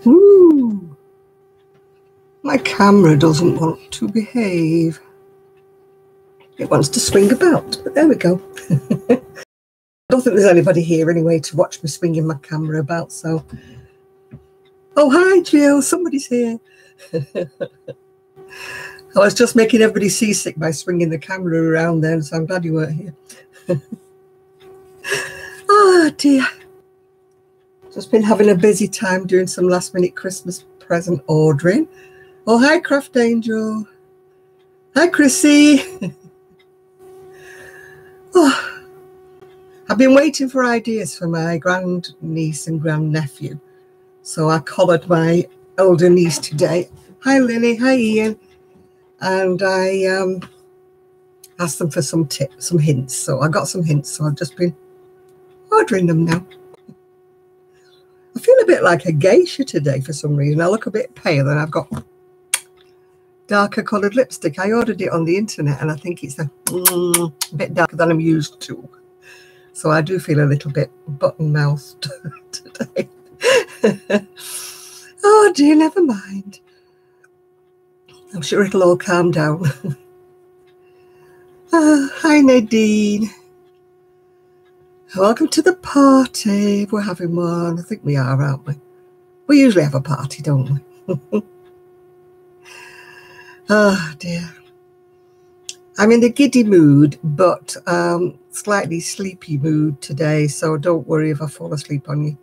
Ooh, my camera doesn't want to behave. It wants to swing about, but there we go. I don't think there's anybody here anyway to watch me swinging my camera about, so... Oh, hi, Jill. Somebody's here. I was just making everybody seasick by swinging the camera around then, so I'm glad you weren't here. Oh, dear. Just been having a busy time doing some last-minute Christmas present ordering. Oh, hi, Craft Angel. Hi, Chrissy. Oh, I've been waiting for ideas for my grandniece and grandnephew. So I collared my older niece today. Hi, Lily. Hi, Ian. And I asked them for some tips, some hints. So I got some hints. So I've just been ordering them now. I feel a bit like a geisha today for some reason. I look a bit pale and I've got darker coloured lipstick. I ordered it on the internet and I think it's a bit darker than I'm used to. So I do feel a little bit button-mouthed today. Oh dear, never mind. I'm sure it'll all calm down. Hi, Nadine. Welcome to the party. We're having one. I think we are, aren't we? We usually have a party, don't we? Oh dear. I'm in the giddy mood, but slightly sleepy mood today, so don't worry if I fall asleep on you.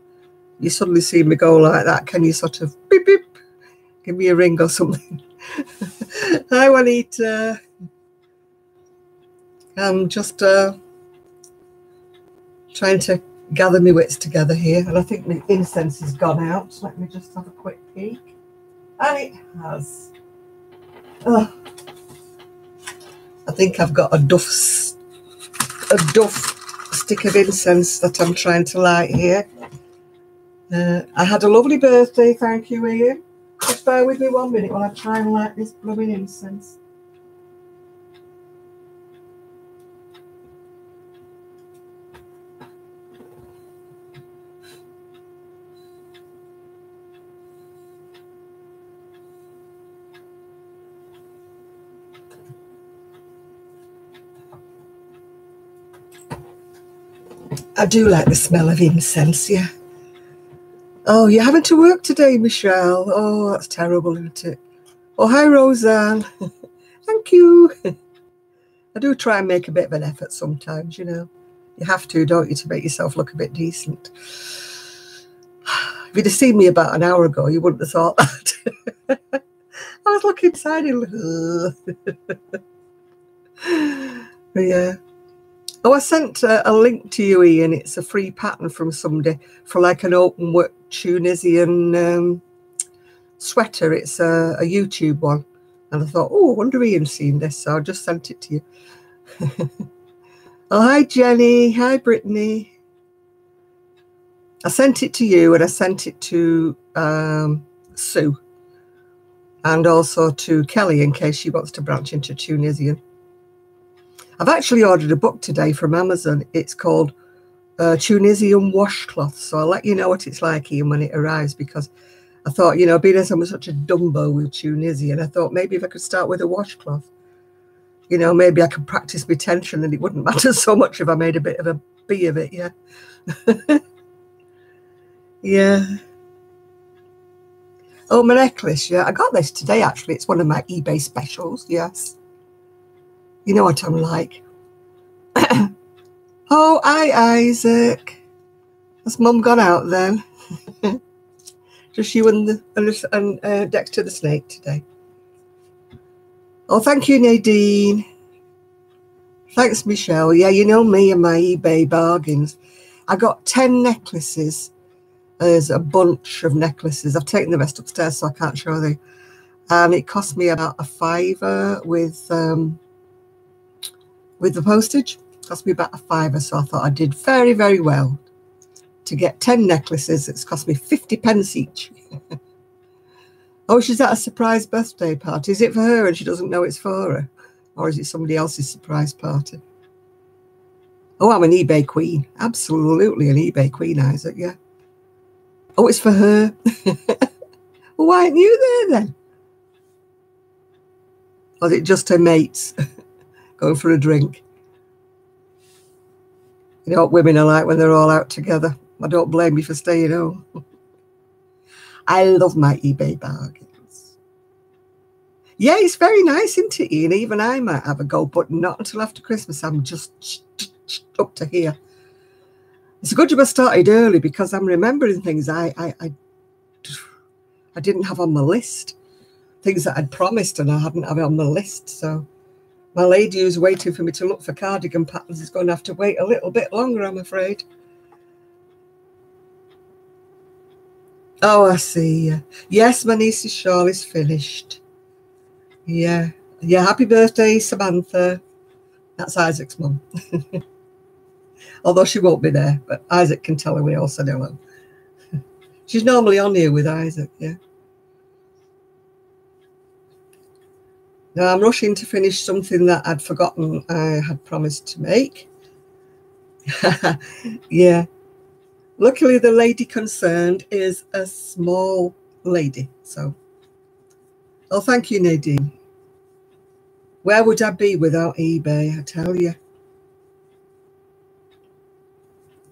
You suddenly see me go like that, can you sort of beep beep, give me a ring or something? Hi, Juanita. I'm just trying to gather my wits together here, and I think the incense has gone out. Let me just have a quick peek. And it has. Oh, I think I've got a duff stick of incense that I'm trying to light here. I had a lovely birthday, thank you, Ian. Just bear with me 1 minute while I try and light this blooming incense. I do like the smell of incense, yeah. Oh, you're having to work today, Michelle. Oh, that's terrible, isn't it? Oh, hi, Roseanne. Thank you. I do try and make a bit of an effort sometimes, you know. You have to, don't you, to make yourself look a bit decent. If you'd have seen me about an hour ago, you wouldn't have thought that. I was looking inside and... But yeah. Oh, I sent a link to you, Ian. It's a free pattern from somebody for like an open work Tunisian sweater. It's a YouTube one. And I thought, oh, I wonder Ian's seen this. So I just sent it to you. Oh, hi, Jenny. Hi, Brittany. I sent it to you and I sent it to Sue. And also to Kelly in case she wants to branch into Tunisian. I've actually ordered a book today from Amazon. It's called Tunisian Washcloth. So I'll let you know what it's like, Ian, when it arrives, because I thought, you know, being as I'm such a Dumbo with Tunisian, I thought maybe if I could start with a washcloth, you know, maybe I could practice my tension and it wouldn't matter so much if I made a bit of a bee of it, yeah. Yeah. Oh, my necklace, yeah. I got this today, actually. It's one of my eBay specials, yes. You know what I'm like. Oh, hi, Isaac. Has Mum gone out then? Just you and Dexter the snake today. Oh, thank you, Nadine. Thanks, Michelle. Yeah, you know me and my eBay bargains. I got 10 necklaces. There's a bunch of necklaces. I've taken the rest upstairs, so I can't show you. And it cost me about a £5 with the postage. It cost me about a £5, so I thought I did very, very well to get 10 necklaces. It's cost me 50p each. Oh, she's at a surprise birthday party. Is it for her and she doesn't know it's for her? Or is it somebody else's surprise party? Oh, I'm an eBay queen. Absolutely an eBay queen, Isaac, yeah. Oh, it's for her. Well, why aren't you there then? Or was it just her mates going for a drink? You know what women are like when they're all out together. I don't blame you for staying home. I love my eBay bargains. Yeah, it's very nice, isn't it, Ian? Even I might have a go, but not until after Christmas. I'm just up to here. It's a good job I started early because I'm remembering things I didn't have on my list. Things that I'd promised and I hadn't have it on my list. So my lady who's waiting for me to look for cardigan patterns is going to have to wait a little bit longer, I'm afraid. Oh, I see. Yes, my niece's shawl is finished. Yeah. Yeah, happy birthday, Samantha. That's Isaac's mum. Although she won't be there, but Isaac can tell her we all said hello. She's normally on here with Isaac, yeah. Now I'm rushing to finish something that I'd forgotten I had promised to make. Yeah. Luckily, the lady concerned is a small lady. So, oh, thank you, Nadine. Where would I be without eBay, I tell you?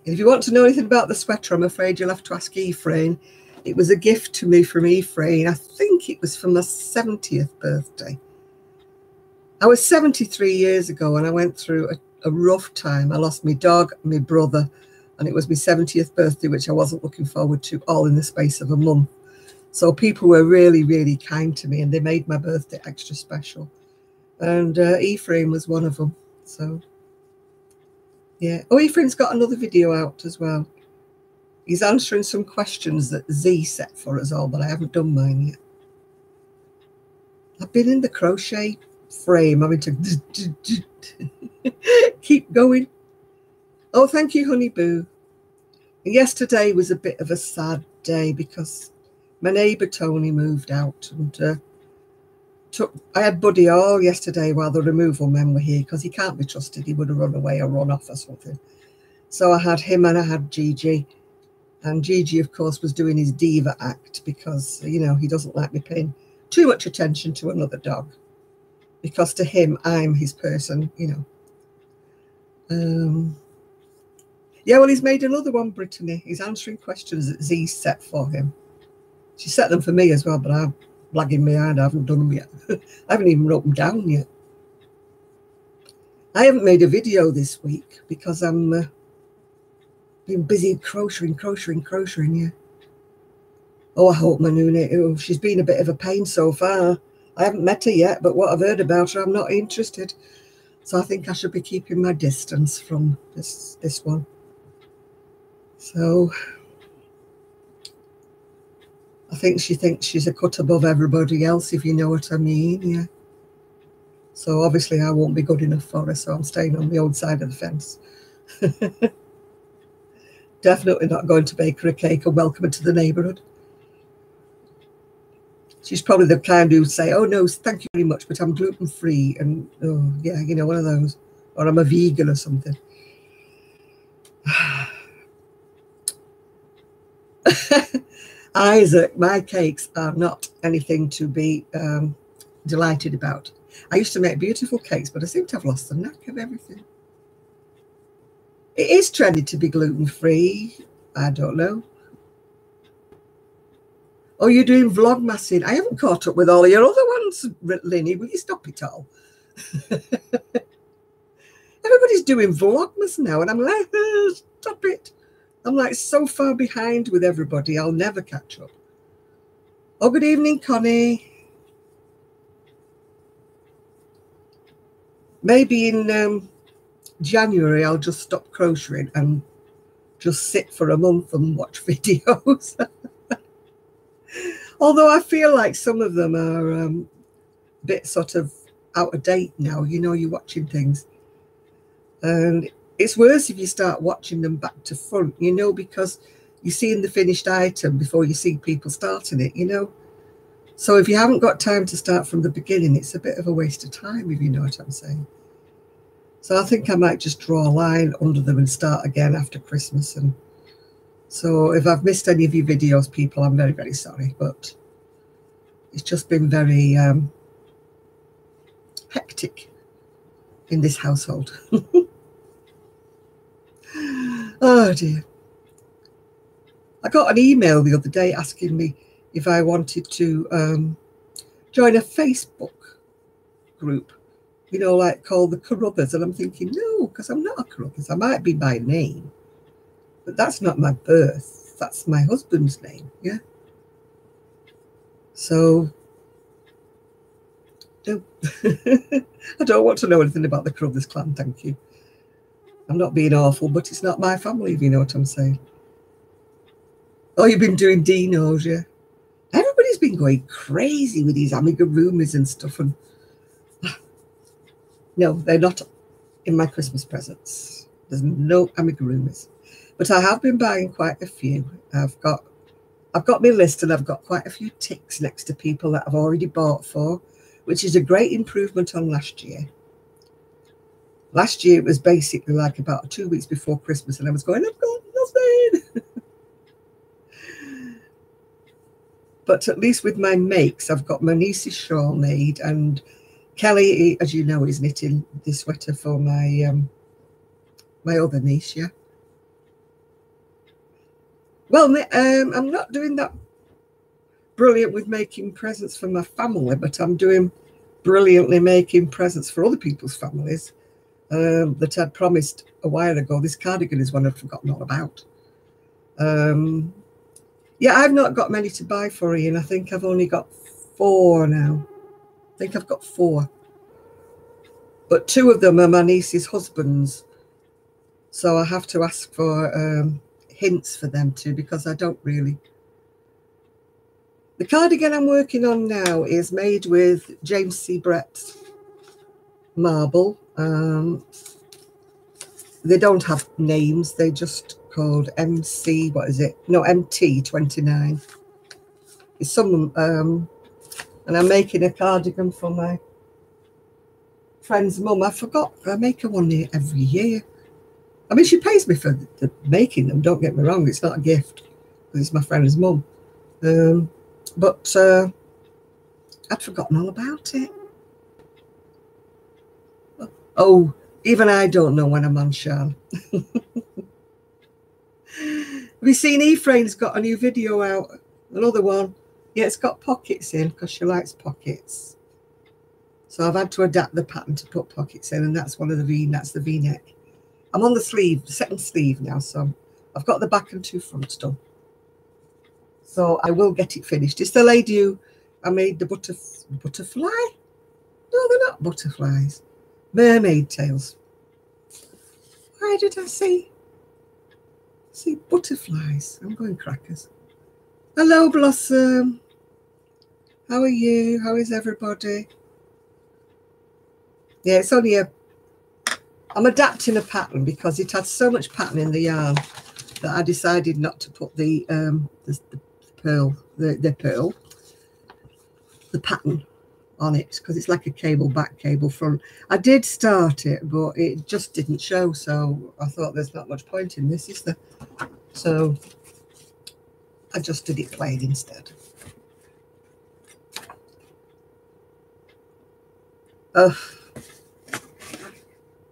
If you want to know anything about the sweater, I'm afraid you'll have to ask Ephraim. It was a gift to me from Ephraim. I think it was for my 70th birthday. I was 73 years ago and I went through a rough time. I lost my dog, my brother, and it was my 70th birthday, which I wasn't looking forward to, all in the space of a month. So people were really, really kind to me and they made my birthday extra special. And Ephraim was one of them. So, yeah. Oh, Ephraim's got another video out as well. He's answering some questions that Z set for us all, but I haven't done mine yet. I've been in the crochet frame, having to keep going. Oh, thank you, Honey Boo. Yesterday was a bit of a sad day because my neighbour Tony moved out and I had Buddy all yesterday while the removal men were here because he can't be trusted. He would have run away or run off or something. So I had him and I had Gigi. And Gigi, of course, was doing his diva act because, you know, he doesn't like me paying too much attention to another dog. Because to him, I'm his person, you know. Yeah, well, he's made another one, Brittany. He's answering questions that Z set for him. She set them for me as well, but I'm lagging behind. I haven't done them yet. I haven't even wrote them down yet. I haven't made a video this week because I'm been busy crocheting, yeah. Oh, I hope my new she's been a bit of a pain so far. I haven't met her yet, but what I've heard about her, I'm not interested. So I think I should be keeping my distance from this one. So I think she thinks she's a cut above everybody else, if you know what I mean, yeah. So obviously I won't be good enough for her, so I'm staying on the old side of the fence. Definitely not going to bake her a cake and welcome her to the neighbourhood. She's probably the kind who say, oh no, thank you very much, but I'm gluten-free. And oh yeah, you know, one of those. Or I'm a vegan or something. Isaac, my cakes are not anything to be delighted about. I used to make beautiful cakes, but I seem to have lost the knack of everything. It is trendy to be gluten-free. I don't know. Oh, you're doing vlogmassing. I haven't caught up with all your other ones, Linny. Will you stop it all? Everybody's doing vlogmas now, and I'm like, stop it. I'm like so far behind with everybody, I'll never catch up. Oh, good evening, Connie. Maybe in January, I'll just stop crocheting and just sit for a month and watch videos. Although I feel like some of them are a bit sort of out of date now. You know, you're watching things. And it's worse if you start watching them back to front, you know, because you're seeing the finished item before you see people starting it, you know. So if you haven't got time to start from the beginning, it's a bit of a waste of time, if you know what I'm saying. So I think I might just draw a line under them and start again after Christmas. And so if I've missed any of your videos, people, I'm very, very sorry. But It's just been very hectic in this household. Oh dear. I got an email the other day asking me if I wanted to join a Facebook group, you know, like called the Carruthers. And I'm thinking, no, because I'm not a Carruthers. I might be by name, but that's not my birth. That's my husband's name, yeah? So, no. I don't want to know anything about the Carruthers clan, thank you. I'm not being awful, but it's not my family, if you know what I'm saying. Oh, you've been doing Dinos, yeah? Everybody's been going crazy with these amigurumis and stuff. And no, they're not in my Christmas presents. There's no amigurumis. But I have been buying quite a few. I've got my list, and I've got quite a few ticks next to people that I've already bought for, which is a great improvement on last year. Last year, it was basically like about 2 weeks before Christmas, and I was going, I've got nothing. But at least with my makes, I've got my niece's shawl made, and Kelly, as you know, is knitting this sweater for my my other niece, yeah. Well, I'm not doing that brilliant with making presents for my family, but I'm doing brilliantly making presents for other people's families. That I'd promised a while ago. This cardigan is one I've forgotten all about. Yeah, I've not got many to buy for Ian. I think I've only got 4 now. I think I've got 4. But 2 of them are my niece's husbands. So I have to ask for hints for them too, because I don't really. The cardigan I'm working on now is made with James C. Brett's marble. They don't have names. They just called MC, what is it? No, MT29. It's some, and I'm making a cardigan for my friend's mum. I forgot, I make her one every year. I mean, she pays me for making them, don't get me wrong. It's not a gift, because it's my friend's mum. But I'd forgotten all about it. Oh, even I don't know when I'm on, Sean. Have you seen Ephraim's got a new video out? Another one. Yeah, it's got pockets in because she likes pockets. So I've had to adapt the pattern to put pockets in, and that's one of the that's the V-neck. I'm on the sleeve, second sleeve now, so I've got the back and 2 fronts done. So I will get it finished. It's the lady who I made the butterfly. No, they're not butterflies. Mermaid tails. Why did I see butterflies? I'm going crackers. Hello, Blossom. How are you? How is everybody? Yeah, it's only I'm adapting a pattern because it had so much pattern in the yarn that I decided not to put the pattern on it, because it's like a cable back, cable front. I did start it, but it just didn't show, so I thought there's not much point in this, is there? So I just did it plain instead.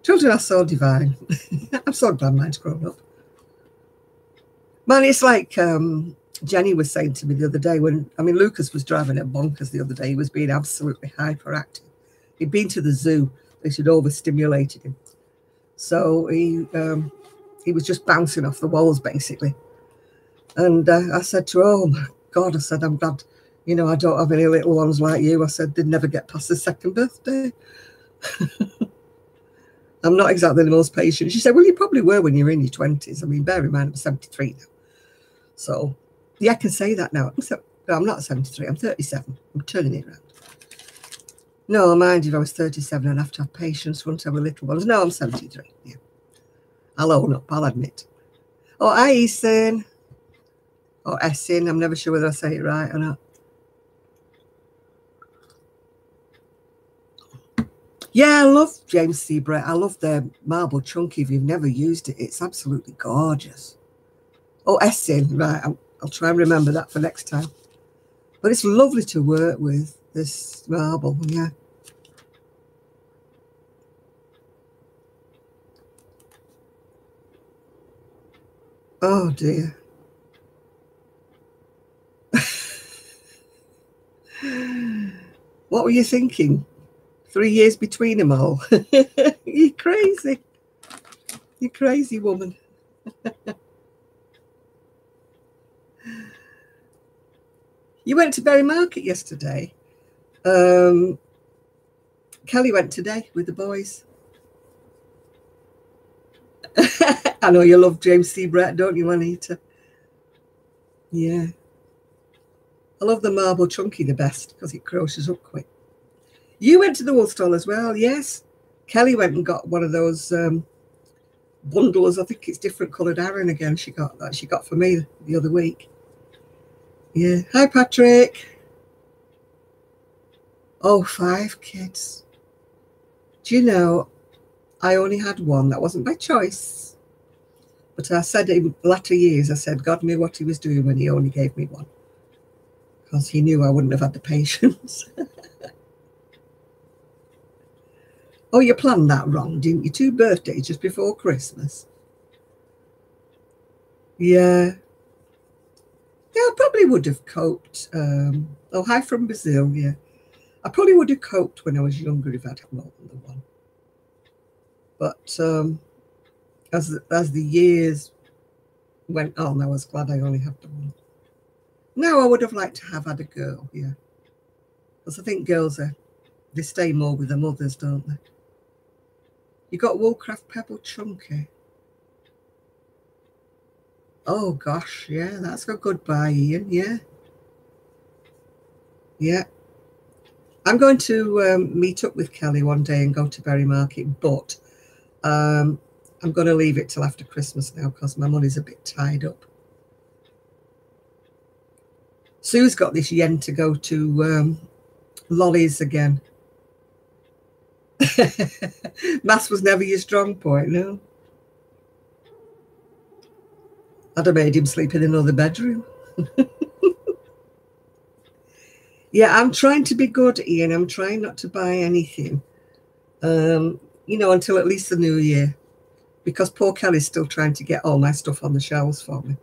Children are so divine. I'm so glad mine's grown up. Man, it's like Jenny was saying to me the other day Lucas was driving at bonkers the other day. He was being absolutely hyperactive. He'd been to the zoo. They should overstimulated him. So he was just bouncing off the walls, basically. And I said to her, oh, my God, I said, I'm glad, you know, I don't have any little ones like you. I said, they'd never get past the 2nd birthday. I'm not exactly the most patient. She said, well, you probably were when you were in your 20s. I mean, bear in mind, I'm 73 now. So, yeah, I can say that now. No, I'm not 73. I'm 37. I'm turning it around. No, mind you, if I was 37, I'd have to have patience once I were little ones. No, I'm 73. Yeah. I'll own up. I'll admit. Oh, hi, Eason. Or Essin. I'm never sure whether I say it right or not. Yeah, I love James C. Brett. I love their marble chunky. If you've never used it, it's absolutely gorgeous. Oh, Essin. Right. I'll try and remember that for next time. But it's lovely to work with, this marble, yeah. Oh dear. What were you thinking? 3 years between them all? You're crazy. You crazy woman. You went to Berry Market yesterday. Kelly went today with the boys. I know you love James C. Brett, don't you, Anita? Yeah. I love the marble chunky the best because it crochets up quick. You went to the wool stall as well, yes. Kelly went and got one of those bundles. I think it's different coloured Aran again. She got that. She got for me the other week. Yeah. Hi, Patrick. Oh, 5 kids. Do you know, I only had one. That wasn't by choice. But I said in latter years, I said, God knew what he was doing when he only gave me one. Because he knew I wouldn't have had the patience. Oh, you planned that wrong, didn't you? 2 birthdays just before Christmas. Yeah. Yeah, I probably would have coped. Oh, hi from Brazil, yeah. I probably would have coped when I was younger if I'd had more than the one. But as the years went on, I was glad I only had the one. Now I would have liked to have had a girl, yeah. Because I think girls they stay more with their mothers, don't they? You got Woolcraft Pebble Chunky. Oh gosh, yeah, that's a good buy, Ian, yeah. Yeah. I'm going to meet up with Kelly one day and go to Berry Market, but I'm going to leave it till after Christmas now because my money's a bit tied up. Sue's got this yen to go to Lollies again. Maths was never your strong point, no. I'd have made him sleep in another bedroom. Yeah, I'm trying to be good, Ian. I'm trying not to buy anything, you know, until at least the new year. Because poor Kelly's still trying to get all my stuff on the shelves for me.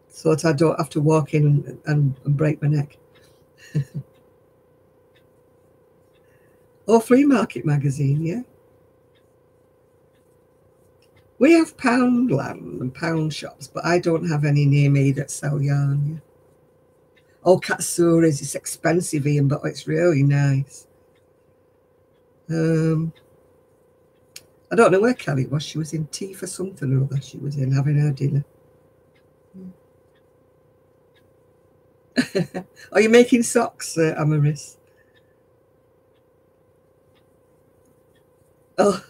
So that I don't have to walk in and break my neck. Or Flea Market magazine, yeah. We have Poundland and pound shops, but I don't have any near me that sell yarn, yeah. Oh, Katsuris, it's expensive, Ian, but it's really nice. I don't know where Kelly was. She was in tea for something or other. She was in having her dinner. Are you making socks, Amaris? Oh,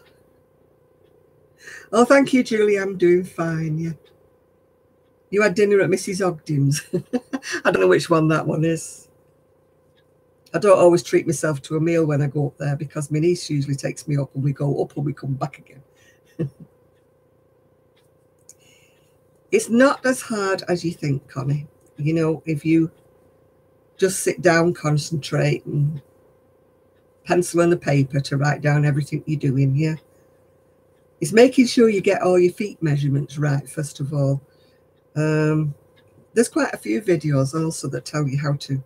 thank you, Julie. I'm doing fine, yeah. You had dinner at Mrs. Ogden's. I don't know which one that one is. I don't always treat myself to a meal when I go up there because my niece usually takes me up and we go up and we come back again. It's not as hard as you think, Connie. You know, if you just sit down, concentrate, and pencil and a paper to write down everything you're doing, yeah. It's making sure you get all your feet measurements right, first of all. There's quite a few videos also that tell you how to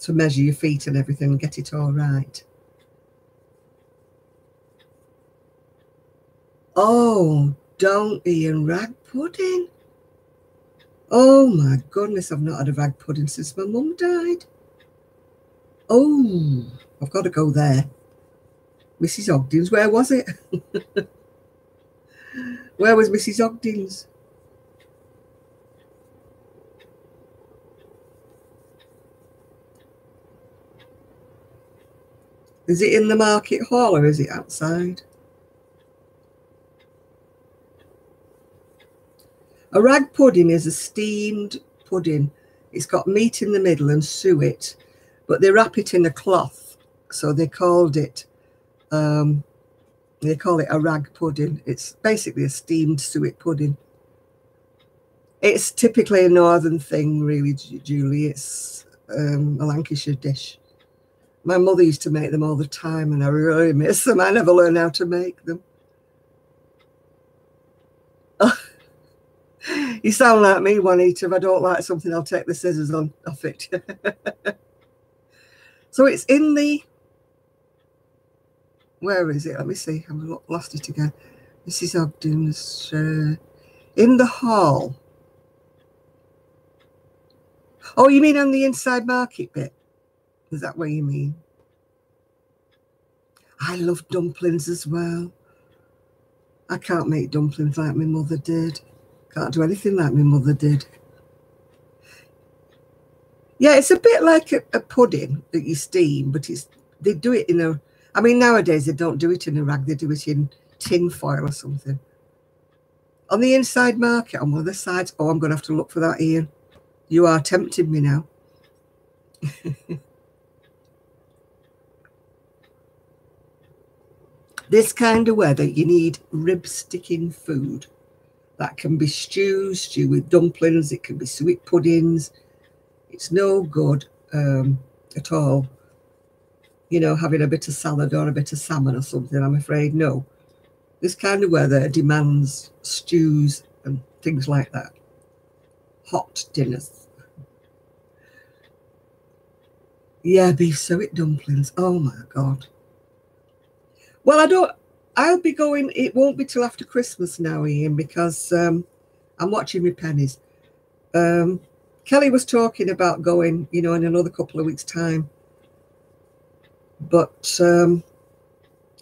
measure your feet and everything and get it all right. Oh, don't Ian, rag pudding. Oh my goodness, I've not had a rag pudding since my mum died. Oh, I've got to go there. Mrs. Ogden's, where was it? Where was Mrs. Ogden's? Is it in the market hall or is it outside? A rag pudding is a steamed pudding. It's got meat in the middle and suet, but they wrap it in a cloth. So they call it a rag pudding. It's basically a steamed suet pudding. It's typically a northern thing, really, Julie. It's a Lancashire dish. My mother used to make them all the time, and I really miss them. I never learned how to make them. You sound like me, Juanita. If I don't like something, I'll take the scissors off it. So it's in the... Where is it? Let me see. I've lost it again. Mrs. Ogden's... in the hall. Oh, you mean on the inside market bit? Is that what you mean? I love dumplings as well. I can't make dumplings like my mother did. Can't do anything like my mother did. Yeah, it's a bit like a pudding that you steam, but they do it in a... I mean, nowadays they don't do it in a rag. They do it in tin foil or something. On the inside market, on one of the sides... Oh, I'm going to have to look for that, Ian. You are tempting me now. This kind of weather, you need rib-sticking food. That can be stew with dumplings. It can be sweet puddings. It's no good at all, you know, having a bit of salad or a bit of salmon or something. I'm afraid, no. This kind of weather demands stews and things like that. Hot dinners. Yeah, beef suet dumplings. Oh, my God. Well, I'll be going, it won't be till after Christmas now, Ian, because I'm watching my pennies. Kelly was talking about going, you know, in another couple of weeks' time. But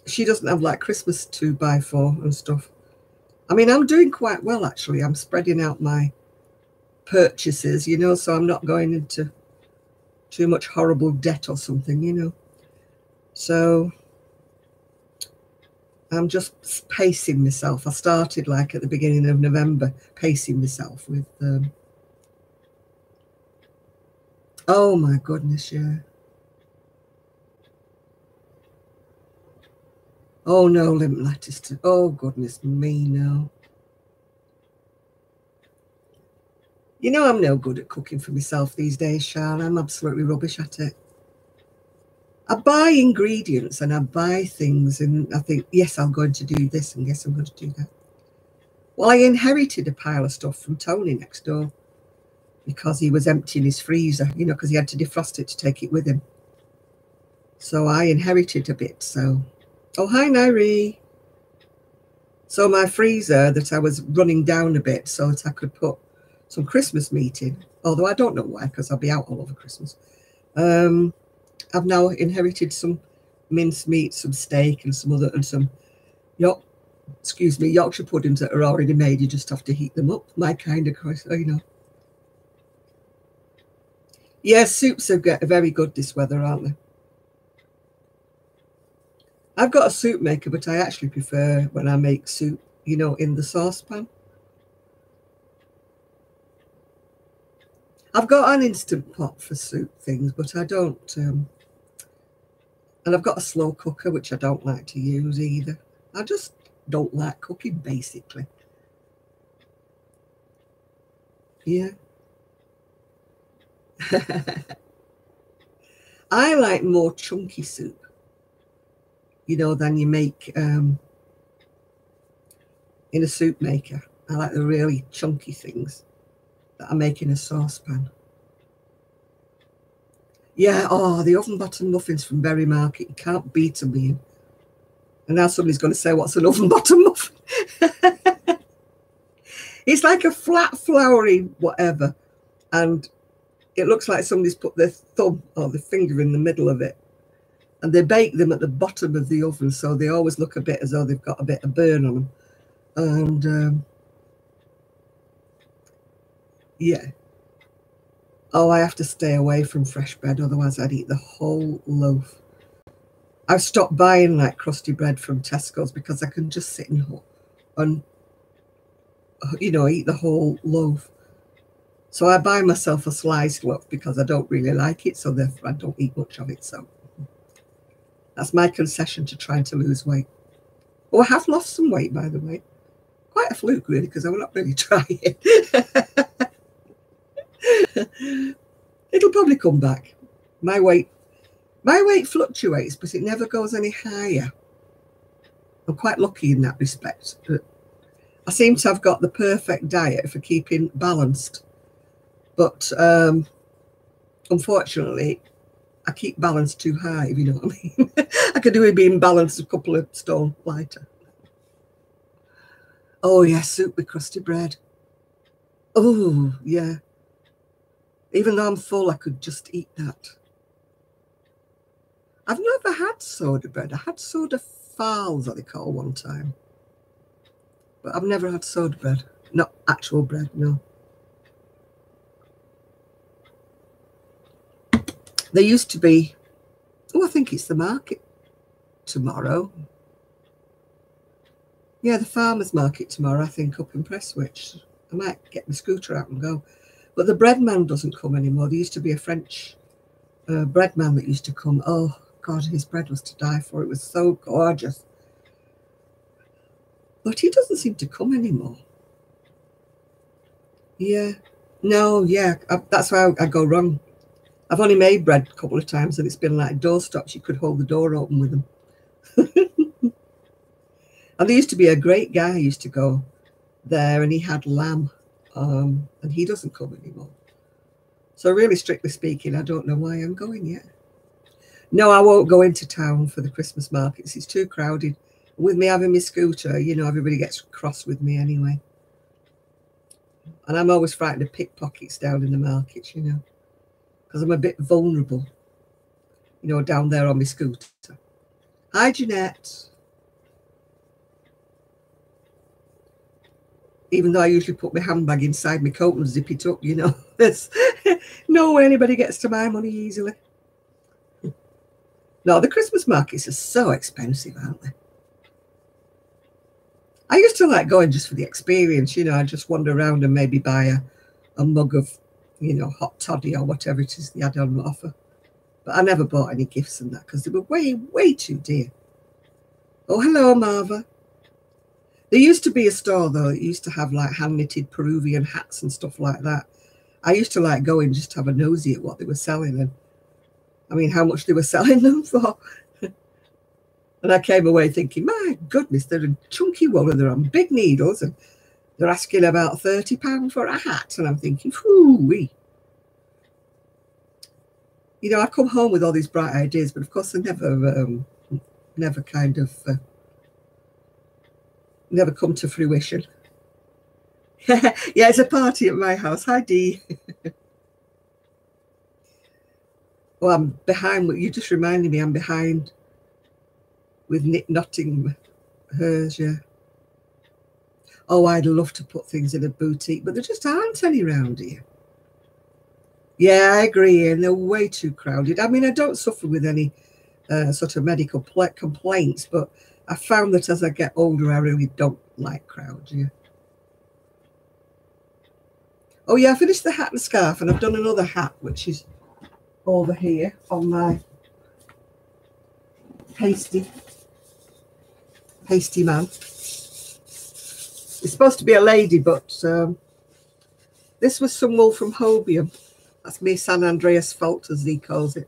she doesn't have, like, Christmas to buy for and stuff. I mean, I'm doing quite well, actually. I'm spreading out my purchases, you know, so I'm not going into too much horrible debt or something, you know. So... I'm just pacing myself. I started like at the beginning of November, pacing myself with, oh my goodness, yeah. Oh no, limp lettuce. Oh goodness me, no. You know, I'm no good at cooking for myself these days, Charlotte. I'm absolutely rubbish at it. I buy ingredients and I buy things and I think, yes, I'm going to do this and yes, I'm going to do that. Well, I inherited a pile of stuff from Tony next door because he was emptying his freezer, you know, because he had to defrost it to take it with him. So I inherited a bit, so... Oh, hi, Nairi. So my freezer that I was running down a bit so that I could put some Christmas meat in, although I don't know why, because I'll be out all over Christmas. I've now inherited some mince meat, some steak, and some other, and some Yorkshire puddings that are already made. You just have to heat them up. My kind of, you know. Yeah, soups are very good this weather, aren't they? I've got a soup maker, but I actually prefer when I make soup, you know, in the saucepan. I've got an instant pot for soup things, but I don't... and I've got a slow cooker, which I don't like to use either. I just don't like cooking, basically. Yeah. I like more chunky soup, you know, than you make in a soup maker. I like the really chunky things that I make in a saucepan. Yeah, oh, the oven bottom muffins from Berry Market. You can't beat them, Ian. And now somebody's going to say, what's an oven bottom muffin? It's like a flat, floury whatever. And it looks like somebody's put their thumb or their finger in the middle of it. And they bake them at the bottom of the oven, so they always look a bit as though they've got a bit of burn on them. And, yeah. Oh, I have to stay away from fresh bread, otherwise I'd eat the whole loaf. I've stopped buying like crusty bread from Tesco's because I can just sit and you know, eat the whole loaf. So I buy myself a sliced loaf because I don't really like it, so therefore I don't eat much of it. So that's my concession to trying to lose weight. Oh, I have lost some weight, by the way. Quite a fluke, really, because I will not really try it. It'll probably come back. My weight fluctuates, but it never goes any higher. I'm quite lucky in that respect. But I seem to have got the perfect diet for keeping balanced. But unfortunately, I keep balance too high, if you know what I mean. I could do with being balanced a couple of stone lighter. Oh, yeah, soup with crusty bread. Oh, yeah. Even though I'm full, I could just eat that. I've never had soda bread. I had soda farls, that they call, one time. But I've never had soda bread. Not actual bread, no. There used to be, I think it's the market tomorrow. Yeah, the farmer's market tomorrow, I think, up in Prestwich. I might get my scooter out and go. But the bread man doesn't come anymore. There used to be a French bread man that used to come. Oh, God, his bread was to die for. It was so gorgeous. But he doesn't seem to come anymore. Yeah. No, yeah. That's why I go wrong. I've only made bread a couple of times and it's been like doorstops. You could hold the door open with them. And there used to be a great guy who used to go there and he had lamb. And he doesn't come anymore. So really, strictly speaking, I don't know why I'm going yet. No, I won't go into town for the Christmas markets. It's too crowded. With me having my scooter, you know, everybody gets cross with me anyway. And I'm always frightened of pickpockets down in the markets, you know, because I'm a bit vulnerable, you know, down there on my scooter. Hi, Jeanette. Even though I usually put my handbag inside my coat and zip it up, you know, there's no way anybody gets to my money easily. No, the Christmas markets are so expensive, aren't they? I used to like going just for the experience, you know, I just wander around and maybe buy a mug of, you know, hot toddy or whatever it is they had on offer. But I never bought any gifts and that because they were way, way too dear. Oh, hello, Marva. There used to be a store, though, that used to have like hand-knitted Peruvian hats and stuff like that. I used to like going just to have a nosy at what they were selling and, I mean, how much they were selling them for. And I came away thinking, my goodness, they're in chunky wool and they're on big needles and they're asking about £30 for a hat. And I'm thinking, whoo-wee. You know, I come home with all these bright ideas, but of course they never kind of, never come to fruition. Yeah, it's a party at my house. Hi, Dee. Well, I'm behind. You just reminded me I'm behind with Knit Nottingham, hers, yeah. Oh, I'd love to put things in a boutique, but there just aren't any around here. Yeah, I agree, and they're way too crowded. I mean, I don't suffer with any sort of medical complaints, but I found that as I get older, I really don't like crowds, yeah. Oh, yeah, I finished the hat and scarf, and I've done another hat, which is over here on my pasty man. It's supposed to be a lady, but this was some wool from Hobium. That's me San Andreas fault, as he calls it.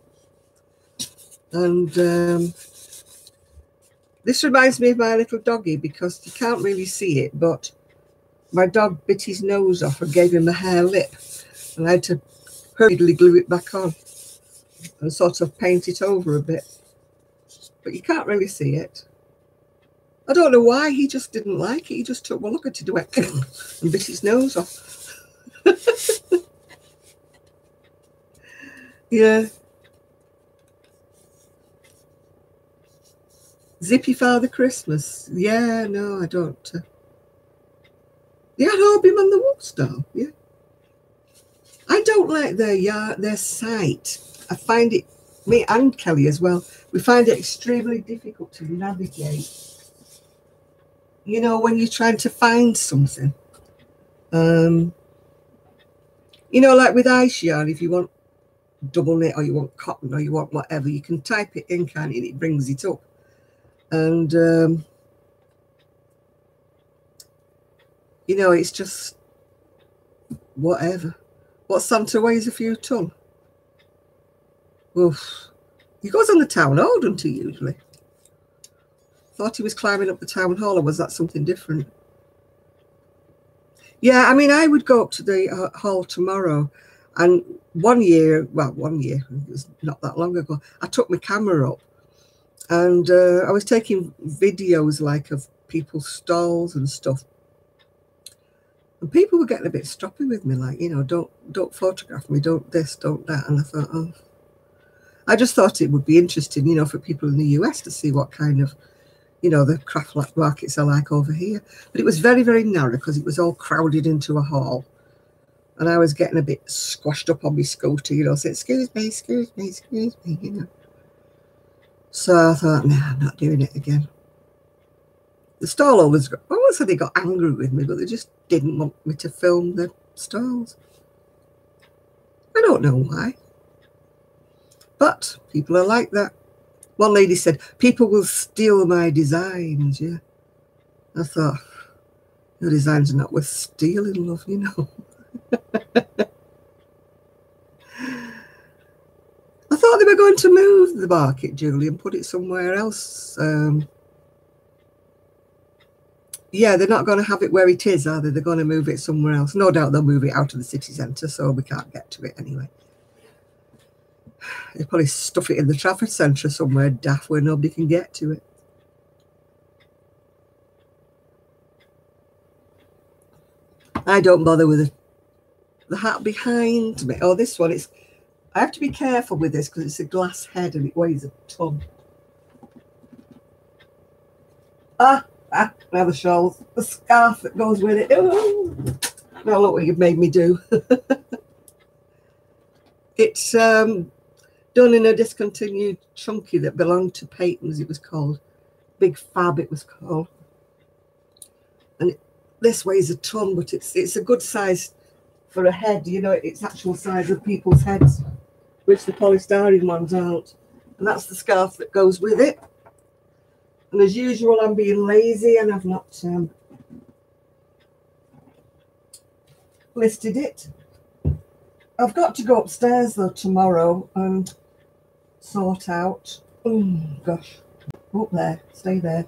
And this reminds me of my little doggy because you can't really see it, but my dog bit his nose off and gave him a hair lip. And I had to hurriedly glue it back on and sort of paint it over a bit. But you can't really see it. I don't know why, he just didn't like it. He just took one look at it and bit his nose off. Yeah. Zippy Father Christmas. Yeah, no, I don't. Yeah, Hobium and the Woolstall. Yeah. I don't like their site. I find it, me and Kelly as well, we find it extremely difficult to navigate. You know, when you're trying to find something. You know, like with ice yarn, if you want double knit or you want cotton or you want whatever, you can type it in, can't you? And it brings it up. And, you know, it's just whatever. What Santa weighs a few ton? Oof. He goes on the town hall, doesn't he, usually? Thought he was climbing up the town hall, or was that something different? Yeah, I mean, I would go up to the hall tomorrow. And one year, it was not that long ago, I took my camera up and I was taking videos like of people's stalls and stuff. And people were getting a bit stroppy with me, like, you know, don't photograph me, don't this, don't that. And I thought, oh, I just thought it would be interesting, you know, for people in the US to see what kind of, you know, the craft markets are like over here. But it was very, very narrow because it was all crowded into a hall. And I was getting a bit squashed up on my scooter, you know, saying, excuse me, you know. So I thought, nah, I'm not doing it again. The stall owners, I won't say they got angry with me, but they just didn't want me to film the stalls. I don't know why. But people are like that. One lady said, people will steal my designs, yeah. I thought, your designs are not worth stealing, love, you know. I thought they were going to move the market, Julie, and put it somewhere else. Yeah, they're not going to have it where it is, are they? They're going to move it somewhere else. No doubt they'll move it out of the city centre, so we can't get to it anyway. They'll probably stuff it in the Trafford Centre somewhere daft where nobody can get to it. I don't bother with the hat behind me. Oh, this one, I have to be careful with this because it's a glass head and it weighs a ton. Now the shawls, the scarf that goes with it. Oh, now look what you've made me do. It's done in a discontinued chunky that belonged to Peyton's, it was called. Big Fab, it was called. And this weighs a ton, but it's a good size for a head, you know, it's actual size of people's heads, which the polystyrene ones aren't. And that's the scarf that goes with it. And as usual, I'm being lazy and I've not listed it. I've got to go upstairs though tomorrow and sort out. Oh gosh, up there, stay there.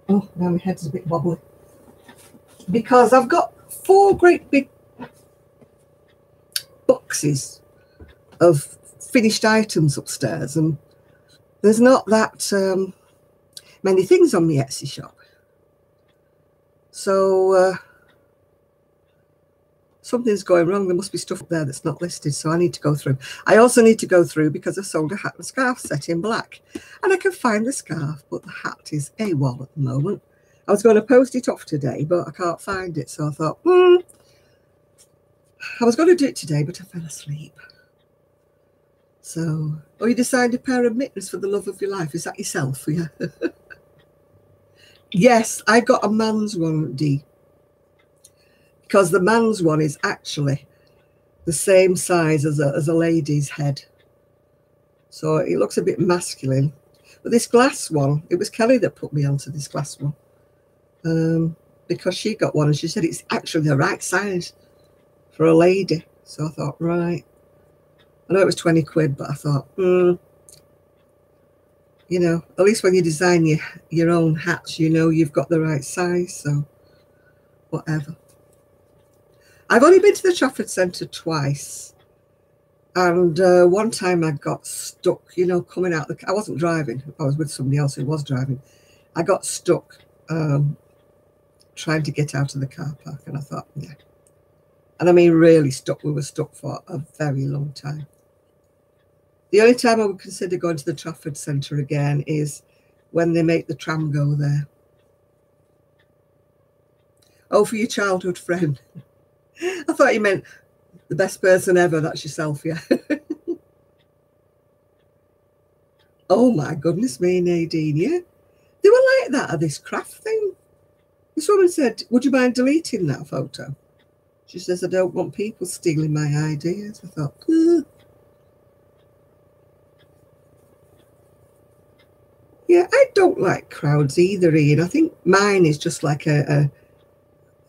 Oh, now my head's a bit wobbly. Because I've got 4 great big boxes of finished items upstairs, and there's not that many things on my Etsy shop. So something's going wrong. There must be stuff up there that's not listed, so I need to go through. I also need to go through because I've sold a hat and scarf set in black, and I can find the scarf, but the hat is AWOL at the moment. I was going to post it off today, but I can't find it, so I thought, I was going to do it today, but I fell asleep. So, you designed a pair of mittens for the love of your life. Is that yourself? Yeah. Yes, I got a man's one, Dee. Because the man's one is actually the same size as a lady's head. So it looks a bit masculine. But this glass one, it was Kelly that put me onto this glass one. Because she got one and she said it's actually the right size for a lady. So I thought, right. I know it was 20 quid, but I thought, you know, at least when you design your own hats, you know you've got the right size. So whatever. I've only been to the Trafford Centre twice. And one time I got stuck, you know, coming out I wasn't driving. I was with somebody else who was driving. I got stuck trying to get out of the car park. And I thought, yeah. And I mean, really stuck. We were stuck for a very long time. The only time I would consider going to the Trafford Centre again is when they make the tram go there. Oh, for your childhood friend. I thought you meant the best person ever. That's yourself, yeah. Oh, my goodness me, Nadine, yeah. They were like that at this craft thing. This woman said, would you mind deleting that photo? She says, I don't want people stealing my ideas. I thought, Yeah, I don't like crowds either, Ian. I think mine is just like a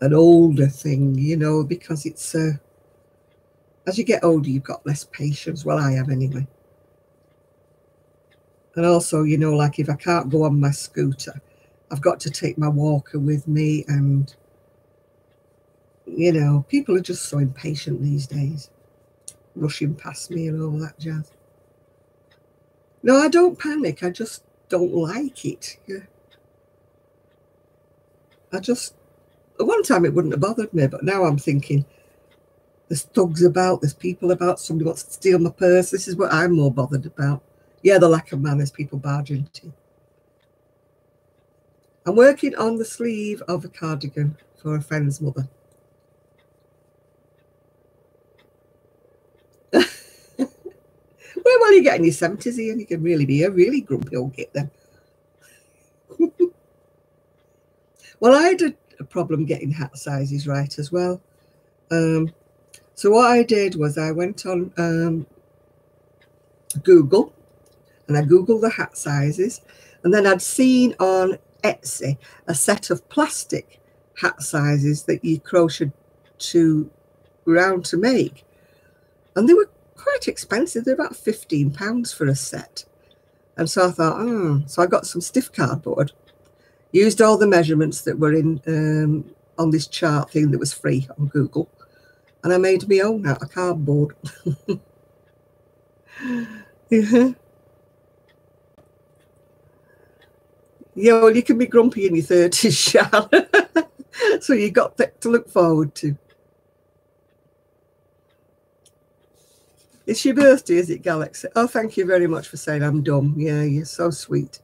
an older thing, you know, because it's as you get older, you've got less patience. Well, I have anyway. And also, you know, like if I can't go on my scooter, I've got to take my walker with me. And, you know, people are just so impatient these days, rushing past me and all that jazz. No, I don't panic. I just don't like it. Yeah. At one time it wouldn't have bothered me, but now I'm thinking, there's thugs about, there's people about, somebody wants to steal my purse. This is what I'm more bothered about. Yeah, the lack of manners, people barge into. I'm working on the sleeve of a cardigan for a friend's mother. Well, you get in your 70s, Ian, you can really be a really grumpy old git then. Well, I had a problem getting hat sizes right as well. So what I did was I went on Google, and I Googled the hat sizes, and then I'd seen on Etsy a set of plastic hat sizes that you crochet round to make. And they were quite expensive. They're about £15 for a set. And so I thought, so I got some stiff cardboard, used all the measurements that were in on this chart thing that was free on Google, and I made my own out of cardboard. Yeah. Yeah, well, you can be grumpy in your 30s, Charlotte. So you got that to look forward to. It's your birthday, is it, Galaxy? Oh, thank you very much for saying I'm dumb. Yeah, you're so sweet.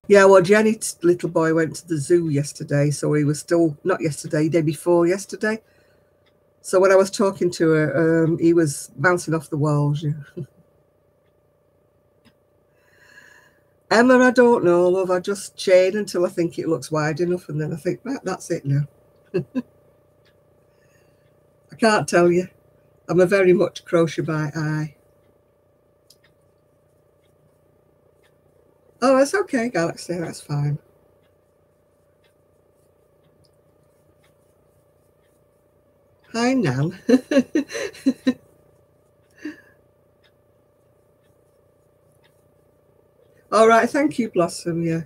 Yeah, well, Jenny's little boy went to the zoo yesterday, so he was still, not yesterday, day before yesterday. So when I was talking to her, he was bouncing off the walls. Yeah. Emma, I don't know, love. I just chain until I think it looks wide enough, and then I think, that's it now. I can't tell you. I'm a very much crochet by eye. Oh, that's okay, Galaxy. That's fine. Hi, Nan. All right, thank you, Blossom. Yeah.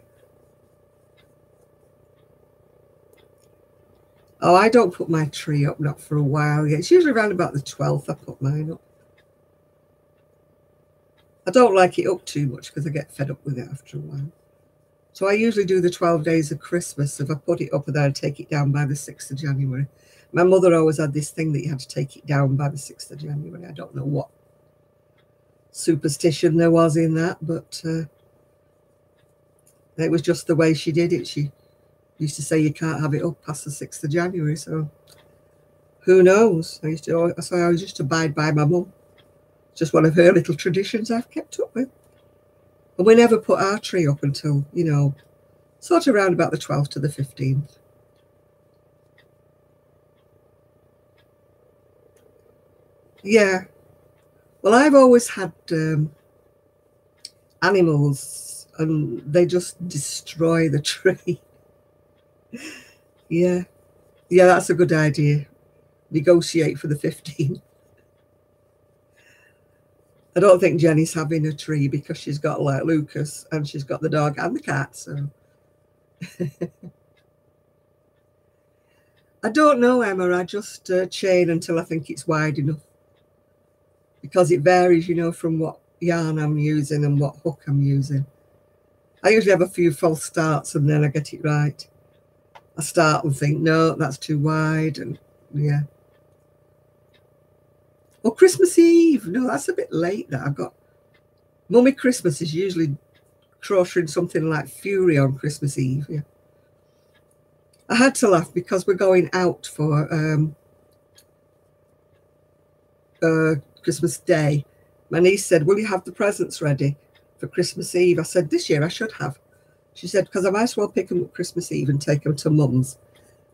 Oh, I don't put my tree up, not for a while yet. It's usually around about the 12th I put mine up. I don't like it up too much because I get fed up with it after a while. So I usually do the 12 days of Christmas. If I put it up and then I take it down by the 6th of January. My mother always had this thing that you had to take it down by the 6th of January. I don't know what superstition there was in that, but it was just the way she did it. She used to say you can't have it up past the 6th of January. So who knows? I used to abide by my mum. Just one of her little traditions I've kept up with. And we never put our tree up until, you know, sort of around about the 12th to the 15th. Yeah. Well, I've always had animals, and they just destroy the tree. Yeah. Yeah, that's a good idea. Negotiate for the 15th. I don't think Jenny's having a tree because she's got like Lucas and she's got the dog and the cat. So I don't know, Emma. I just chain until I think it's wide enough, because it varies, you know, from what yarn I'm using and what hook I'm using. I usually have a few false starts and then I get it right. I start and think, no, that's too wide, and yeah. Well, Christmas Eve. No, that's a bit late. That I've got Mummy Christmas is usually crocheting something like Fury on Christmas Eve. Yeah. I had to laugh because we're going out for Christmas Day. My niece said, will you have the presents ready for Christmas Eve? I said, this year I should have. She said, because I might as well pick them up Christmas Eve and take them to Mum's,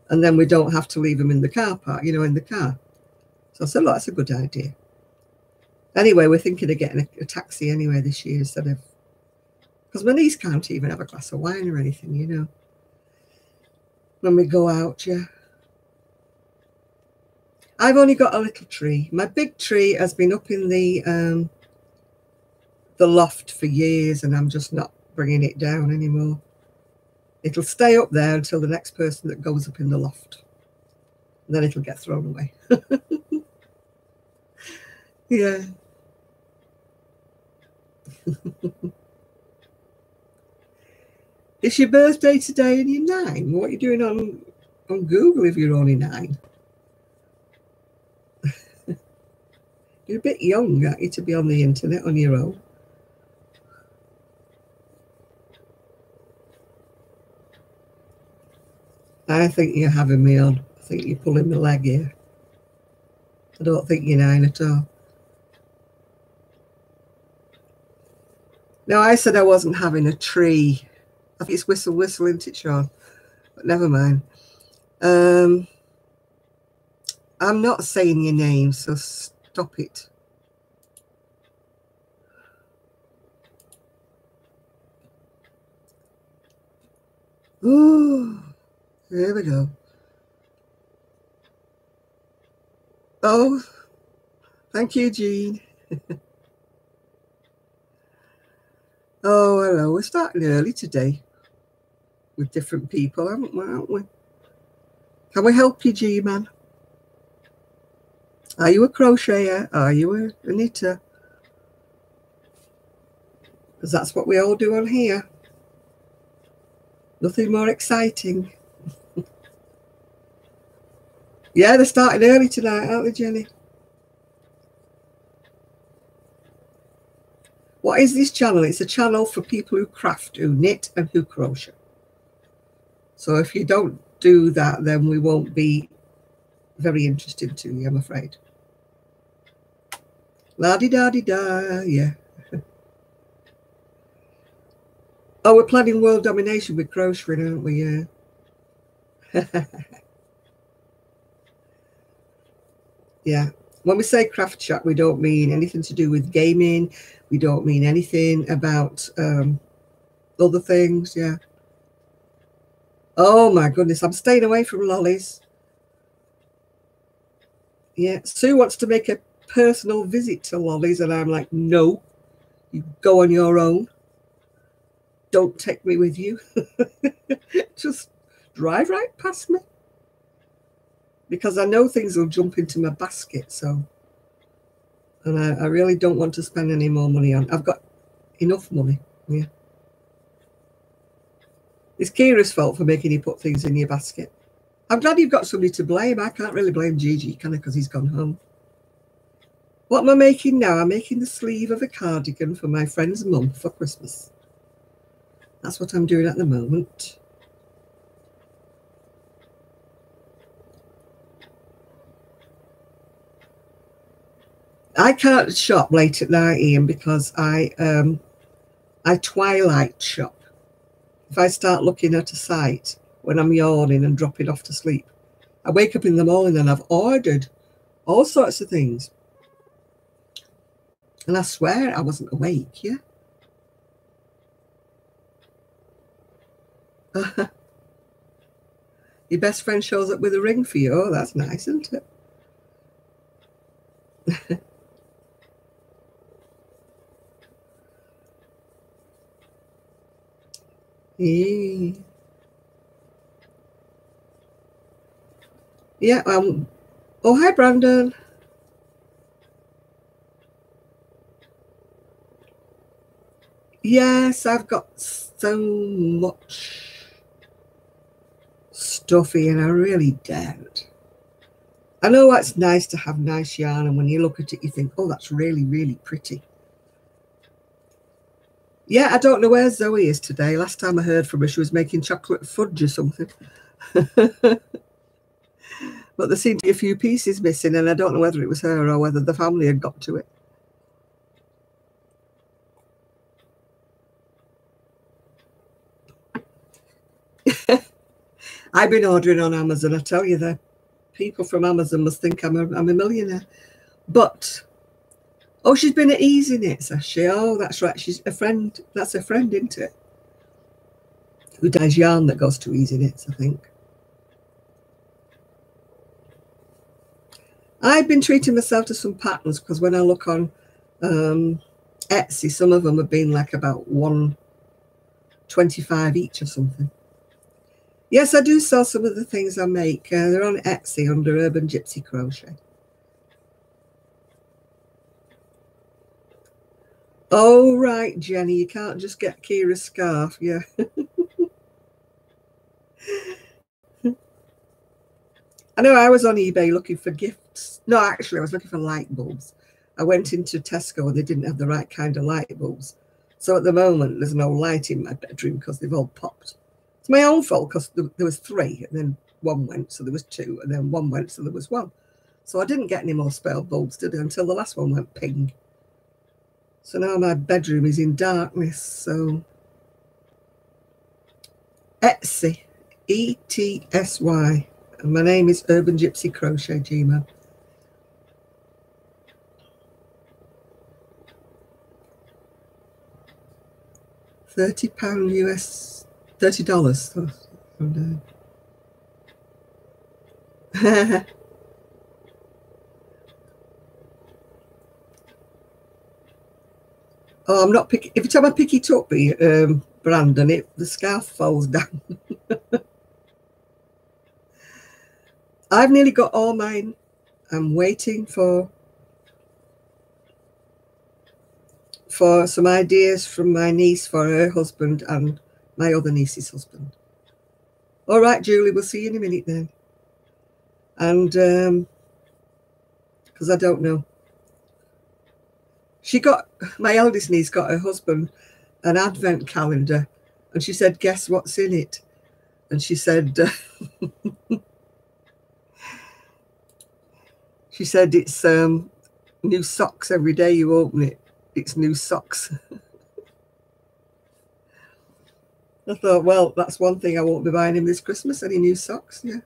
and then we don't have to leave them in the car park, you know, in the car. So I said, look, that's a good idea. Anyway, we're thinking of getting a taxi anyway this year instead of, because my niece can't even have a glass of wine or anything, you know, when we go out. Yeah. I've only got a little tree. My big tree has been up in the loft for years, and I'm just not bringing it down anymore. It'll stay up there until the next person that goes up in the loft. And then it'll get thrown away. Yeah. It's your birthday today and you're 9. What are you doing on Google if you're only 9? You're a bit young, aren't you, to be on the internet on your own? I think you're having me on. I think you're pulling my leg here. I don't think you're 9 at all. No, I said I wasn't having a tree. I think it's whistle, isn't it, Sean? But never mind. I'm not saying your name, so stop it. Ooh, there we go. Oh, thank you, Jean. Oh, hello. We're starting early today with different people, aren't we? Can we help you, G-Man? Are you a crocheter? Are you a knitter? Because that's what we all do on here. Nothing more exciting. Yeah, they're starting early tonight, aren't they, Jenny? What is this channel? It's a channel for people who craft, who knit, and who crochet. So if you don't do that, then we won't be very interested to you, I'm afraid. La-di-da-di-da, yeah. Oh, we're planning world domination with crocheting, aren't we? Yeah. Yeah. When we say craft chat, we don't mean anything to do with gaming. We don't mean anything about other things. Yeah. Oh my goodness, I'm staying away from lollies. Yeah. Sue wants to make a personal visit to lollies, and I'm like, no, you go on your own. Don't take me with you. Just drive right past me. Because I know things will jump into my basket, so. And I really don't want to spend any more money on. I've got enough money. Yeah. It's Kira's fault for making you put things in your basket. I'm glad you've got somebody to blame. I can't really blame Gigi, can I? Because he's gone home. What am I making now? I'm making the sleeve of a cardigan for my friend's mum for Christmas. That's what I'm doing at the moment. I can't shop late at night, Ian, because I twilight shop. If I start looking at a site when I'm yawning and dropping off to sleep, I wake up in the morning and I've ordered all sorts of things. And I swear I wasn't awake, yeah? Your best friend shows up with a ring for you. Oh, that's nice, isn't it? Yeah. Yeah, oh, hi, Brandon. Yes, I've got so much stuffy, and I really don't. I know it's nice to have nice yarn, and when you look at it, you think, oh, that's really, really pretty. Yeah, I don't know where Zoe is today. Last time I heard from her, she was making chocolate fudge or something. But there seemed to be a few pieces missing, and I don't know whether it was her or whether the family had got to it. I've been ordering on Amazon. I tell you, the people from Amazon must think I'm a millionaire. But Oh, she's been at Easy Knits, has she? Oh, that's right. She's a friend. That's a friend, isn't it? Who dyes yarn that goes to Easy Knits, I think. I've been treating myself to some patterns because when I look on Etsy, some of them have been like about $1.25 each or something. Yes, I do sell some of the things I make. They're on Etsy under Urban Gypsy Crochet. Oh, right, Jenny, you can't just get Kira's scarf. Yeah. I know I was on eBay looking for gifts. No, actually, I was looking for light bulbs. I went into Tesco and they didn't have the right kind of light bulbs. So at the moment, there's no light in my bedroom because they've all popped. It's my own fault because there was 3 and then 1 went, so there was 2, and then 1 went, so there was 1. So I didn't get any more spare bulbs, did I, until the last one went ping. So now my bedroom is in darkness. So Etsy, ETSY. And my name is Urban Gypsy Crochet Gmail. £30 US, $30. Oh, I'm not picking. Every time I pick it up, Brandon, the scarf falls down. I've nearly got all mine. I'm waiting for some ideas from my niece for her husband and my other niece's husband. All right, Julie, we'll see you in a minute then. And because I don't know. My eldest niece got her husband an advent calendar, and she said, guess what's in it? And she said, she said it's new socks every day you open it. It's new socks. I thought, well, that's one thing I won't be buying him this Christmas, any new socks, yeah.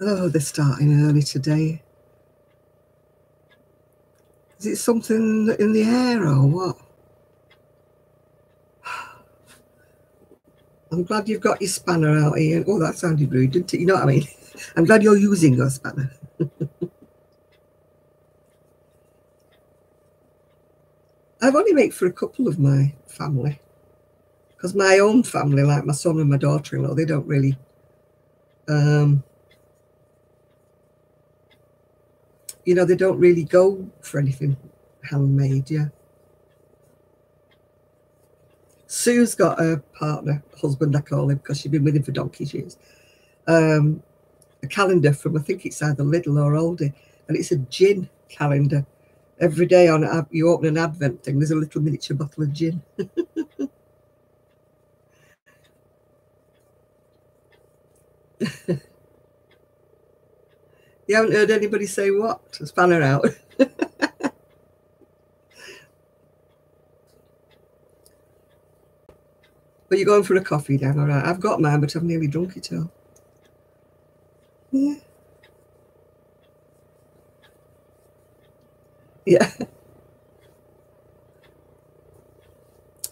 Oh, they're starting early today. Is it something in the air or what? I'm glad you've got your spanner out here. Oh, that sounded rude, didn't it? You know what I mean? I'm glad you're using your spanner. I've only made for a couple of my family. Because my own family, like my son and my daughter-in-law, they don't really... you know, they don't really go for anything handmade, yeah. Sue's got a partner, husband I call him, because she's been with him for donkey's years. A calendar from, I think it's either Lidl or Aldi, and it's a gin calendar. Every day on you open an advent thing, there's a little miniature bottle of gin. You haven't heard anybody say what? A spanner out. But you're going for a coffee then, all right. I've got mine, but I've nearly drunk it all. Yeah. Yeah.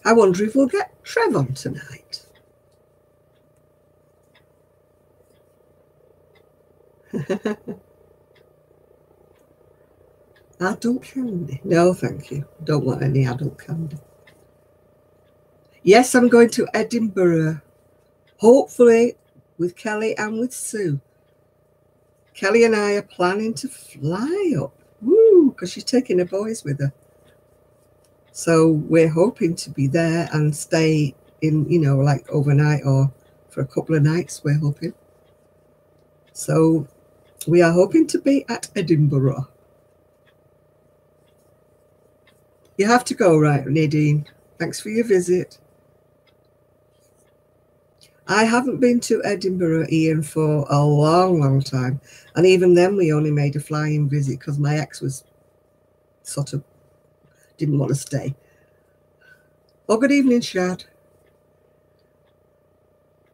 I wonder if we'll get Trev on tonight. Adult candy? No, thank you. Don't want any adult candy. Yes, I'm going to Edinburgh, hopefully with Kelly and with Sue. Kelly and I are planning to fly up, woo, because she's taking her boys with her. So we're hoping to be there and stay in, you know, like overnight or for a couple of nights, we're hoping. So we are hoping to be at Edinburgh. You have to go, right, Nadine? Thanks for your visit. I haven't been to Edinburgh, Ian, for a long, long time. And even then, we only made a flying visit because my ex was sort of didn't want to stay. Oh, good evening, Shad.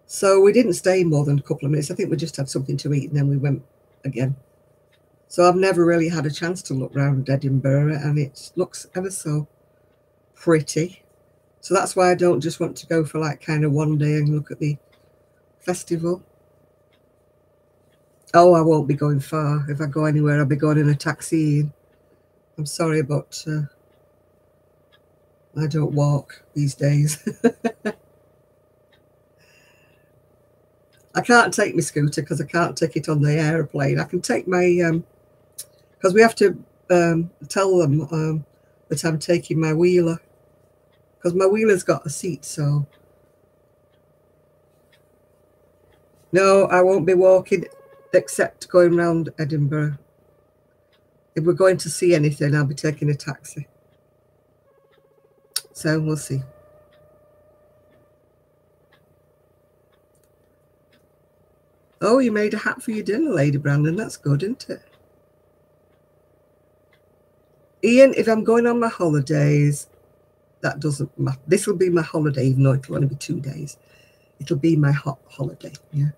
So we didn't stay more than a couple of minutes. I think we just had something to eat and then we went again. So I've never really had a chance to look around Edinburgh, and it looks ever so pretty. So that's why I don't just want to go for like kind of one day and look at the festival. Oh, I won't be going far. If I go anywhere, I'll be going in a taxi. I'm sorry, but I don't walk these days. I can't take my scooter because I can't take it on the airplane. I can take my, because we have to tell them that I'm taking my wheeler, because my wheeler's got a seat, so. No, I won't be walking except going around Edinburgh. If we're going to see anything, I'll be taking a taxi. So we'll see. Oh, you made a hat for your dinner, Lady Brandon. That's good, isn't it? Ian, if I'm going on my holidays, that doesn't matter. This will be my holiday, even though it'll only be 2 days. It'll be my holiday, yeah.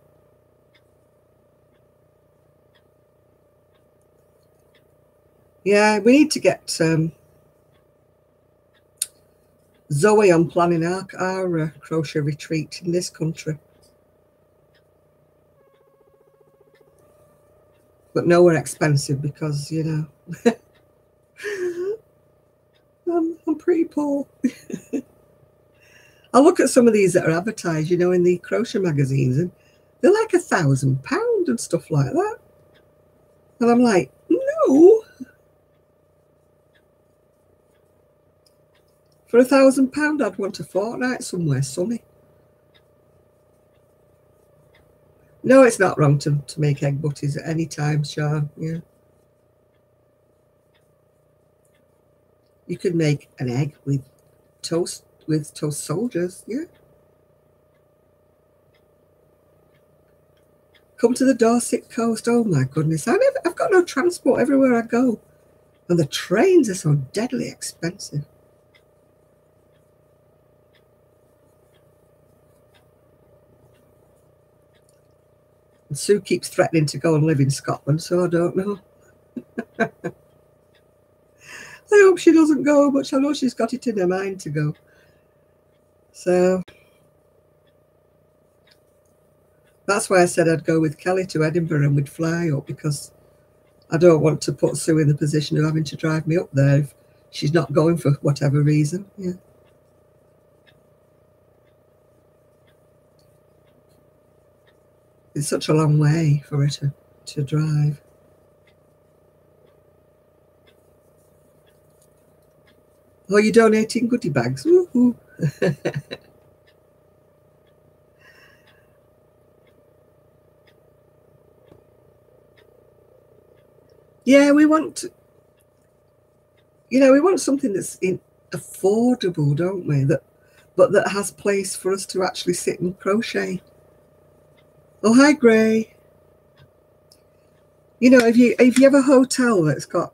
Yeah, we need to get Zoe on planning our crochet retreat in this country. But nowhere expensive because, you know, I'm pretty poor. I look at some of these that are advertised, you know, in the crochet magazines, and they're like £1,000 and stuff like that. And I'm like, no. For £1,000, I'd want a fortnight somewhere sunny. No, it's not wrong to make egg butties at any time, Sean. Yeah. You could make an egg with toast soldiers, yeah. Come to the Dorset coast. Oh my goodness. I've got no transport everywhere I go. And the trains are so deadly expensive. And Sue keeps threatening to go and live in Scotland, so I don't know. I hope she doesn't go, but I know she's got it in her mind to go. So that's why I said I'd go with Kelly to Edinburgh and we'd fly up, because I don't want to put Sue in the position of having to drive me up there if she's not going for whatever reason. Yeah. It's such a long way for her to drive. Oh, you're donating goodie bags. Woohoo. Yeah, we want, you know, we want something that's affordable, don't we? But that has place for us to actually sit and crochet. Oh, hi, Gray. You know, if you have a hotel that's got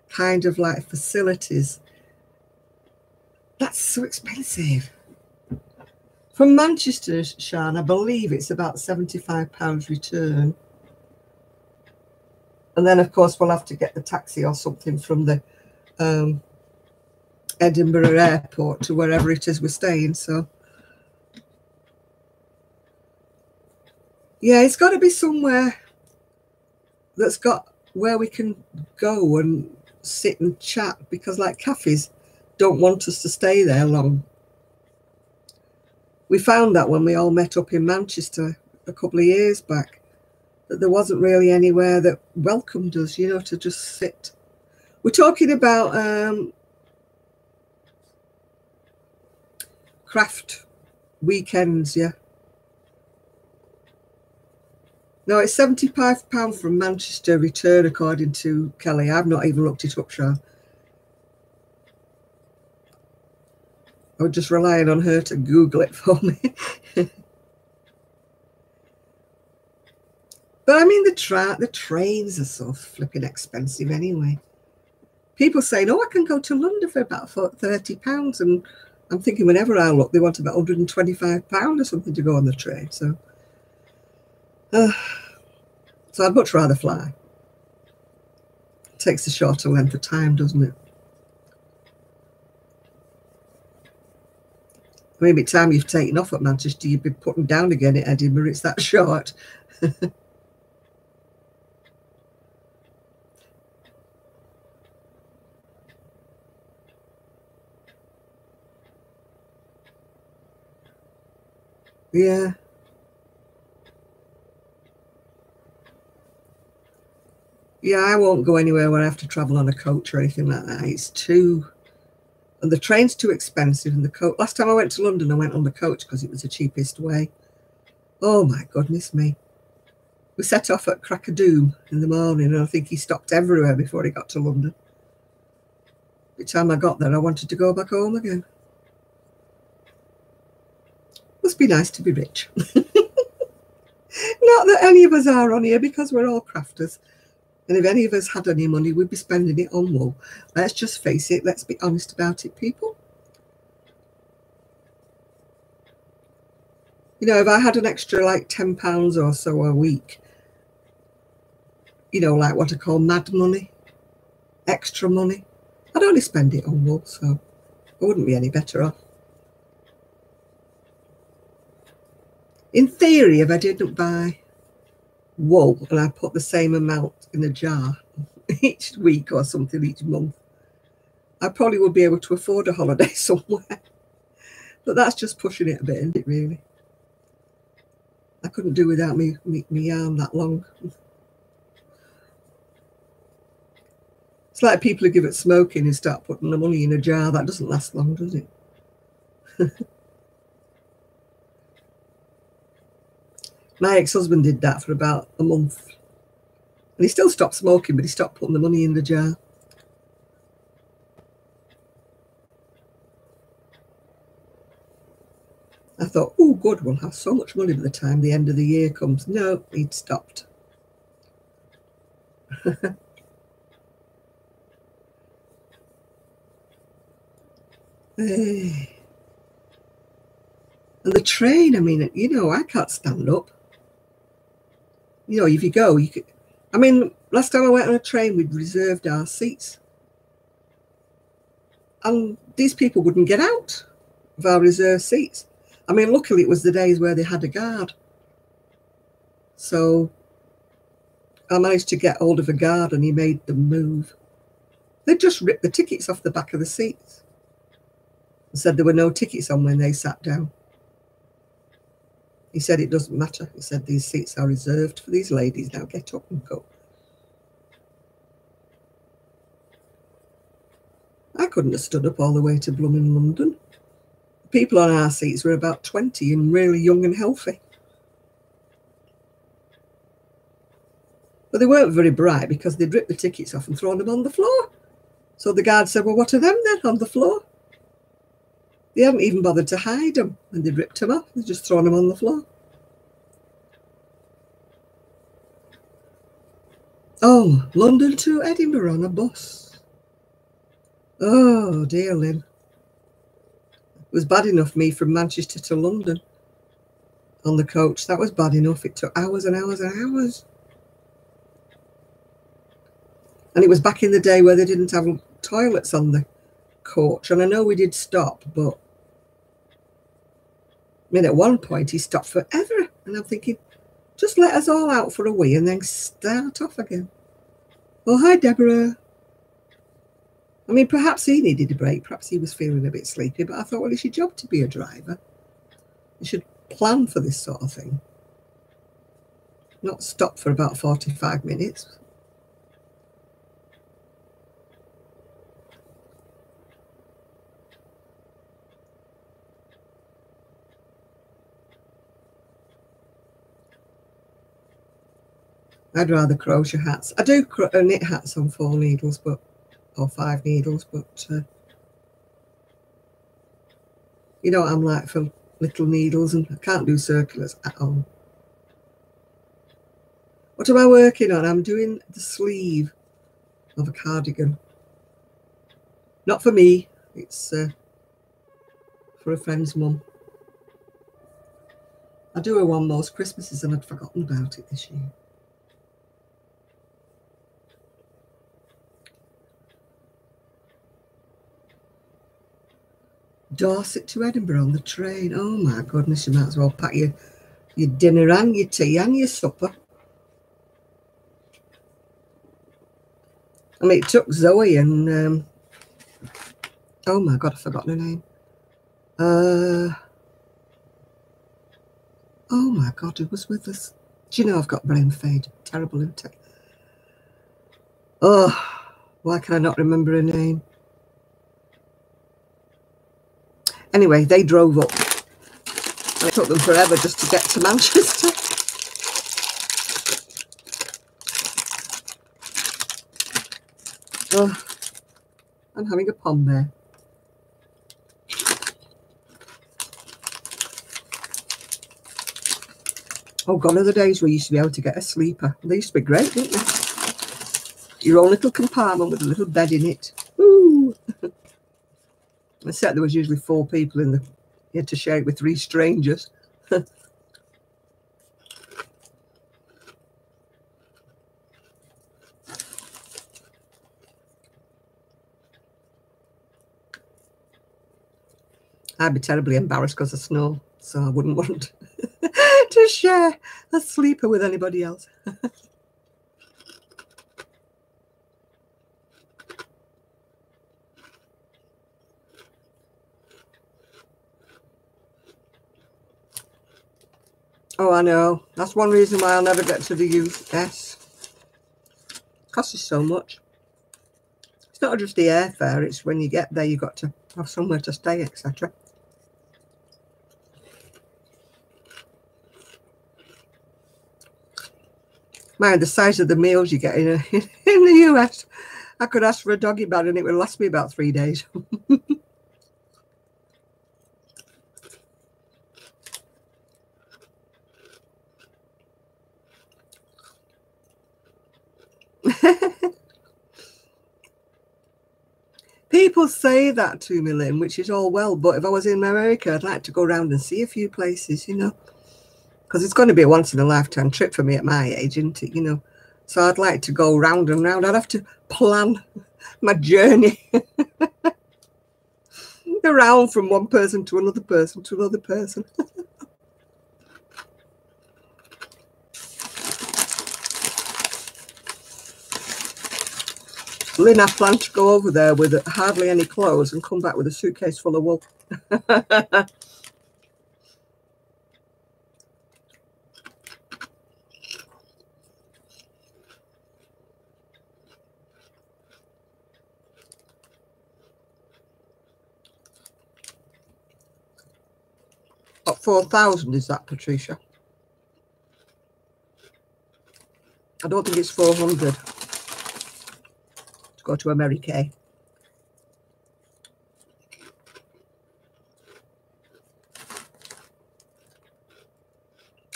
kind of like facilities, that's so expensive. From Manchester, Sean, I believe it's about £75 return. And then, of course, we'll have to get the taxi or something from the Edinburgh airport to wherever it is we're staying. So, yeah, it's got to be somewhere that's got where we can go and sit and chat, because like cafes don't want us to stay there long. We found that when we all met up in Manchester a couple of years back, that there wasn't really anywhere that welcomed us, you know, to just sit. We're talking about craft weekends, yeah. No, it's £75 from Manchester return, according to Kelly. I've not even looked it up, Sean. I'm just relying on her to Google it for me. But I mean, the trains are so flipping expensive anyway. People saying, oh, I can go to London for about £30 and I'm thinking whenever I look, they want about £125 or something to go on the train. So I'd much rather fly. It takes a shorter length of time, doesn't it? I mean, by the time you've taken off at Manchester, you'd be putting down again at Edinburgh. It's that short. Yeah. Yeah, I won't go anywhere where I have to travel on a coach or anything like that. It's too... And the train's too expensive. And the coach... Last time I went to London, I went on the coach because it was the cheapest way. Oh, my goodness me. We set off at crack of doom in the morning, and I think he stopped everywhere before he got to London. By the time I got there, I wanted to go back home again. Must be nice to be rich. Not that any of us are on here, because we're all crafters. And if any of us had any money, we'd be spending it on wool. Let's just face it. Let's be honest about it, people. You know, if I had an extra like £10 or so a week, you know, like what I call mad money, extra money, I'd only spend it on wool, so I wouldn't be any better off. In theory, if I didn't buy wool and I put the same amount in a jar each week or something each month, I probably would be able to afford a holiday somewhere. But that's just pushing it a bit, isn't it, really? I couldn't do without me yarn that long. It's like people who give it smoking and start putting the money in a jar. That doesn't last long, does it? My ex-husband did that for about a month. And he still stopped smoking, but he stopped putting the money in the jar. I thought, oh, good, we'll have so much money by the time the end of the year comes. No, he'd stopped. And the train, I mean, you know, I can't stand up. You know, if you go, you could... I mean, last time I went on a train, we'd reserved our seats. And these people wouldn't get out of our reserved seats. I mean, luckily it was the days where they had a guard. So I managed to get hold of a guard and he made them move. They just ripped the tickets off the back of the seats and said there were no tickets on when they sat down. He said it doesn't matter. He said these seats are reserved for these ladies. Now get up and go. I couldn't have stood up all the way to blooming London. The people on our seats were about 20 and really young and healthy. But they weren't very bright because they'd ripped the tickets off and thrown them on the floor. So the guard said, well, what are them then on the floor? They hadn't even bothered to hide them and they'd ripped them off. They'd just thrown them on the floor. Oh, London to Edinburgh on a bus. Oh, dear, Lynn. It was bad enough me from Manchester to London on the coach. That was bad enough. It took hours and hours and hours. And it was back in the day where they didn't have toilets on the coach. And I know we did stop, but I mean, at one point he stopped forever. And I'm thinking, just let us all out for a wee and then start off again. Oh, hi, Deborah. I mean, perhaps he needed a break. Perhaps he was feeling a bit sleepy. But I thought, well, it's your job to be a driver. You should plan for this sort of thing. Not stop for about 45 minutes. I'd rather crochet hats. I do knit hats on 4 needles, but or 5 needles, but you know what I'm like for little needles, and I can't do circulars at all. What am I working on? I'm doing the sleeve of a cardigan. Not for me. It's for a friend's mum. I do her one most Christmases and I'd forgotten about it this year. Dorset to Edinburgh on the train. Oh my goodness, you might as well pack your dinner and your tea and your supper. I mean, it took Zoe and, oh my God, I've forgotten her name. Oh my God, who was with us? Do you know I've got brain fade? Terrible, isn't it? Oh, why can I not remember her name? Anyway, they drove up. And it took them forever just to get to Manchester. Oh, I'm having a pom bear. Oh, gone are the days where you used to be able to get a sleeper. They used to be great, didn't they? Your own little compartment with a little bed in it. Ooh. Except there was usually 4 people in the... You had to share it with 3 strangers. I'd be terribly embarrassed because I snore, so I wouldn't want to share a sleeper with anybody else. Oh, I know. That's one reason why I'll never get to the US. It costs you so much. It's not just the airfare, it's when you get there, you've got to have somewhere to stay, etc. Mind the size of the meals you get in the US. I could ask for a doggy bag and it would last me about 3 days. People say that to me, Lynn, which is all well, but if I was in America, I'd like to go around and see a few places, you know, because it's going to be a once-in-a-lifetime trip for me at my age, isn't it, you know? So I'd like to go round and round. I'd have to plan my journey around from one person to another person to another person. Lynn, I plan to go over there with hardly any clothes and come back with a suitcase full of wool. What, 4,000 is that, Patricia? I don't think it's 400 to go to America.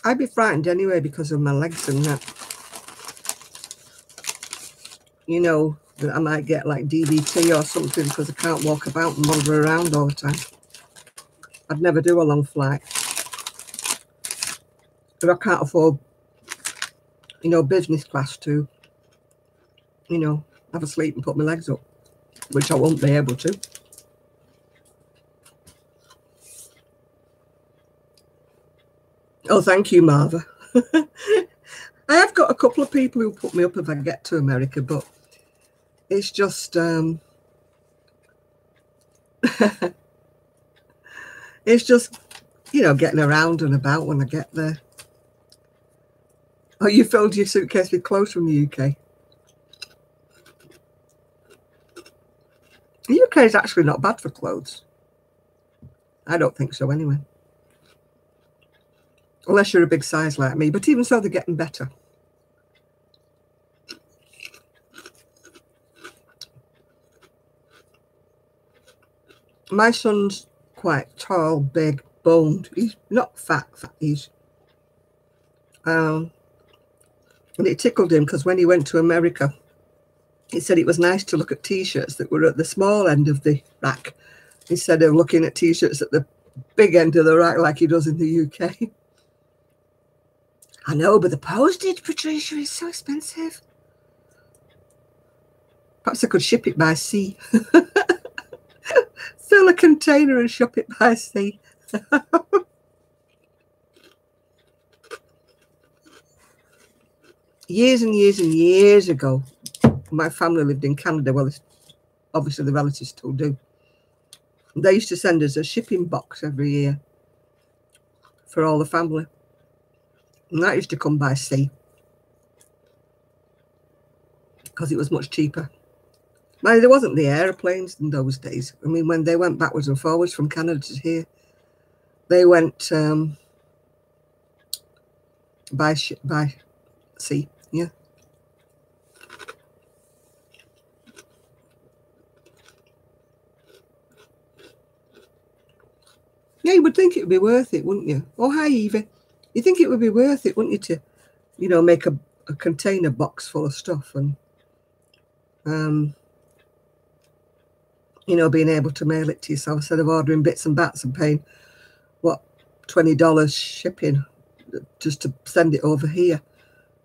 I'd be frightened anyway because of my legs and that. You know, that I might get like DVT or something because I can't walk about and wander around all the time. I'd never do a long flight. But I can't afford, you know, business class to, you know, have a sleep and put my legs up, which I won't be able to. Oh, thank you, Marva. I have got a couple of people who put me up if I get to America, but it's just, it's just, you know, getting around and about when I get there. Oh, you filled your suitcase with clothes from the UK. The UK is actually not bad for clothes. I don't think so anyway. Unless you're a big size like me. But even so, they're getting better. My son's quite tall, big, boned. He's not fat. He's... and it tickled him because when he went to America, he said it was nice to look at T-shirts that were at the small end of the rack instead of looking at T-shirts at the big end of the rack like he does in the UK. I know, but the postage, Patricia, is so expensive. Perhaps I could ship it by sea. Fill a container and ship it by sea. Years and years and years ago, my family lived in Canada. Well, obviously the relatives still do. They used to send us a shipping box every year for all the family. And that used to come by sea because it was much cheaper. Well, there wasn't the aeroplanes in those days. I mean, when they went backwards and forwards from Canada to here, they went by sea, yeah. Yeah, you would think it would be worth it, wouldn't you? Oh, hi, Evie. You think it would be worth it, wouldn't you, to, you know, make a container box full of stuff and, you know, being able to mail it to yourself instead of ordering bits and bats and paying, what, $20 shipping just to send it over here.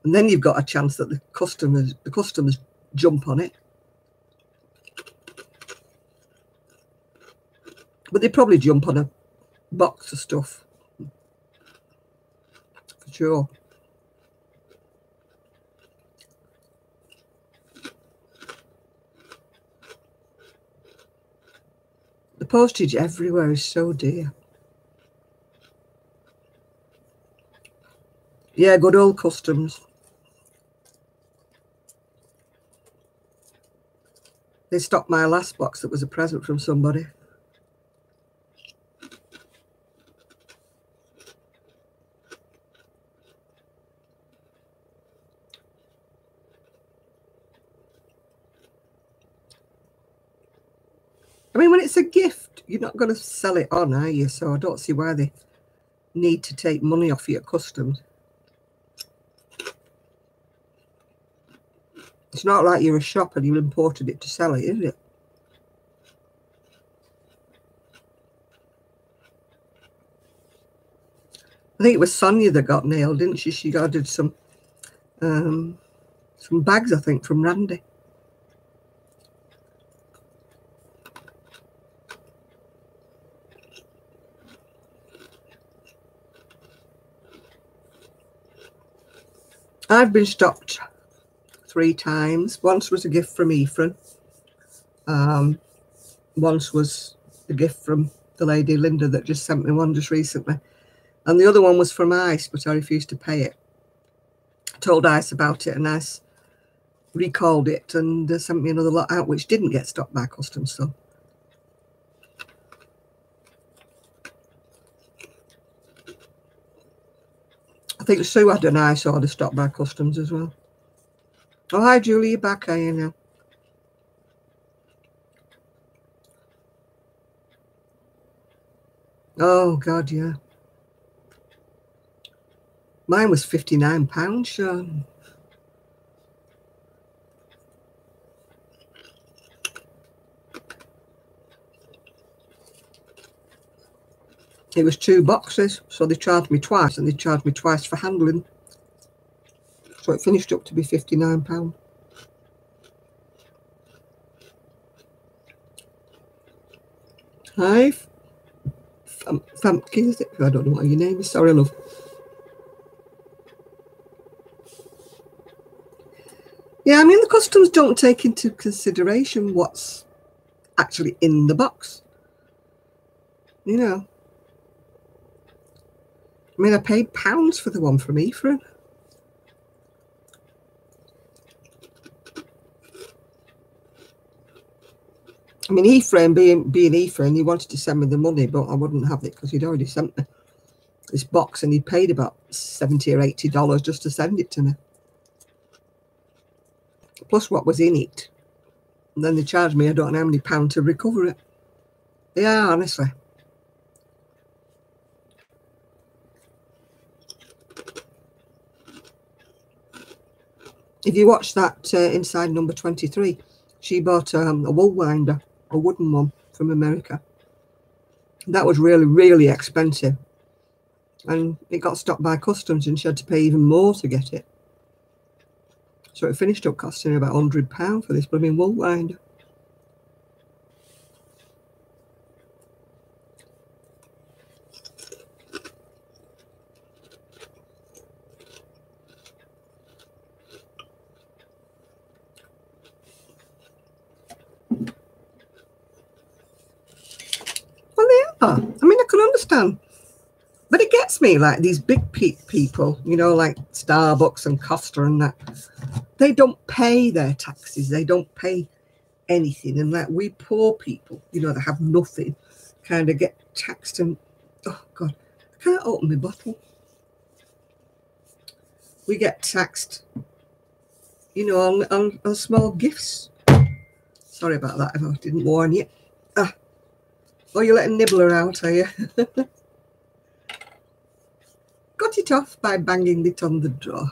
And then you've got a chance that the customers jump on it. But they probably jump on a box of stuff. For sure. The postage everywhere is so dear. Yeah, good old customs. They stopped my last box that was a present from somebody. I mean, when it's a gift, you're not going to sell it on, are you? So I don't see why they need to take money off your customs. It's not like you're a shop and you imported it to sell it, is it? I think it was Sonia that got nailed, didn't she? She ordered some bags, I think, from Randy. I've been stopped 3 times. Once was a gift from Ephraim. Once was a gift from the lady Linda that just sent me one just recently. And the other one was from ICE, but I refused to pay it. I told ICE about it and ICE recalled it and sent me another lot out, which didn't get stopped by customs. So I think Sue had an ICE order stopped by customs as well. Oh, hi, Julie, you're back, are you now? Oh, God, yeah. Mine was £59, Sean. It was 2 boxes, so they charged me twice, and they charged me twice for handling. So it finished up to be £59. Hi, Famke, is it? I don't know what your name is. Sorry, love. Yeah, I mean, the customs don't take into consideration what's actually in the box. You know. I mean, I paid pounds for the one from Ephraim. I mean, Ephraim, being Ephraim, he wanted to send me the money, but I wouldn't have it because he'd already sent me this box and he paid about $70 or $80 just to send it to me. Plus what was in it. And then they charged me, I don't know how many pounds to recover it. Yeah, honestly. If you watch that Inside Number 23, she bought a wool winder, a wooden one from America. That was really, really expensive. And it got stopped by customs and she had to pay even more to get it. So it finished up costing her about £100 for this blooming wool winder. Well, they are. I mean, I can understand. But it gets me, like these big people, you know, like Starbucks and Costa and that, they don't pay their taxes. They don't pay anything. And like we poor people, you know, that have nothing, kind of get taxed. And, oh, God, I can't open my bottle. We get taxed, you know, on small gifts. Sorry about that if I didn't warn you. Ah. Oh, you're letting Nibbler out, are you? Got it off by banging it on the door.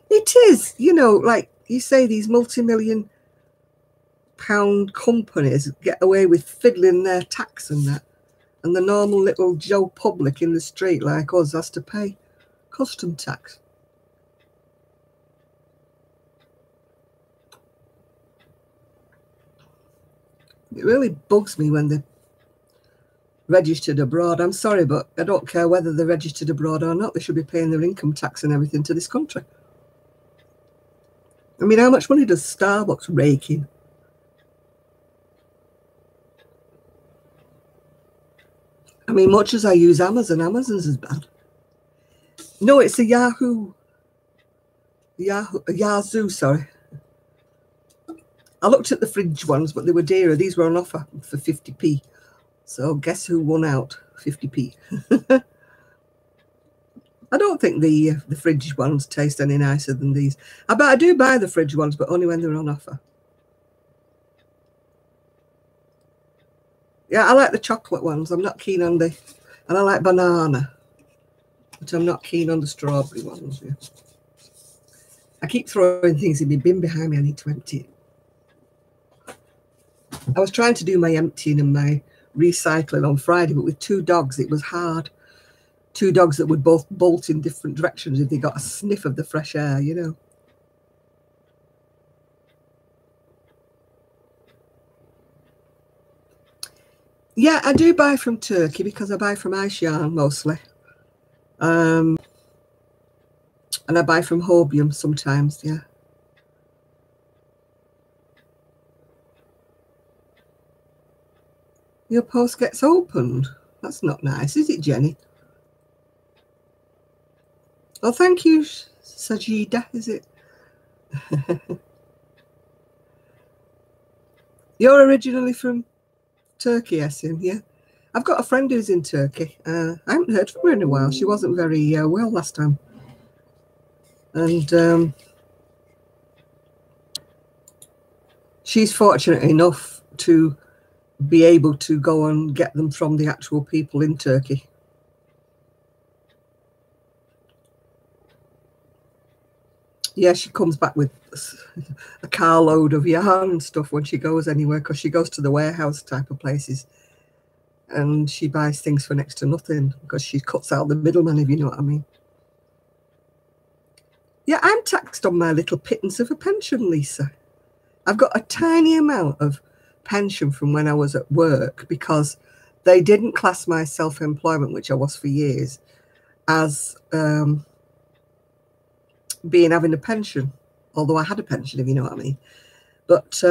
It is, you know, like you say, these multi-million-pound companies get away with fiddling their tax and that. And the normal little Joe public in the street like us has to pay custom tax. It really bugs me when they're registered abroad. I'm sorry, but I don't care whether they're registered abroad or not. They should be paying their income tax and everything to this country. I mean, how much money does Starbucks rake in? I mean, much as I use Amazon, Amazon's as bad. No, it's a Yazoo, sorry. I looked at the fridge ones, but they were dearer. These were on offer for 50p. So guess who won out? 50p. I don't think the fridge ones taste any nicer than these. I do buy the fridge ones, but only when they're on offer. Yeah, I like the chocolate ones. I'm not keen on the... And I like banana. But I'm not keen on the strawberry ones. Yeah. I keep throwing things in my bin behind me. I need to empty it. I was trying to do my emptying and my recycling on Friday, but with 2 dogs, it was hard. 2 dogs that would both bolt in different directions if they got a sniff of the fresh air, you know. Yeah, I do buy from Turkey because I buy from Ice Yarn mostly. And I buy from Hobium sometimes, yeah. Your post gets opened. That's not nice, is it, Jenny? Oh, thank you, Sajida, is it? You're originally from Turkey, I assume, yeah? I've got a friend who's in Turkey. I haven't heard from her in a while. She wasn't very well last time. And she's fortunate enough to be able to go and get them from the actual people in Turkey. Yeah, she comes back with a carload of yarn and stuff when she goes anywhere, because she goes to the warehouse type of places and she buys things for next to nothing because she cuts out the middleman, if you know what I mean. Yeah, I'm taxed on my little pittance of a pension, Lisa. I've got a tiny amount of pension from when I was at work because they didn't class my self-employment, which I was for years, as being having a pension, although I had a pension, if you know what I mean. But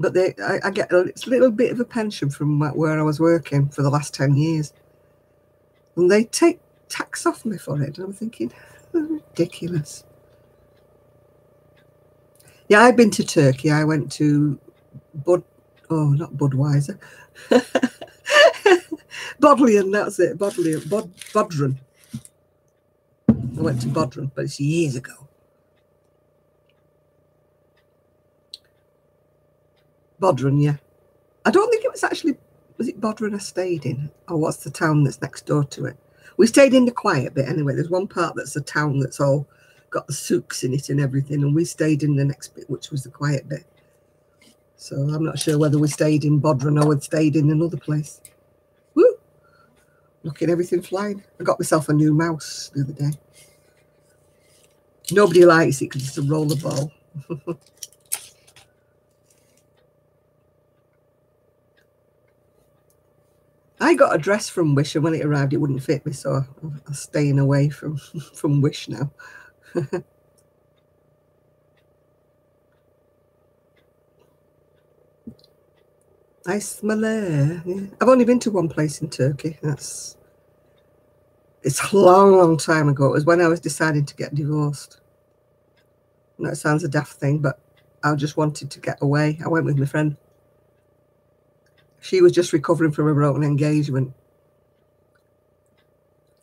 I get a little bit of a pension from where I was working for the last 10 years. And they take tax off me for it. And I'm thinking, ridiculous. Yeah, I've been to Turkey. I went to not Budweiser. Bodleian, that's it. Bodrum. I went to Bodrum, but it's years ago. Bodrum, yeah. I don't think it was actually, was it Bodrum I stayed in? Or what's the town that's next door to it? We stayed in the quiet bit anyway. There's one part that's a town that's all got the souks in it and everything, and we stayed in the next bit, which was the quiet bit. So I'm not sure whether we stayed in Bodrum or we stayed in another place. Woo! Look at everything flying. I got myself a new mouse the other day. Nobody likes it because it's a roller ball. I got a dress from Wish, and when it arrived, it wouldn't fit me, so I'm staying away from Wish now. I smell it. Yeah. I've only been to one place in Turkey. It's a long, long time ago. It was when I was deciding to get divorced. And that sounds a daft thing, but I just wanted to get away. I went with my friend. She was just recovering from a broken engagement.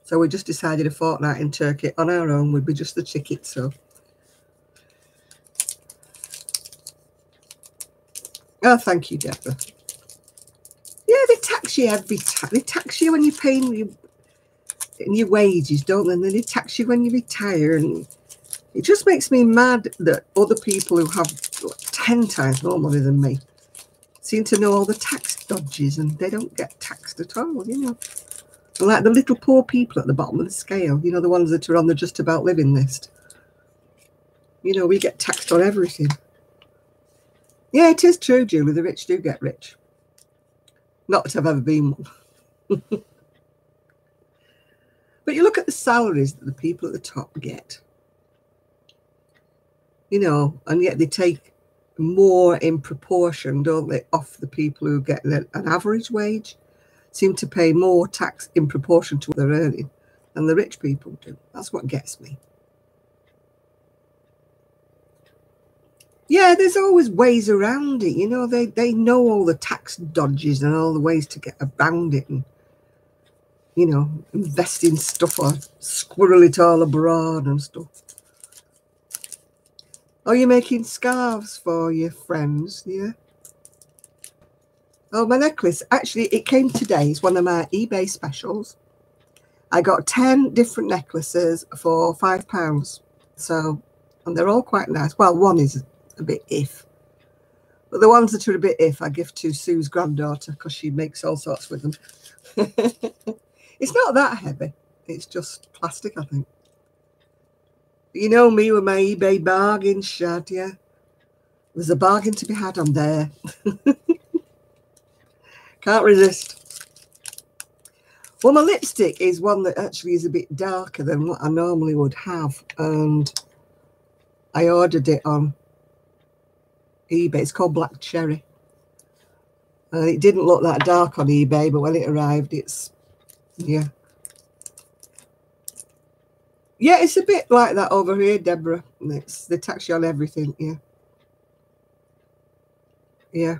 So we just decided a fortnight in Turkey on our own would be just the ticket. So, oh, thank you, Deborah. Yeah, they tax you every time. They tax you when you're paying your wages, don't they? And then they tax you when you retire. And it just makes me mad that other people who have 10 times more money than me seem to know all the tax dodges, and they don't get taxed at all, you know. Like the little poor people at the bottom of the scale, you know, the ones that are on the just about living list. You know, we get taxed on everything. Yeah, it is true, Julie. The rich do get rich. Not that I've ever been one. But you look at the salaries that the people at the top get. You know, and yet they take more in proportion, don't they, off the people who get an average wage. Seem to pay more tax in proportion to what they're earning than the rich people do. That's what gets me. Yeah, there's always ways around it. You know, they know all the tax dodges and all the ways to get around it, and, you know, invest in stuff or squirrel it all abroad and stuff. Oh, you're making scarves for your friends, yeah? Oh, my necklace. Actually, it came today. It's one of my eBay specials. I got 10 different necklaces for £5. So, and they're all quite nice. Well, one is a bit iff. But the ones that are a bit iff, I give to Sue's granddaughter because she makes all sorts with them. It's not that heavy. It's just plastic, I think. But you know me with my eBay bargain, Shad, yeah? There's a bargain to be had on there. Can't resist. Well, my lipstick is one that actually is a bit darker than what I normally would have. And I ordered it on eBay. It's called Black Cherry. It didn't look that dark on eBay, but when it arrived, it's, yeah. Yeah, it's a bit like that over here, Deborah. They tax you on everything, yeah. Yeah.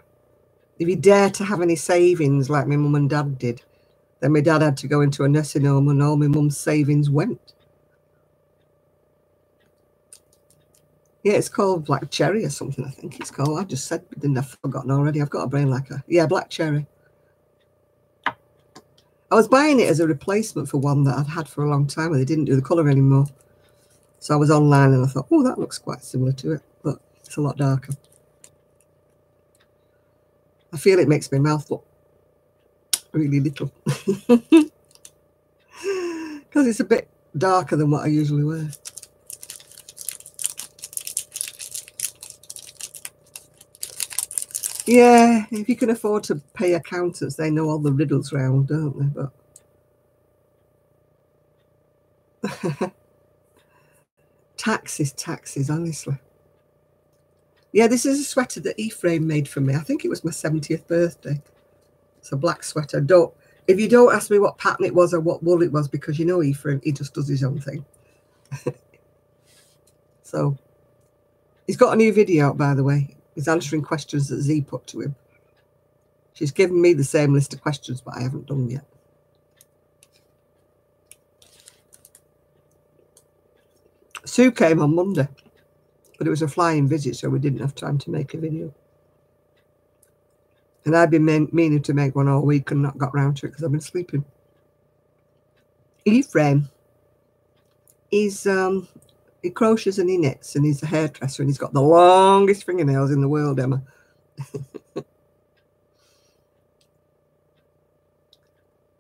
If you dare to have any savings like my mum and dad did, then my dad had to go into a nursing home and all my mum's savings went. Yeah, it's called Black Cherry or something, I think it's called. I just said, didn't I've forgotten already. I've got a brain like a, yeah, Black Cherry. I was buying it as a replacement for one that I'd had for a long time and they didn't do the colour anymore. So I was online and I thought, oh, that looks quite similar to it, but it's a lot darker. I feel it makes my mouth look really little. Because it's a bit darker than what I usually wear. Yeah, if you can afford to pay accountants, they know all the riddles round, don't they? But taxes, honestly. Yeah, this is a sweater that Ephraim made for me. I think it was my 70th birthday. It's a black sweater. If you don't ask me what pattern it was or what wool it was, because you know Ephraim, he just does his own thing. So he's got a new video out, by the way. He's answering questions that Z put to him. She's given me the same list of questions, but I haven't done yet. Sue came on Monday, but it was a flying visit, so we didn't have time to make a video. And I've been meaning to make one all week and not got round to it because I've been sleeping. Ephraim is he crochets and he knits, and he's a hairdresser, and he's got the longest fingernails in the world, Emma.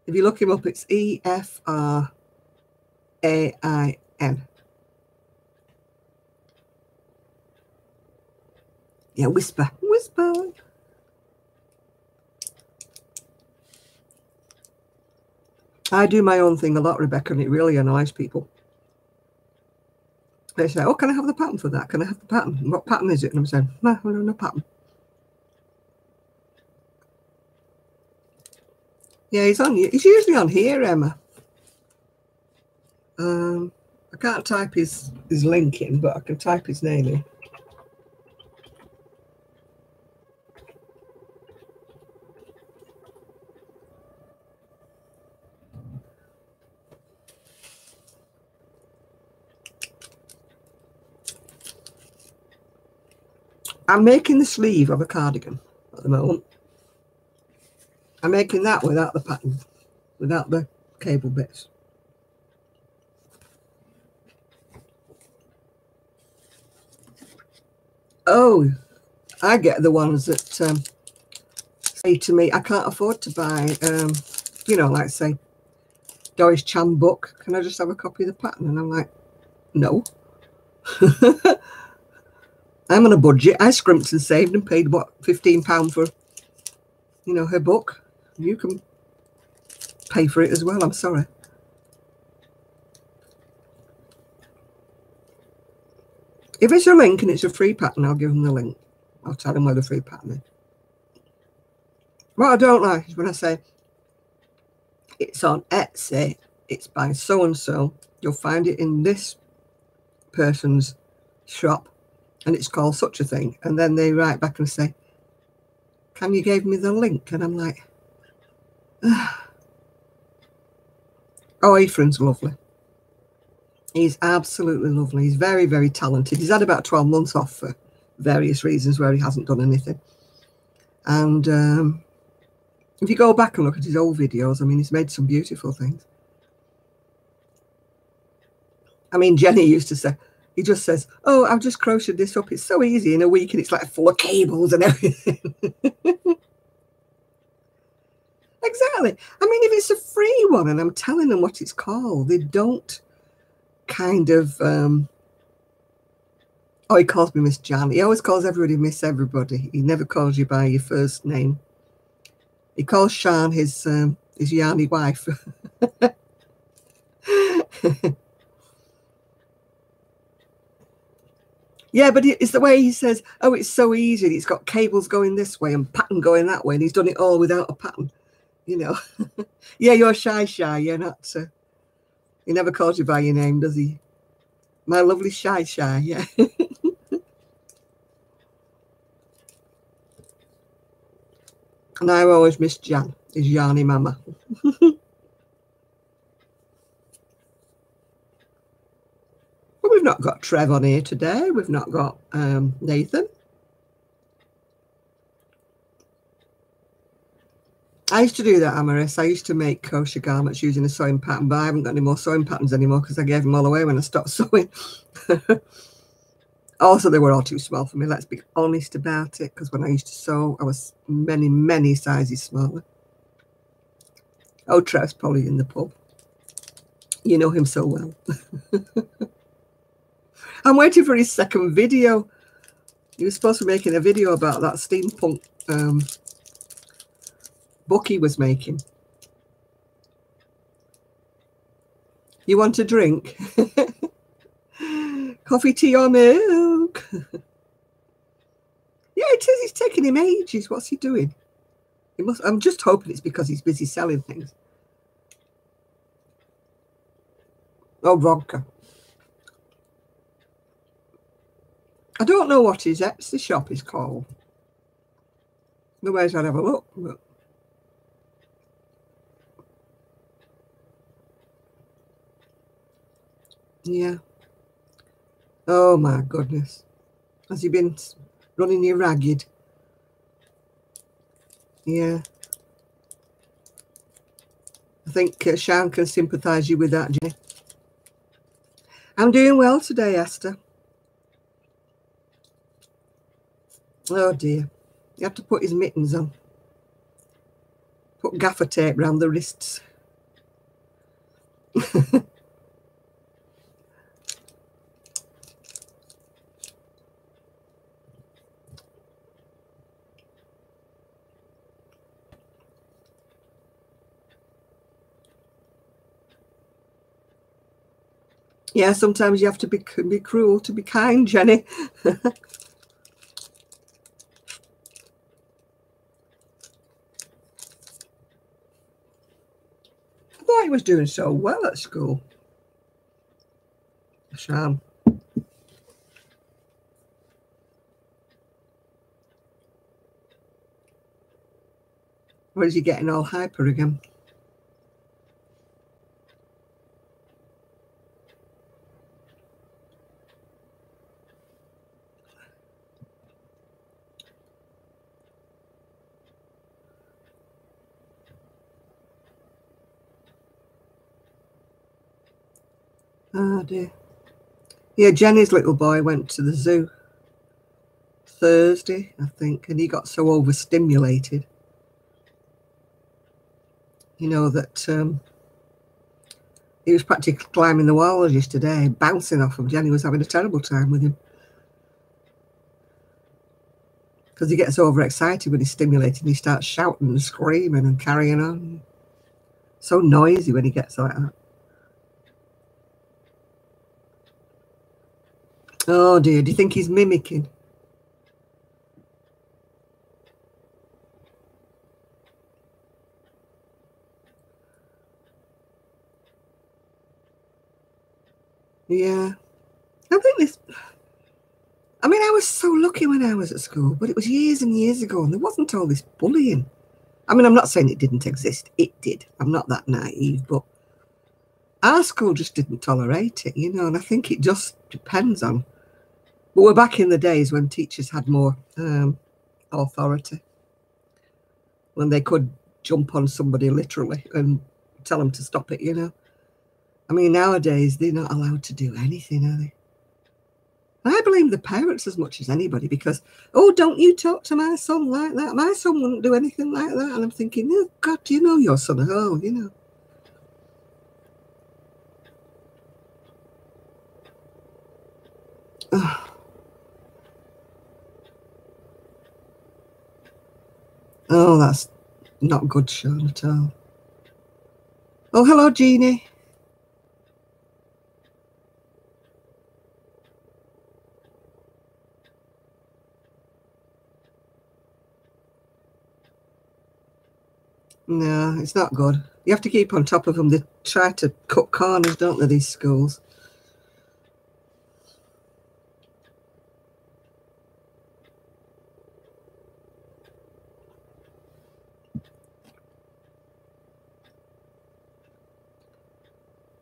If you look him up, it's EFRAIN. Yeah, whisper, whisper. I do my own thing a lot, Rebecca, and it really annoys people. They say, oh, can I have the pattern for that? Can I have the pattern? What pattern is it? And I'm saying, no pattern. Yeah, he's usually on here, Emma. I can't type his link in, but I can type his name in. I'm making the sleeve of a cardigan at the moment. I'm making that without the pattern, without the cable bits. Oh, I get the ones that say to me, I can't afford to buy, you know, like say, Doris Chan book. Can I just have a copy of the pattern? And I'm like, no. I'm on a budget. I scrimped and saved and paid, what, £15 for, you know, her book. You can pay for it as well. I'm sorry. If it's a link and it's a free pattern, I'll give them the link. I'll tell them where the free pattern is. What I don't like is when I say it's on Etsy, it's by so-and-so. You'll find it in this person's shop and it's called such a thing. And then they write back and say, can you give me the link? And I'm like, oh, Ephraim's lovely. He's absolutely lovely. He's very, very talented. He's had about 12 months off for various reasons where he hasn't done anything. And if you go back and look at his old videos, I mean, he's made some beautiful things. I mean, Jenny used to say, he just says, oh, I've just crocheted this up. It's so easy in a week and it's like full of cables and everything. Exactly. I mean, if it's a free one and I'm telling them what it's called, they don't kind of, oh, he calls me Miss Jan. He always calls everybody Miss Everybody. He never calls you by your first name. He calls Shan his Yarny wife. Yeah, but it's the way he says, oh, it's so easy. It's got cables going this way and pattern going that way. And he's done it all without a pattern, you know. Yeah, you're shy. You're not. He never calls you by your name, does he? My lovely shy, yeah. And I always miss Jan, his Yarny mama. Well, we've not got Trev on here today. We've not got Nathan. I used to do that, Amaris. I used to make kosher garments using a sewing pattern, but I haven't got any more sewing patterns anymore because I gave them all away when I stopped sewing. Also, they were all too small for me. Let's be honest about it, because when I used to sew, I was many, many sizes smaller. Oh, Trev's probably in the pub. You know him so well. I'm waiting for his second video. He was supposed to be making a video about that steampunk book he was making. You want a drink? Coffee, tea or milk? Yeah, it is. It's taking him ages. What's he doing? He must. I'm just hoping it's because he's busy selling things. Oh, vodka. I don't know what his Etsy shop is called. Otherwise, I'd have a look. But yeah. Oh, my goodness. Has he been running you ragged? Yeah. I think Shan can sympathise you with that, Jenny. I'm doing well today, Esther. Oh, dear. You have to put his mittens on. Put gaffer tape around the wrists. Yeah, sometimes you have to be cruel to be kind, Jenny. I thought he was doing so well at school. Sham. Or is he getting all hyper again? Oh dear. Yeah, Jenny's little boy went to the zoo Thursday, I think, and he got so overstimulated, you know, that he was practically climbing the walls yesterday, bouncing off him. Jenny was having a terrible time with him because he gets overexcited when he's stimulated and he starts shouting and screaming and carrying on. So noisy when he gets like that. Oh dear, do you think he's mimicking? Yeah. I think this... I mean, I was so lucky when I was at school, but it was years and years ago and there wasn't all this bullying. I mean, I'm not saying it didn't exist. It did. I'm not that naive, but our school just didn't tolerate it, you know, and I think it just depends on... But we're back in the days when teachers had more authority, when they could jump on somebody literally and tell them to stop it, you know. I mean, nowadays, they're not allowed to do anything, are they? I blame the parents as much as anybody because, oh, don't you talk to my son like that. My son wouldn't do anything like that. And I'm thinking, oh, God, do you know your son at home, you know? Oh, that's not good, Sean, at all. Oh, hello, Jeannie. No, it's not good. You have to keep on top of them. They try to cut corners, don't they, these schools?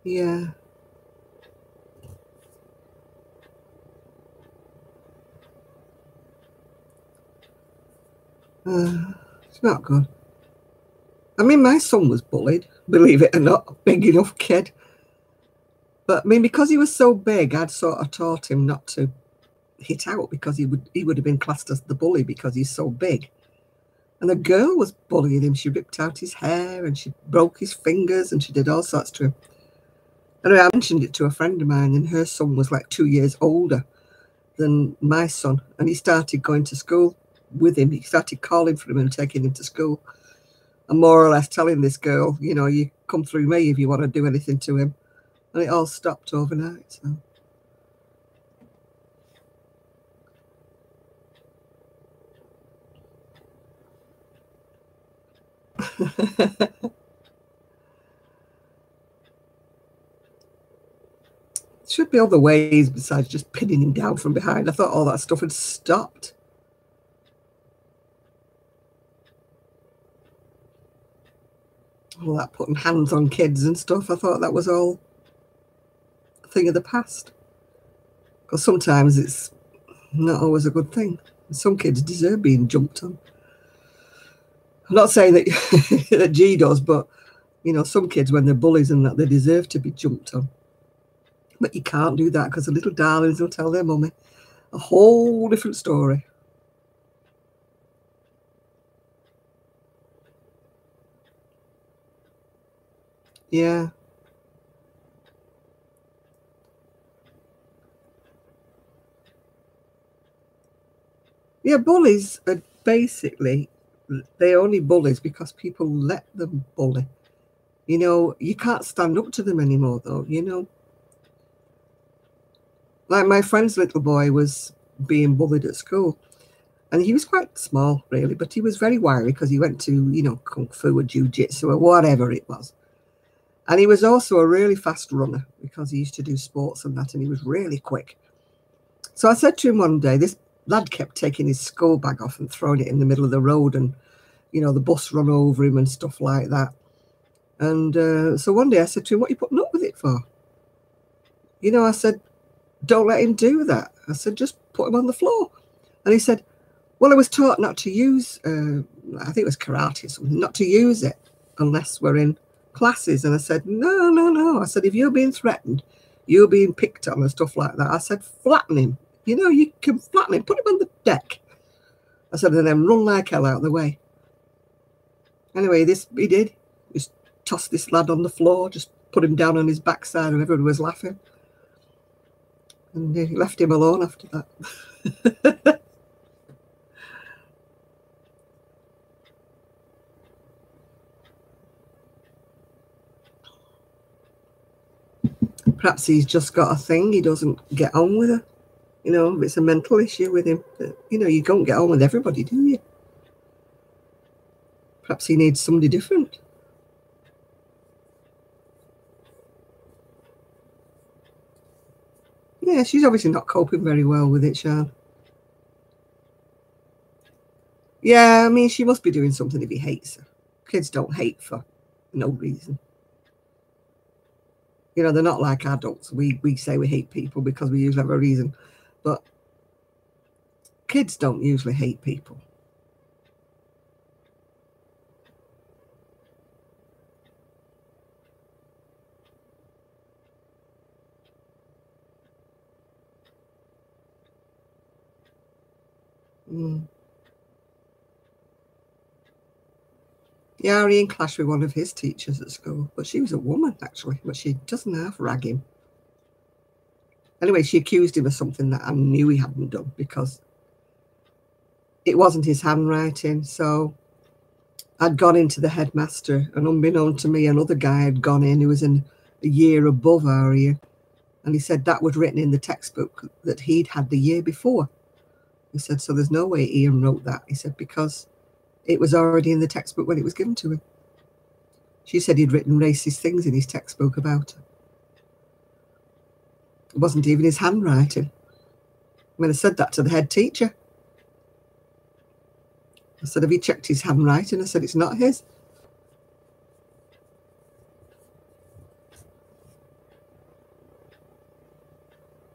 Yeah. It's not good. I mean, my son was bullied, believe it or not, a big enough kid. But I mean, because he was so big, I'd sort of taught him not to hit out because he would have been classed as the bully because he's so big. And a girl was bullying him. She ripped out his hair and she broke his fingers and she did all sorts to him. Anyway, I mentioned it to a friend of mine and her son was like 2 years older than my son. And he started going to school with him. He started calling for him and taking him to school. And more or less telling this girl, you know, you come through me if you want to do anything to him. And it all stopped overnight. So. Should be other ways besides just pinning him down from behind. I thought all that stuff had stopped. All that putting hands on kids and stuff, I thought that was all a thing of the past. Because sometimes it's not always a good thing. Some kids deserve being jumped on. I'm not saying that, that G does, but, you know, some kids, when they're bullies and that, they deserve to be jumped on. But you can't do that because the little darlings will tell their mummy a whole different story. Yeah. Yeah, bullies are basically, they're only bullies because people let them bully. You know, you can't stand up to them anymore, though, you know. Like my friend's little boy was being bullied at school, and he was quite small, really, but he was very wiry because he went to, you know, kung fu or jiu-jitsu or whatever it was. And he was also a really fast runner because he used to do sports and that, and he was really quick. So I said to him one day, this lad kept taking his school bag off and throwing it in the middle of the road, and, you know, the bus run over him and stuff like that. And so one day I said to him, what are you putting up with it for? You know, I said, don't let him do that. I said, just put him on the floor. And he said, well, I was taught not to use, I think it was karate or something, not to use it unless we're in classes. And I said, no, no, no. I said, if you're being threatened, you're being picked on and stuff like that. I said, flatten him. You know, you can flatten him, put him on the deck. I said, and then run like hell out of the way. Anyway, this he did. Just tossed this lad on the floor, just put him down on his backside, and everyone was laughing. And he left him alone after that. Perhaps he's just got a thing. He doesn't get on with her. You know, it's a mental issue with him. But, you know, you don't get on with everybody, do you? Perhaps he needs somebody different. Yeah, she's obviously not coping very well with it, Sean. Yeah, I mean, she must be doing something if he hates her. Kids don't hate for no reason. You know, they're not like adults. We say we hate people because we usually have a reason. But kids don't usually hate people. Mm. Yeah, Ian clashed with one of his teachers at school, but she was a woman, actually, but she doesn't half rag him. Anyway, she accused him of something that I knew he hadn't done because it wasn't his handwriting. So I'd gone into the headmaster, and unbeknown to me, another guy had gone in who was in a year above our year, and he said that was written in the textbook that he'd had the year before. He said, so there's no way Ian wrote that. He said, because it was already in the textbook when it was given to him. She said he'd written racist things in his textbook about her. It wasn't even his handwriting. When I said that to the head teacher, I said, have you checked his handwriting? I said, it's not his.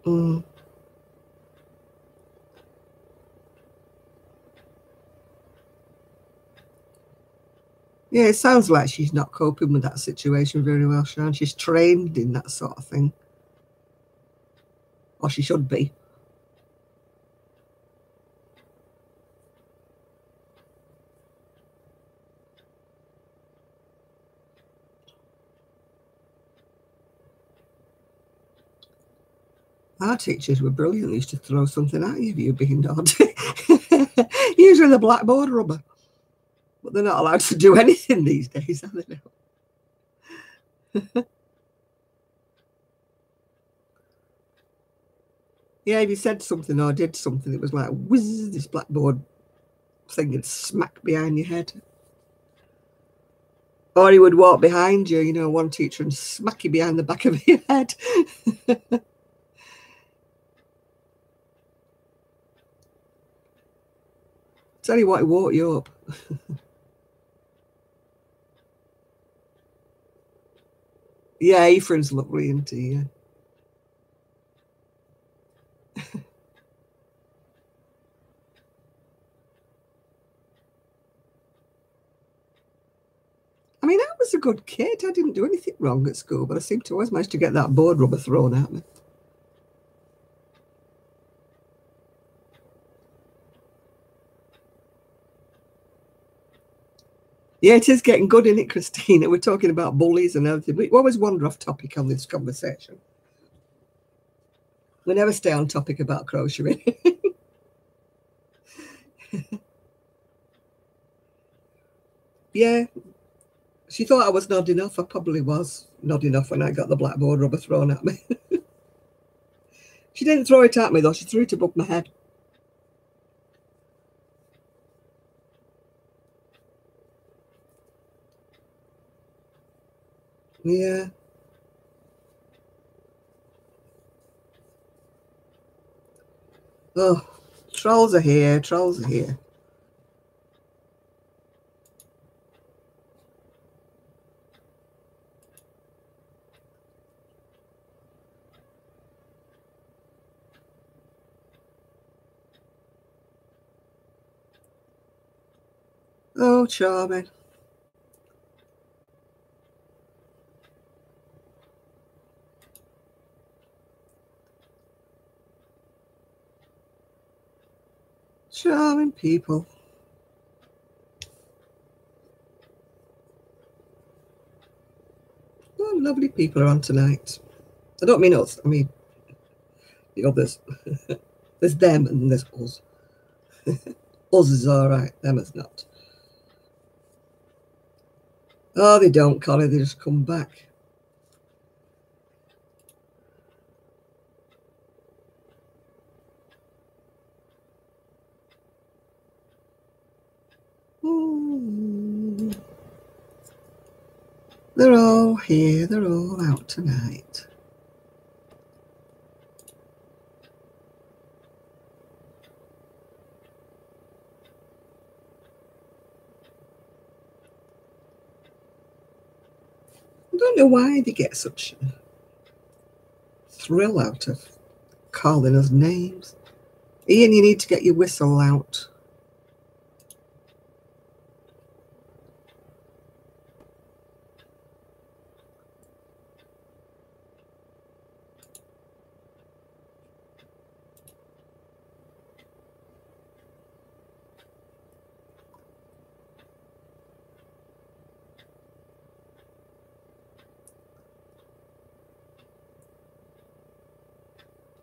Mm. Yeah, it sounds like she's not coping with that situation very well, Sean. She's trained in that sort of thing. Or she should be. Our teachers were brilliant. They used to throw something at you if you were being naughty. Usually the blackboard rubber. But they're not allowed to do anything these days, are they now? Yeah, if you said something or did something, it was like whiz, this blackboard thing would smack behind your head. Or he would walk behind you, you know, one teacher and smack you behind the back of your head. Tell you what, he woke you up. Yeah, Ephraim's lovely, isn't he? Yeah. I mean, I was a good kid. I didn't do anything wrong at school, but I seem to always manage to get that board rubber thrown at me. Yeah, it is getting good, isn't it, Christina? We're talking about bullies and everything. We always wander off topic on this conversation. We never stay on topic about crocheting. Yeah, she thought I was nodding off. I probably was nodding off when I got the blackboard rubber thrown at me. She didn't throw it at me, though. She threw it above my head. Yeah. Oh, trolls are here. Trolls are here. Oh, charming. Charming people. Oh, lovely people are on tonight. I don't mean us. I mean the others. There's them and there's us. Us is all right. Them is not. Oh, they don't, Connie. They just come back. They're all here. They're all out tonight. I don't know why they get such a thrill out of calling us names. Ian, you need to get your whistle out.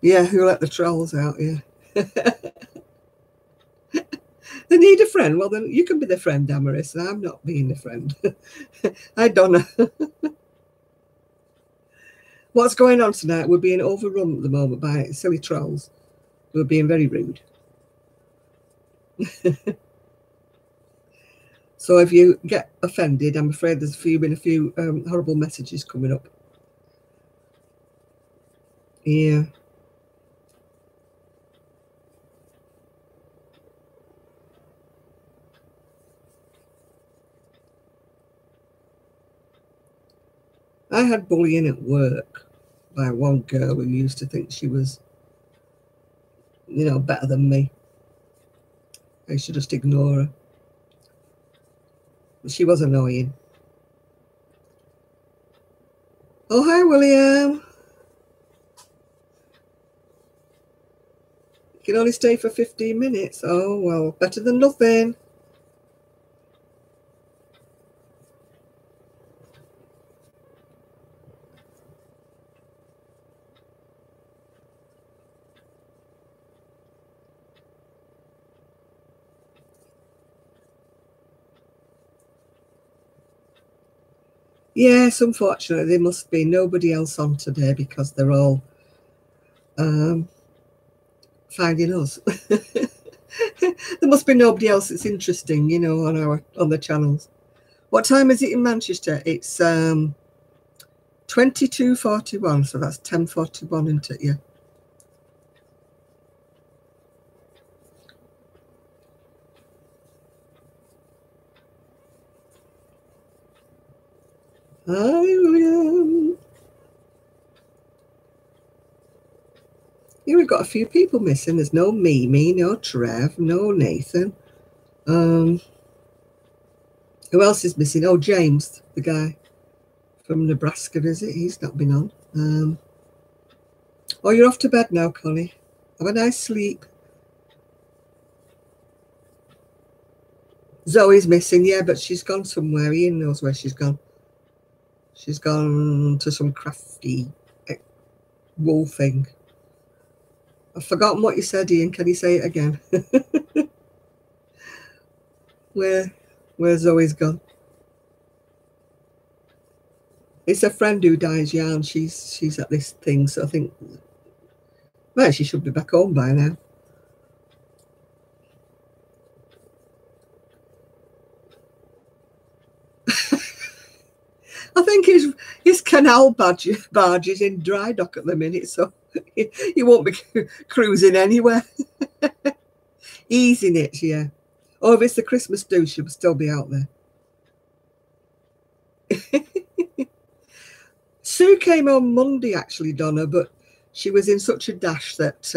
Yeah, who let the trolls out? Yeah. They need a friend. Well, then you can be the friend, Damaris. I'm not being a friend. I don't know. What's going on tonight? We're being overrun at the moment by silly trolls. We're being very rude. So if you get offended, I'm afraid there's been a few horrible messages coming up. Yeah. I had bullying at work by one girl who used to think she was, better than me. I should just ignore her. She was annoying. Oh, hi, William. You can only stay for 15 minutes. Oh, well, better than nothing. Yes, unfortunately, there must be nobody else on today because they're all finding us. There must be nobody else that's interesting, on the channels. What time is it in Manchester? It's 22:41, so that's 10:41, isn't it? Yeah. Hi, William. Yeah, we've got a few people missing. There's no Mimi, no Trev, no Nathan. Who else is missing? Oh, James, the guy from Nebraska, is it? He's not been on. Oh, you're off to bed now, Connie. Have a nice sleep. Zoe's missing, yeah, but she's gone somewhere. Ian knows where she's gone. She's gone to some crafty wool thing. I've forgotten what you said, Ian. Can you say it again? Where Zoe's gone? It's a friend who dyes yarn. She's at this thing, so I think, well, she should be back home by now. I think his canal barge is in dry dock at the minute, so he won't be cruising anywhere. Easing it, yeah. Or if it's the Christmas do, she'll still be out there. Sue came on Monday, actually, Donna, but she was in such a dash that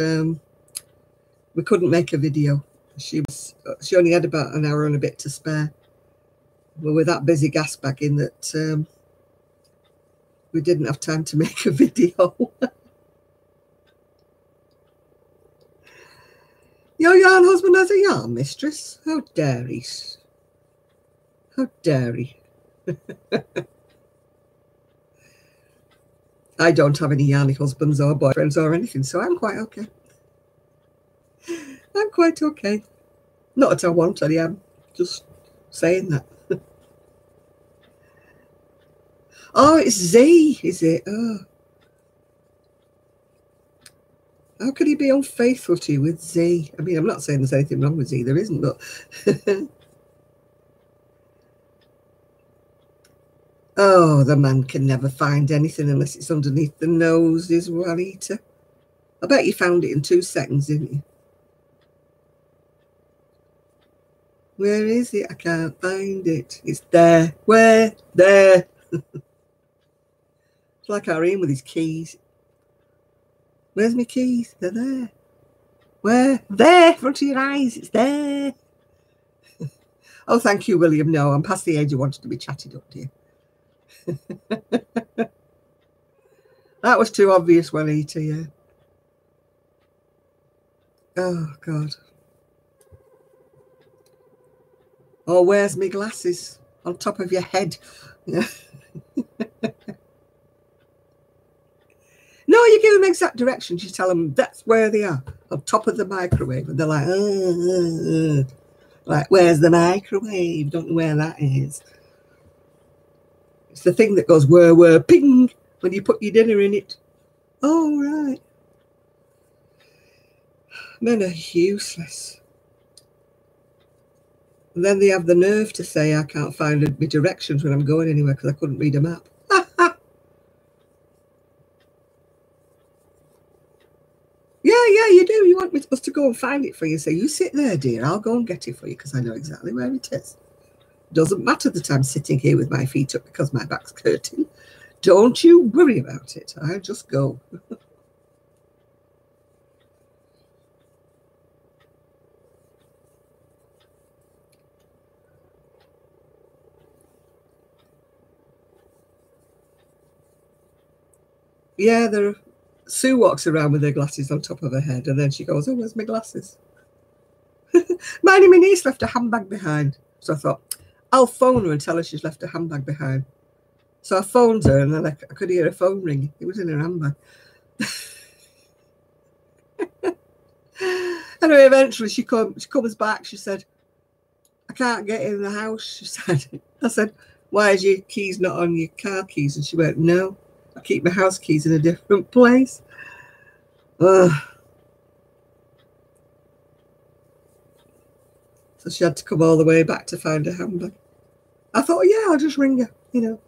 we couldn't make a video. She only had about an hour and a bit to spare. We were that busy gas bagging that we didn't have time to make a video. Your yarn husband has a yarn mistress? How dare he? How dare he? I don't have any yarny husbands or boyfriends or anything, so I'm quite okay. I'm quite okay. Not that I want any, I'm just saying that. Oh, it's Z, is it? Oh. How could he be unfaithful to you with Z? I mean, I'm not saying there's anything wrong with Z, there isn't, but... Oh, the man can never find anything unless it's underneath the nose, is Juanita. I bet you found it in 2 seconds, didn't you? Where is it? I can't find it. It's there. Where? There. It's like Irene with his keys. Where's my keys? They're there. Where? There, front of your eyes. It's there. Oh, thank you, William. No, I'm past the age of wanting to be chatted up, dear. That was too obvious, Juanita, yeah. Oh, God. Oh, where's my glasses? On top of your head. Yeah. No, you give them exact directions. You tell them that's where they are, on top of the microwave. And they're like, like, where's the microwave? Don't know where that is. It's the thing that goes whir, ping, when you put your dinner in it. Oh, right. Men are useless. And then they have the nerve to say, I can't find my directions when I'm going anywhere because I couldn't read a map. Yeah, you do. You want us to go and find it for you. So you sit there, dear. I'll go and get it for you because I know exactly where it is. Doesn't matter that I'm sitting here with my feet up because my back's hurting. Don't you worry about it. I'll just go. Yeah, Sue walks around with her glasses on top of her head, and then she goes, oh, where's my glasses? My niece left a handbag behind. So I thought, I'll phone her and tell her she's left a handbag behind. So I phoned her, and then I could hear her phone ring. It was in her handbag. Anyway, eventually she comes back. She said, I can't get in the house, she said. I said, why is your keys not on your car keys? And she went, no, I keep my house keys in a different place. So she had to come all the way back to find her handbag. I thought, yeah, I'll just ring her, you know.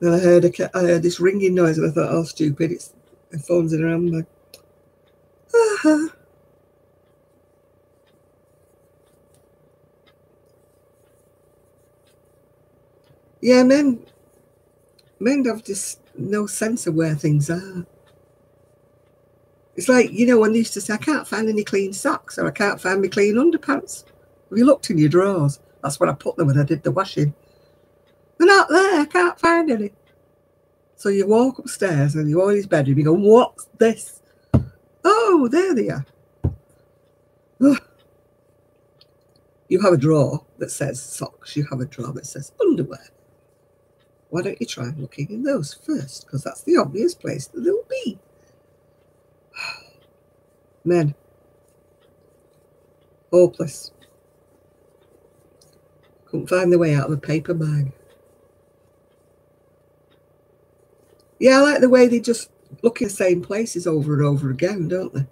Then I heard this ringing noise, and I thought, oh, stupid, it's her phone's in her handbag. Yeah, men have just no sense of where things are. It's like, you know, when they used to say, I can't find any clean socks, or I can't find my clean underpants. Have you looked in your drawers? That's where I put them when I did the washing. They're not there. I can't find any. So you walk upstairs and you go in his bedroom. You go, what's this? Oh, there they are. Oh. You have a drawer that says socks. You have a drawer that says underwear. Why don't you try looking in those first? Because that's the obvious place that they'll be. Men. Hopeless. Couldn't find the way out of a paper bag. Yeah, I like the way they just look in the same places over and over again, don't they?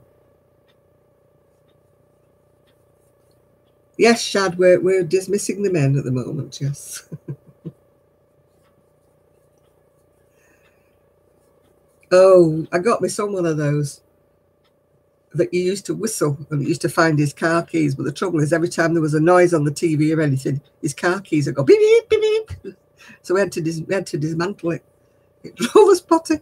Yes, Shad, we're dismissing the men at the moment, yes. Oh, I got me some one of those that you used to whistle and it used to find his car keys. But the trouble is, every time there was a noise on the TV or anything, his car keys would go beep, beep, beep, beep. So we had to dismantle it. It drove us potty.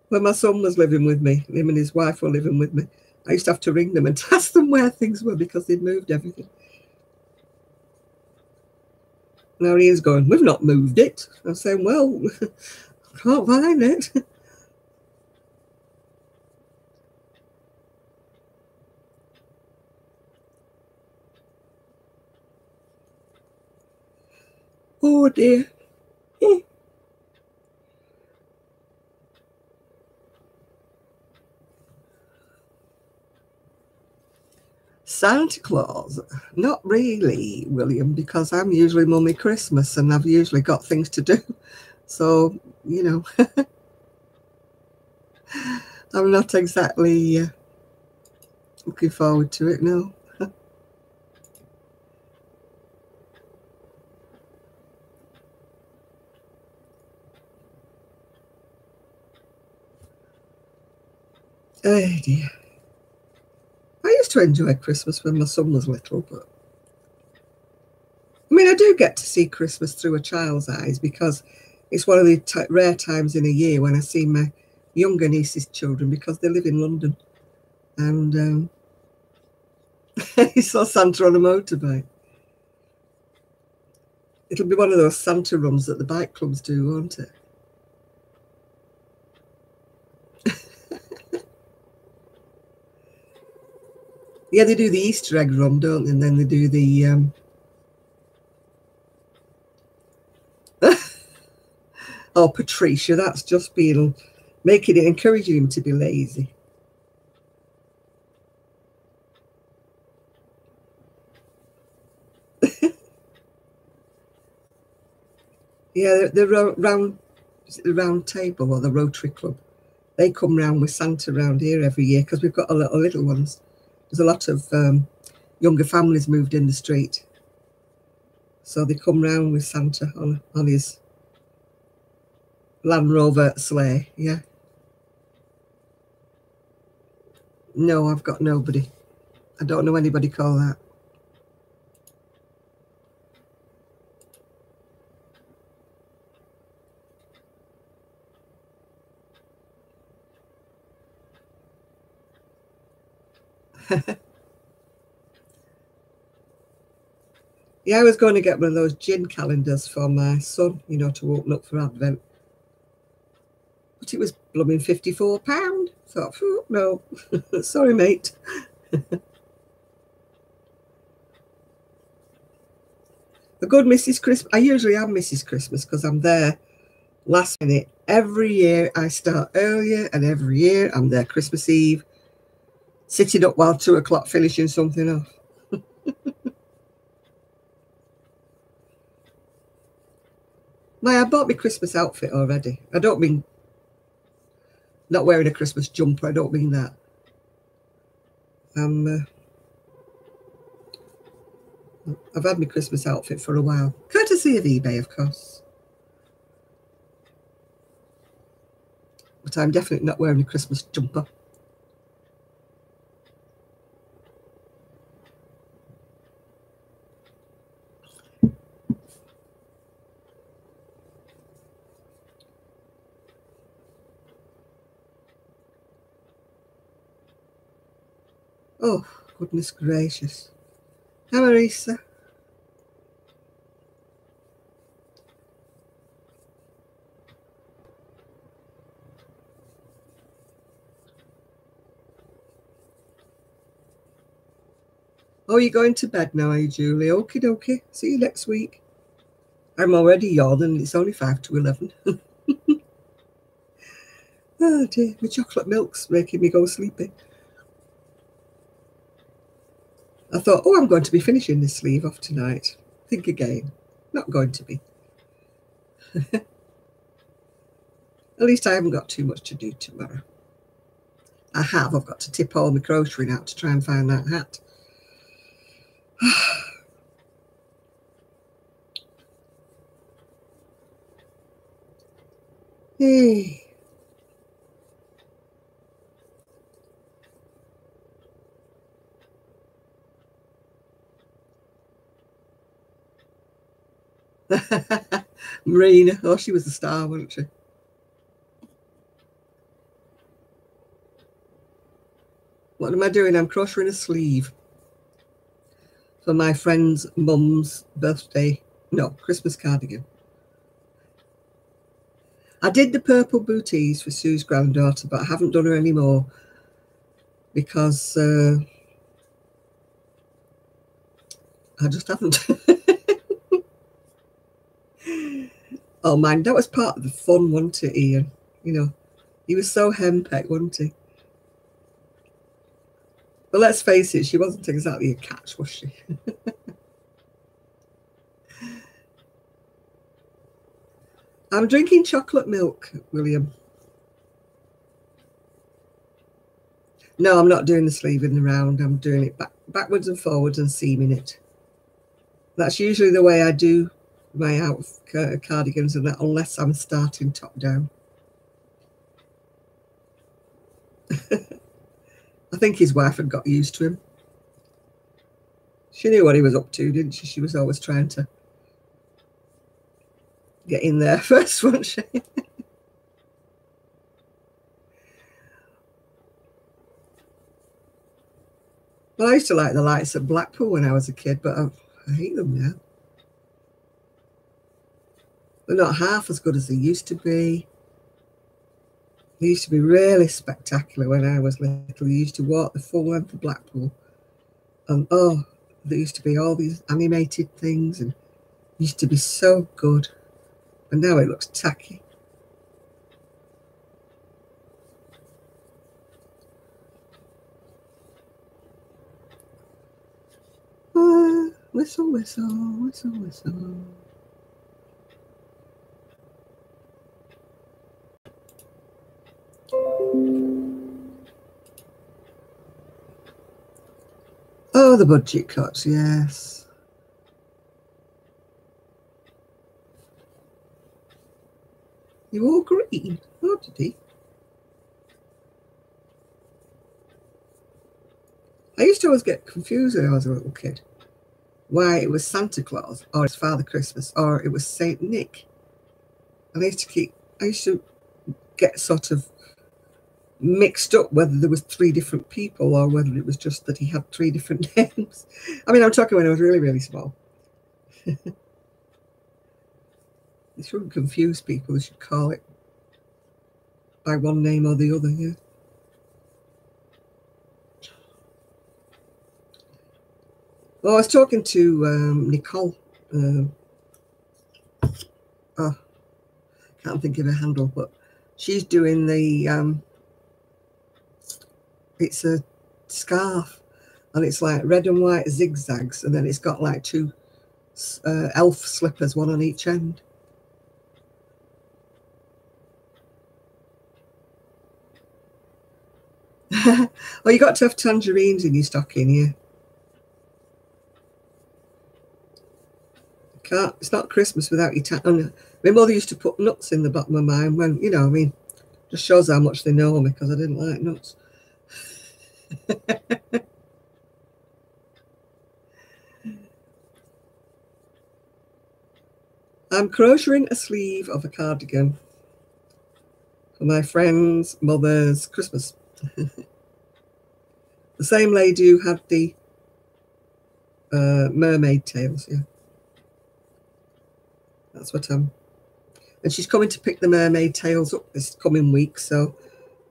When my son was living with me, him and his wife were living with me, I used to have to ring them and ask them where things were because they'd moved everything. Now Ian's going, we've not moved it. I'm saying, well, I can't find it. Oh dear. Santa Claus? Not really, William, because I'm usually Mummy Christmas and I've usually got things to do. So, you know, I'm not exactly looking forward to it, no. Oh dear. I used to enjoy Christmas when my son was little, but I mean, I do get to see Christmas through a child's eyes because it's one of the rare times in a year when I see my younger niece's children because they live in London. And he saw Santa on a motorbike. It'll be one of those Santa runs that the bike clubs do, won't it? Yeah, they do the Easter egg run, don't they? And then they do the... Oh, Patricia, that's just being... making it, encouraging him to be lazy. Yeah, the round table or the Rotary Club, they come round with Santa around here every year because we've got a lot of little ones. There's a lot of younger families moved in the street. So they come round with Santa on his Land Rover sleigh, yeah. No, I've got nobody. I don't know anybody call that. Yeah, I was going to get one of those gin calendars for my son, you know, to open up for Advent. But it was blooming £54. Thought, no, sorry, mate. The good Mrs. Christmas. I usually am Mrs. Christmas because I'm there last minute. Every year I start earlier and every year I'm there Christmas Eve, sitting up while 2 o'clock finishing something off. I bought my Christmas outfit already. I don't mean not wearing a Christmas jumper. I don't mean that. I've had my Christmas outfit for a while. Courtesy of eBay, of course. But I'm definitely not wearing a Christmas jumper. Oh, goodness gracious. Hi, Marisa. Oh, you're going to bed now, are you, Julie? Okie dokie. See you next week. I'm already yawning. It's only 5 to 11. Oh dear, my chocolate milk's making me go sleepy. I thought, oh, I'm going to be finishing this sleeve off tonight. Think again. Not going to be. At least I haven't got too much to do tomorrow. I've got to tip all my crocheting out to try and find that hat. Hey. Marina, oh, she was the star, wasn't she? What am I doing? I'm crocheting a sleeve for my friend's mum's Christmas cardigan. I did the purple booties for Sue's granddaughter, but I haven't done her anymore because I just haven't. Oh man, that was part of the fun, wasn't it, Ian? You know, he was so henpecked, wasn't he? But let's face it, she wasn't exactly a catch, was she? I'm drinking chocolate milk, William. No, I'm not doing the sleeve in the round. I'm doing it backwards and forwards and seaming it. That's usually the way I do my cardigans and that, unless I'm starting top down. I think his wife had got used to him. She knew what he was up to, didn't she? She was always trying to get in there first, wasn't she? Well, I used to like the lights at Blackpool when I was a kid, but I hate them now. They're not half as good as they used to be. They used to be really spectacular when I was little. You used to walk the full length of Blackpool. And oh, there used to be all these animated things and used to be so good. And now it looks tacky. Whistle, whistle, whistle, whistle. Oh, the budget cuts, yes. You all green? Oh, did he? I used to always get confused when I was a little kid. Why it was Santa Claus, or it's Father Christmas, or it was Saint Nick. And I used to get sort of mixed up whether there was 3 different people or whether it was just that he had 3 different names. I mean, I'm talking when I was really, really small. They shouldn't confuse people. They should call it by one name or the other, yeah. Well, I was talking to Nicole. Can't think of her handle, but she's doing the it's a scarf, and it's like red and white zigzags, and then it's got like 2 elf slippers, one on each end. Oh, you got to have tangerines in your stocking, yeah. Can't. It's not Christmas without your my mother used to put nuts in the bottom of mine when, you know, I mean, just shows how much they know me because I didn't like nuts. I'm crocheting a sleeve of a cardigan for my friend's mother's Christmas. The same lady who had the mermaid tails, yeah. That's what and she's coming to pick the mermaid tails up this coming week, so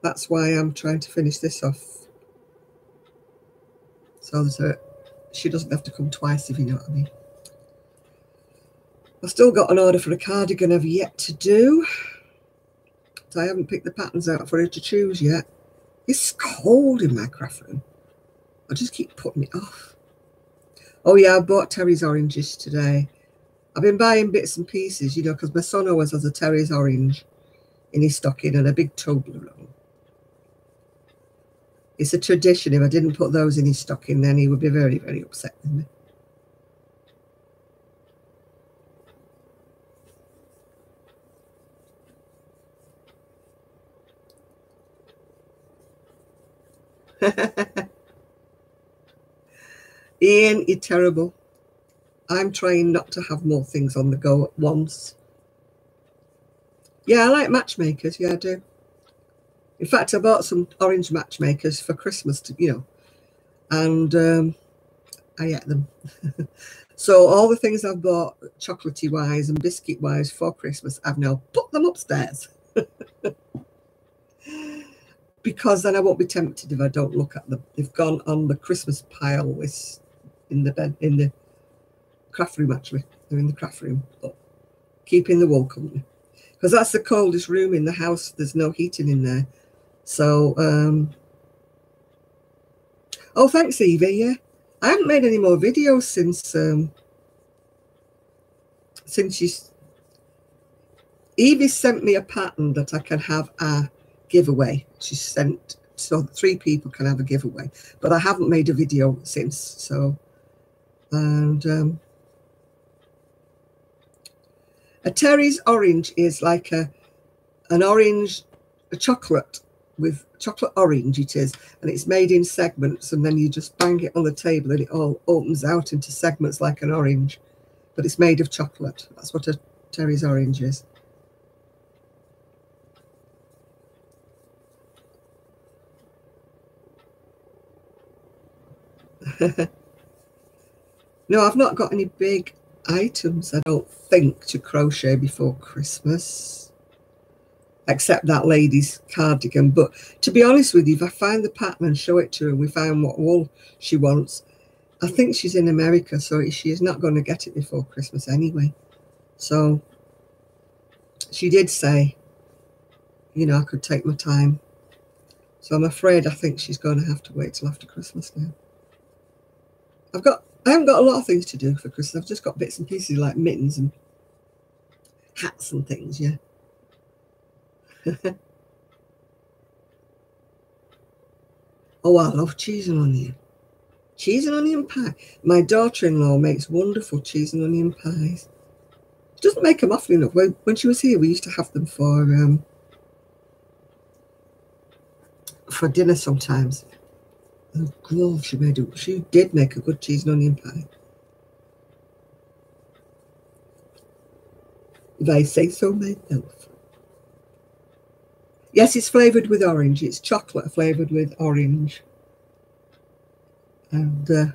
that's why I'm trying to finish this off. So that she doesn't have to come twice, if you know what I mean. I've still got an order for a cardigan I've yet to do. So I haven't picked the patterns out for her to choose yet. It's cold in my craft room. I just keep putting it off. Oh yeah, I bought Terry's oranges today. I've been buying bits and pieces, you know, because my son always has a Terry's orange in his stocking and a big Toblerone. It's a tradition. If I didn't put those in his stocking, then he would be very, very upset with me. Ian, you're terrible. I'm trying not to have more things on the go at once. Yeah, I like matchmakers. Yeah, I do. In fact, I bought some orange matchmakers for Christmas, to, you know, and I ate them. So all the things I've bought chocolatey-wise and biscuit-wise for Christmas, I've now put them upstairs. Because then I won't be tempted if I don't look at them. They've gone on the Christmas pile list in the bed, in the craft room, actually. They're in the craft room, but keeping the wool company. Because that's the coldest room in the house. There's no heating in there. So, oh, thanks, Evie, yeah. I haven't made any more videos since Evie sent me a pattern that I can have a giveaway. She sent so that 3 people can have a giveaway, but I haven't made a video since. So, and a Terry's orange is like an orange, a chocolate with chocolate orange it is, and it's made in segments, and then you just bang it on the table and it all opens out into segments like an orange, but it's made of chocolate. That's what a Terry's orange is. No, I've not got any big items, I don't think, to crochet before Christmas, except that lady's cardigan. But to be honest with you, if I find the pattern and show it to her and we find what wool she wants, I think she's in America, so she is not going to get it before Christmas anyway. So she did say, you know, I could take my time. So I'm afraid I think she's going to have to wait till after Christmas now. I haven't got a lot of things to do for Christmas. I've just got bits and pieces like mittens and hats and things, yeah. Oh, I love cheese and onion. Cheese and onion pie. My daughter-in-law makes wonderful cheese and onion pies. She doesn't make them often enough. When she was here, we used to have them for dinner sometimes. Oh God, she did make a good cheese and onion pie. If I say so myself. Yes, it's flavoured with orange. It's chocolate flavoured with orange. And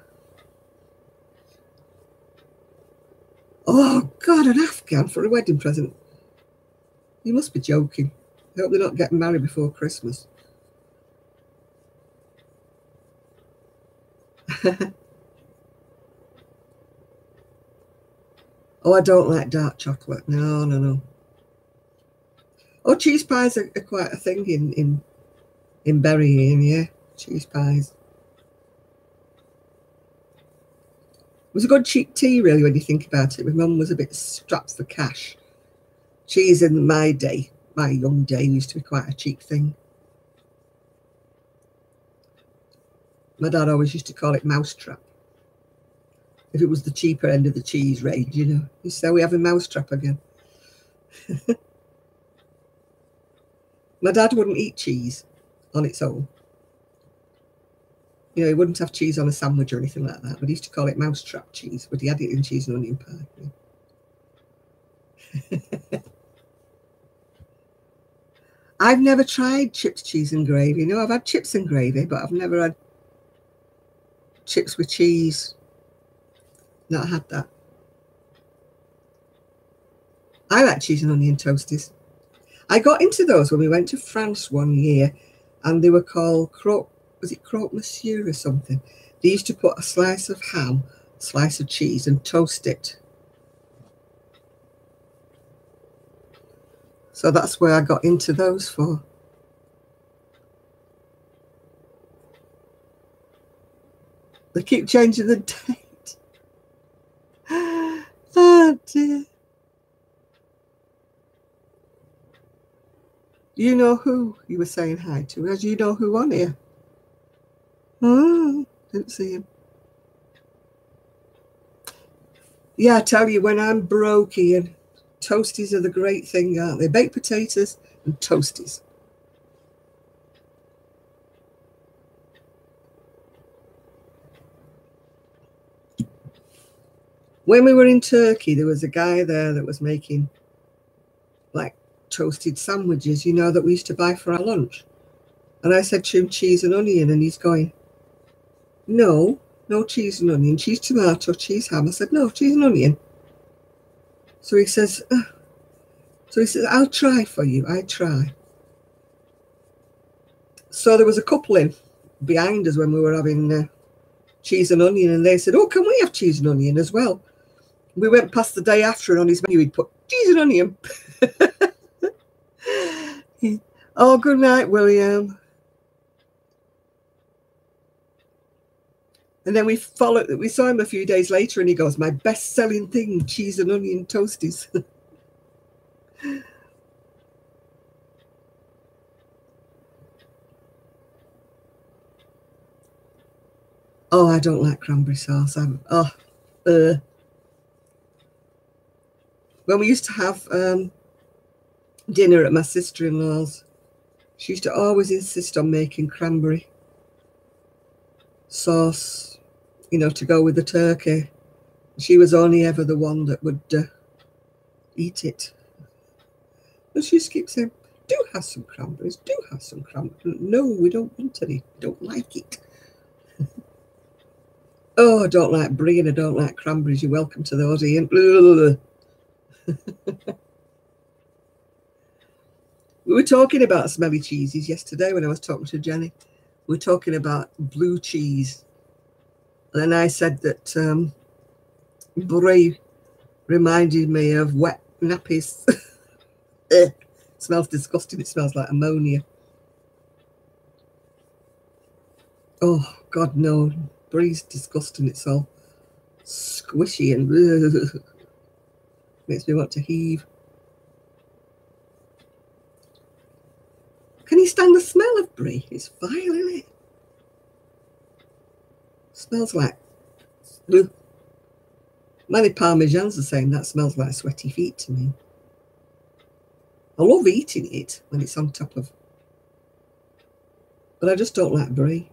oh God, an Afghan for a wedding present. You must be joking. I hope they're not getting married before Christmas. Oh, I don't like dark chocolate. No. Oh, cheese pies are quite a thing in Bury, yeah. Cheese pies. It was a good cheap tea, really, when you think about it. My mum was a bit strapped for cash. Cheese in my day, my young day, used to be quite a cheap thing. My dad always used to call it mousetrap. If it was the cheaper end of the cheese range, you know. He said, we have a mousetrap again. My dad wouldn't eat cheese on its own. You know, he wouldn't have cheese on a sandwich or anything like that, but he used to call it mousetrap cheese, but he had it in cheese and onion pie. Yeah. I've never tried chips, cheese and gravy. No, I've had chips and gravy, but I've never had chips with cheese. Not had that. I like cheese and onion toasties. I got into those when we went to France one year, and they were called croque, was it croque monsieur or something? They used to put a slice of ham, a slice of cheese, and toast it. So that's where I got into those for. They keep changing the date. Oh dear. You know who you were saying hi to? As you know who on here? Oh, didn't see him. Yeah, I tell you, when I'm broke, Ian, toasties are the great thing, aren't they? Baked potatoes and toasties. When we were in Turkey, there was a guy there that was making like toasted sandwiches, you know, that we used to buy for our lunch. And I said to him, cheese and onion, and he's going, no cheese and onion, cheese tomato, cheese ham. I said, no, cheese and onion. So he says, I'll try for you. I try. So there was a couple in behind us when we were having cheese and onion, and they said, oh, can we have cheese and onion as well? We went past the day after, and on his menu he'd put cheese and onion. Oh, good night, William. And then we saw him a few days later, and he goes, my best-selling thing, cheese and onion toasties. Oh, I don't like cranberry sauce. When we used to have dinner at my sister-in-law's, she used to always insist on making cranberry sauce, you know, to go with the turkey. She was only ever the one that would eat it. And she just keeps saying, do have some cranberries, do have some cranberries. No, we don't want any, we don't like it. Oh, I don't like brie and I don't like cranberries. You're welcome to those, Ian. We were talking about smelly cheeses yesterday when I was talking to Jenny. We were talking about blue cheese. And then I said that brie reminded me of wet nappies. It smells disgusting. It smells like ammonia. Oh, God, no. Brie's disgusting. It's all squishy and makes me want to heave. Can you stand the smell of brie? It's vile, isn't it? Smells like... Many Parmesans are saying that smells like sweaty feet to me. I love eating it when it's on top of... But I just don't like brie.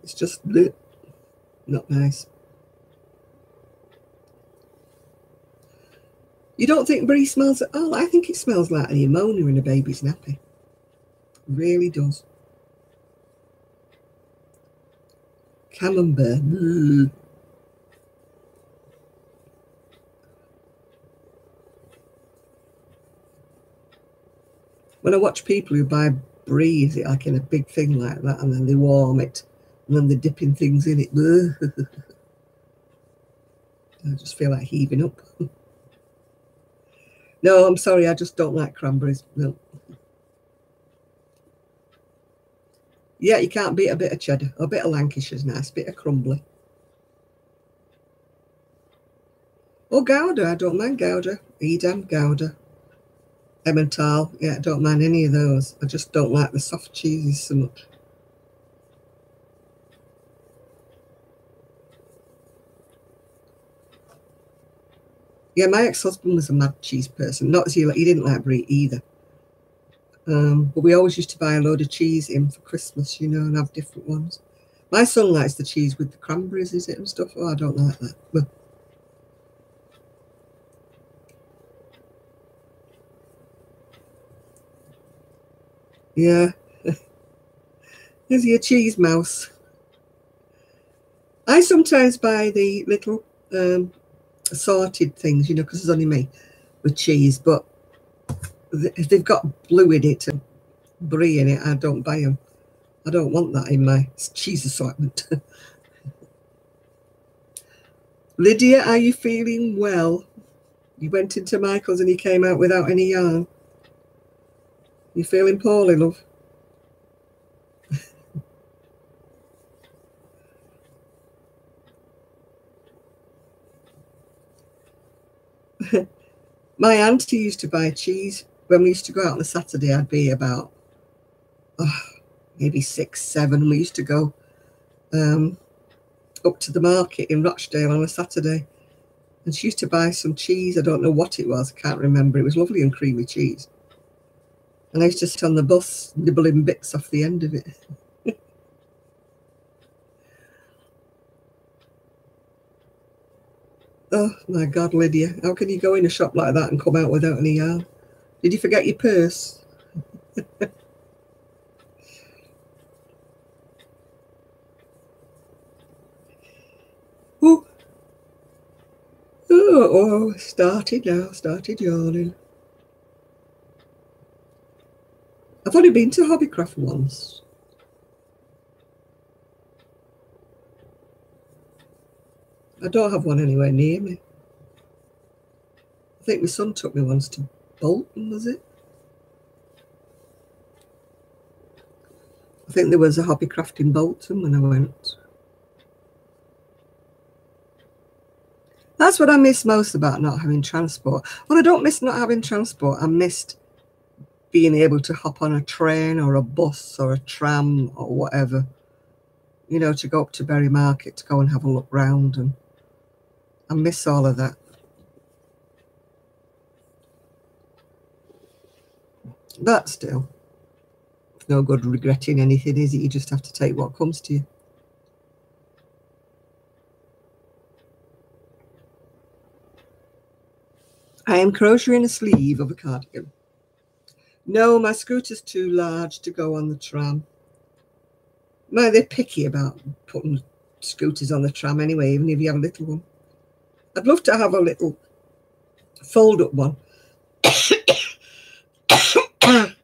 It's just not nice. You don't think brie smells at all? I think it smells like the ammonia in a baby's nappy. It really does. Camembert. When I watch people who buy brie, is it like in a big thing like that, and then they warm it, and then they're dipping things in it. I just feel like heaving up. No, I'm sorry, I just don't like cranberries. No. Yeah, you can't beat a bit of cheddar. A bit of Lancashire's nice, a bit of crumbly. Oh, Gouda, I don't mind Gouda. Edam, Gouda. Emmental, yeah, I don't mind any of those. I just don't like the soft cheeses so much. Yeah, my ex-husband was a mad cheese person. Not as he didn't like brie either. But we always used to buy a load of cheese in for Christmas, you know, and have different ones. My son likes the cheese with the cranberries, is it, and stuff. Oh, I don't like that. But yeah. There's your cheese mouse. I sometimes buy the little assorted things, you know, because there's only me with cheese, but if they've got blue in it and brie in it, I don't buy them. I don't want that in my cheese assortment. Lydia, are you feeling well? You went into Michael's and you came out without any yarn. You feeling poorly, love? My auntie used to buy cheese. When we used to go out on a Saturday, I'd be about maybe 6, 7. We used to go up to the market in Rochdale on a Saturday. And she used to buy some cheese. I don't know what it was. I can't remember. It was lovely and creamy cheese. And I used to sit on the bus nibbling bits off the end of it. Oh, my God, Lydia. How can you go in a shop like that and come out without any yarn? Did you forget your purse? Oh, started now. Started yawning. I've only been to Hobbycraft once. I don't have one anywhere near me. I think my son took me once to Bolton, was it? I think there was a Hobbycraft in Bolton when I went. That's what I miss most about not having transport. Well, I don't miss not having transport. I missed being able to hop on a train or a bus or a tram or whatever, you know, to go up to Bury Market to go and have a look round. And I miss all of that. But still, it's no good regretting anything, is it? You just have to take what comes to you. I am crocheting a sleeve of a cardigan. No, my scooter's too large to go on the tram. No, they're picky about putting scooters on the tram anyway, even if you have a little one. I'd love to have a little fold-up one. But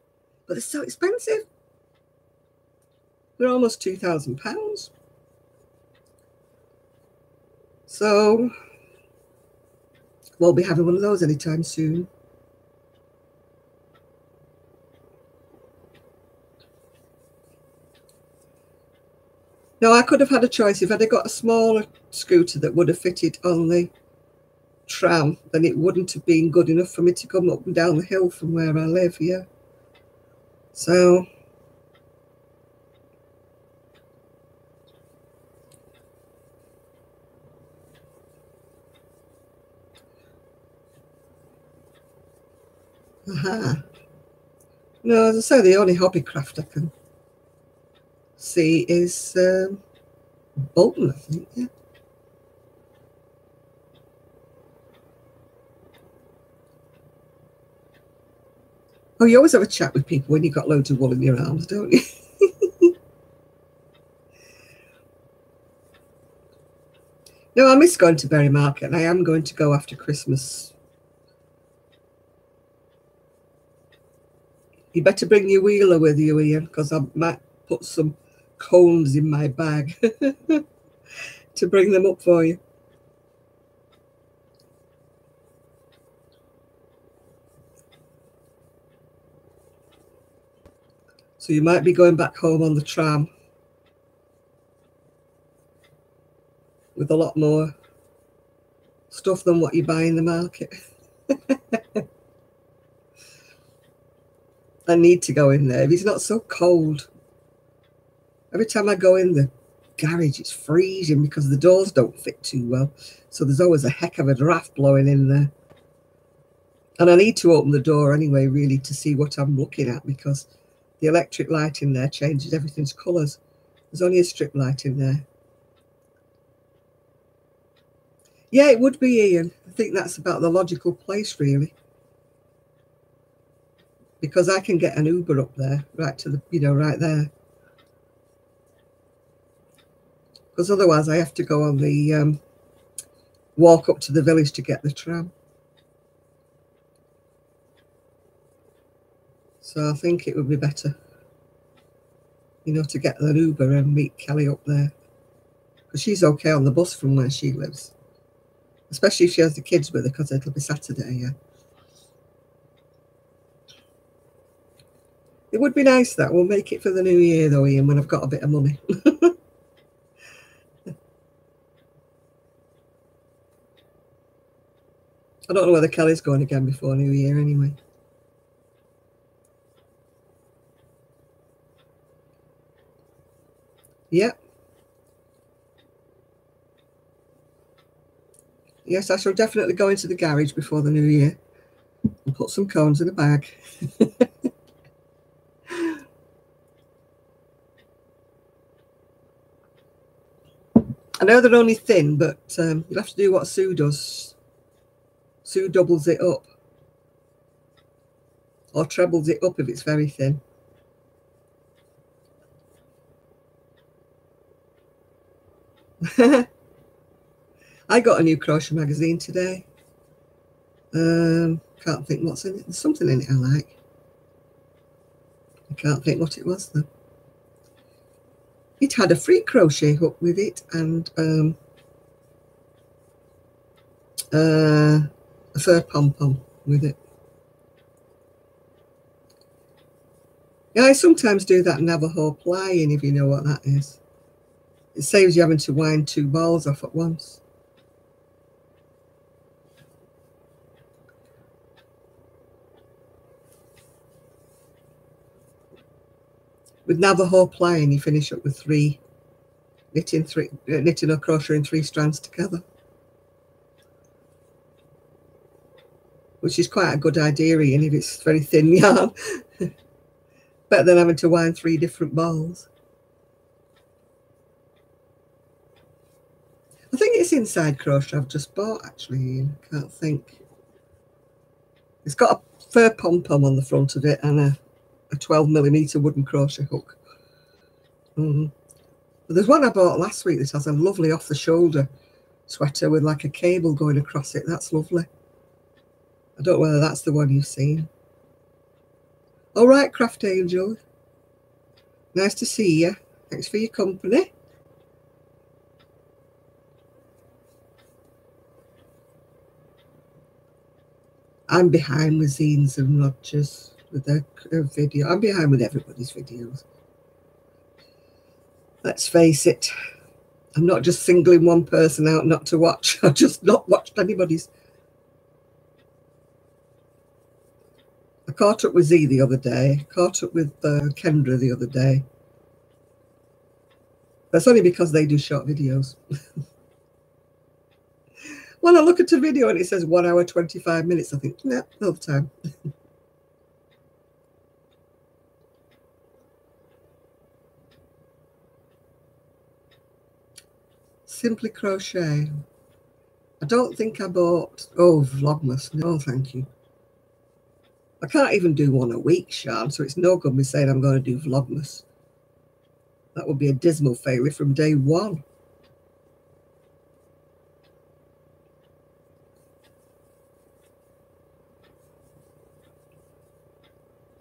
they're so expensive. They're almost £2,000. So won't be having one of those anytime soon. No, I could have had a choice. If I'd have got a smaller scooter that would have fitted on the tram, then it wouldn't have been good enough for me to come up and down the hill from where I live here. So no, as I say, the only Hobbycraft I can see is Bolton, I think, yeah. Oh, you always have a chat with people when you've got loads of wool in your arms, don't you? No, I miss going to Bury Market, and I am going to go after Christmas. You better bring your wheeler with you, Ian, because I might put some cones in my bag to bring them up for you. So you might be going back home on the tram with a lot more stuff than what you buy in the market. I need to go in there. If it's not so cold. Every time I go in the garage, it's freezing because the doors don't fit too well. So there's always a heck of a draft blowing in there. And I need to open the door anyway, really, to see what I'm looking at, because the electric light in there changes everything's colours. There's only a strip light in there. Yeah, it would be, Ian. I think that's about the logical place, really. Because I can get an Uber up there, right to the, you know, right there. Because otherwise I have to go on the walk up to the village to get the tram. So I think it would be better. you know, to get an Uber and meet Kelly up there. Because she's okay on the bus from where she lives. Especially if she has the kids with her, because it'll be Saturday, yeah. It would be nice that. We'll make it for the new year, though, Ian, when I've got a bit of money. I don't know whether Kelly's going again before New Year anyway. Yep. Yes, I shall definitely go into the garage before the New Year and put some cones in a bag. I know they're only thin, but you'll have to do what Sue does. Sue doubles it up. Or trebles it up if it's very thin. I got a new crochet magazine today. Can't think what's in it. There's something in it I like. I can't think what it was though. It had a free crochet hook with it and a fur pom-pom with it. Yeah, I sometimes do that Navajo plying, if you know what that is. It saves you having to wind 2 balls off at once. With Navajo plying, you finish up with knitting or crocheting 3 strands together, which is quite a good idea, Ian, if it's very thin yarn. Better than having to wind 3 different balls. I think it's Inside Crochet I've just bought, actually, Ian. I can't think. It's got a fur pom-pom on the front of it and a 12mm wooden crochet hook. But there's one I bought last week that has a lovely off-the-shoulder sweater with like a cable going across it. That's lovely. I don't know whether that's the one you've seen. All right, Craft Angel. Nice to see you. Thanks for your company. I'm behind with Zines and Rogers with their video. I'm behind with everybody's videos. Let's face it. I'm not just singling one person out not to watch. I've just not watched anybody's. I caught up with Z the other day. Caught up with Kendra the other day. That's only because they do short videos. When I look at a video and it says 1 hour, 25 minutes, I think, nah, no time. Simply Crochet. I don't think I bought, Vlogmas. No, thank you. I can't even do one a week, Sian, so it's no good me saying I'm going to do Vlogmas. That would be a dismal failure from day one.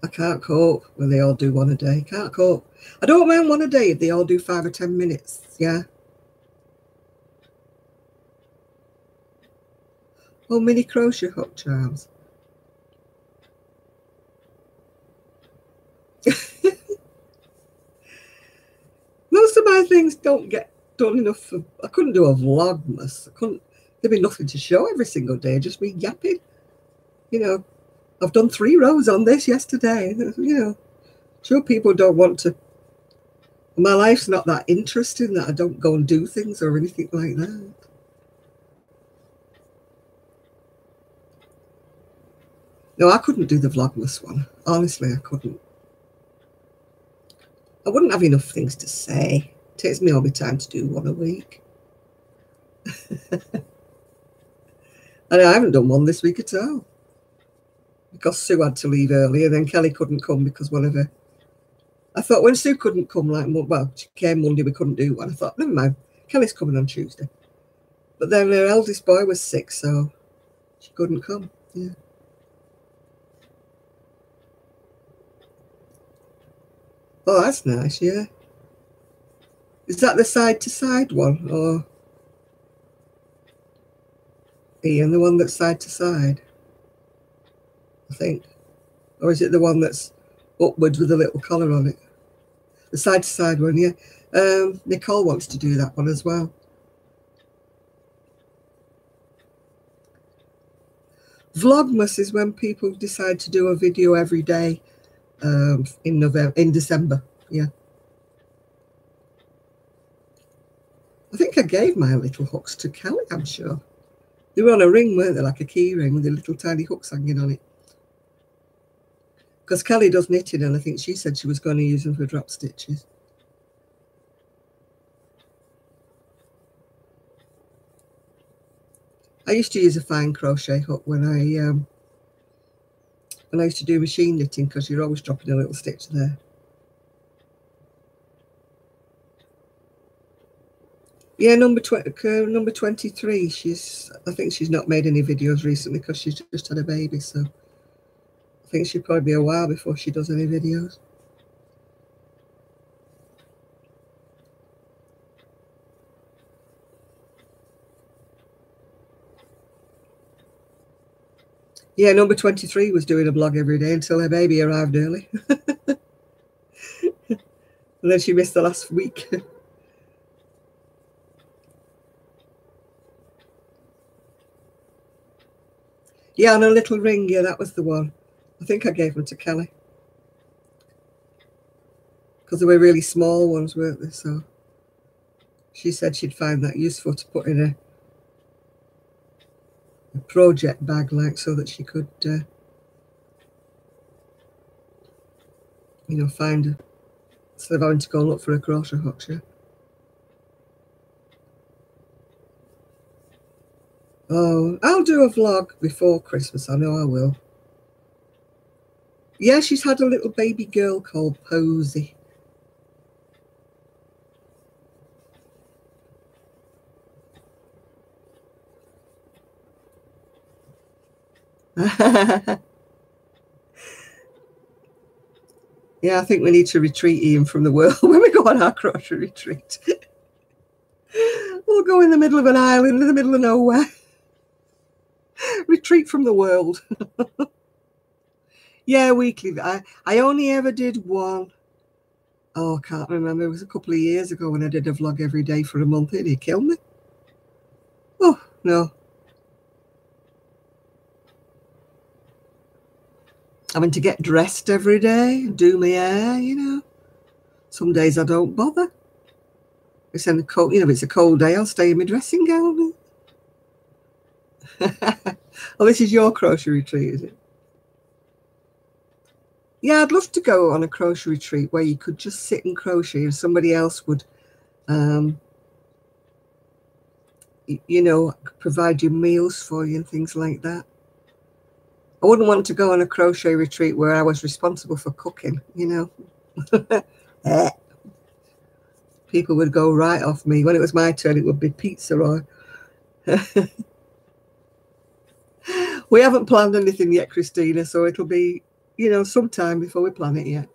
I can't cope when they all do one a day. Can't cope. I don't mind one a day if they all do 5 or 10 minutes. Yeah. Oh, mini crochet hook charms. Most of my things don't get done enough. I couldn't do a Vlogmas. There'd be nothing to show every single day. Just me yapping. You know, I've done 3 rows on this yesterday. You know, sure people don't want to. My life's not that interesting that I don't go and do things or anything like that. No, I couldn't do the Vlogmas one. Honestly, I couldn't. I wouldn't have enough things to say. It takes me all my time to do one a week. And I haven't done one this week at all. Because Sue had to leave early and then Kelly couldn't come because whatever. I thought when Sue couldn't come, she came Monday, we couldn't do one. I thought, never mind, Kelly's coming on Tuesday. But then her eldest boy was sick, so she couldn't come. Yeah. Oh, that's nice, yeah. Is that the side-to-side one, or Ian, the one that's side-to-side? I think. Or is it the one that's upwards with a little collar on it? The side-to-side one, yeah. Nicole wants to do that one as well. Vlogmas is when people decide to do a video every day in December, yeah. I think I gave my little hooks to Kelly, I'm sure. They were on a ring, weren't they? Like a key ring with the little tiny hooks hanging on it. Because Kelly does knitting, and I think she said she was going to use them for drop stitches. I used to use a fine crochet hook when I used to do machine knitting, because you're always dropping a little stitch there. Yeah, number 23. I think she's not made any videos recently because she's just had a baby, so I think she'll probably be a while before she does any videos. Yeah, number 23 was doing a blog every day until her baby arrived early. And then she missed the last week. Yeah, on a little ring. Yeah, that was the one. I think I gave them to Kelly. Because they were really small ones, weren't they? So she said she'd find that useful to put in a project bag, like, so that she could, you know, find her, instead of having to go and look for a crochet hooks, yeah. Oh, I'll do a vlog before Christmas. I know I will. Yeah, she's had a little baby girl called Posy. Yeah, I think we need to retreat Ian from the world when we go on our crochet retreat. We'll go in the middle of an island in the middle of nowhere. Retreat from the world. Yeah, weekly. I only ever did one. Oh, I can't remember. It was a couple of years ago when I did a vlog every day for a month. Did he kill me? Oh, no. Having to get dressed every day, do my hair, you know. Some days I don't bother. It's in the cold, you know, if it's a cold day, I'll stay in my dressing gown. Oh, this is your crochet retreat, is it? Yeah, I'd love to go on a crochet retreat where you could just sit and crochet and somebody else would, you know, provide you meals for you and things like that. I wouldn't want to go on a crochet retreat where I was responsible for cooking, you know. People would go right off me. When it was my turn, it would be pizza or... We haven't planned anything yet, Christina, so it'll be, you know, sometime before we plan it yet.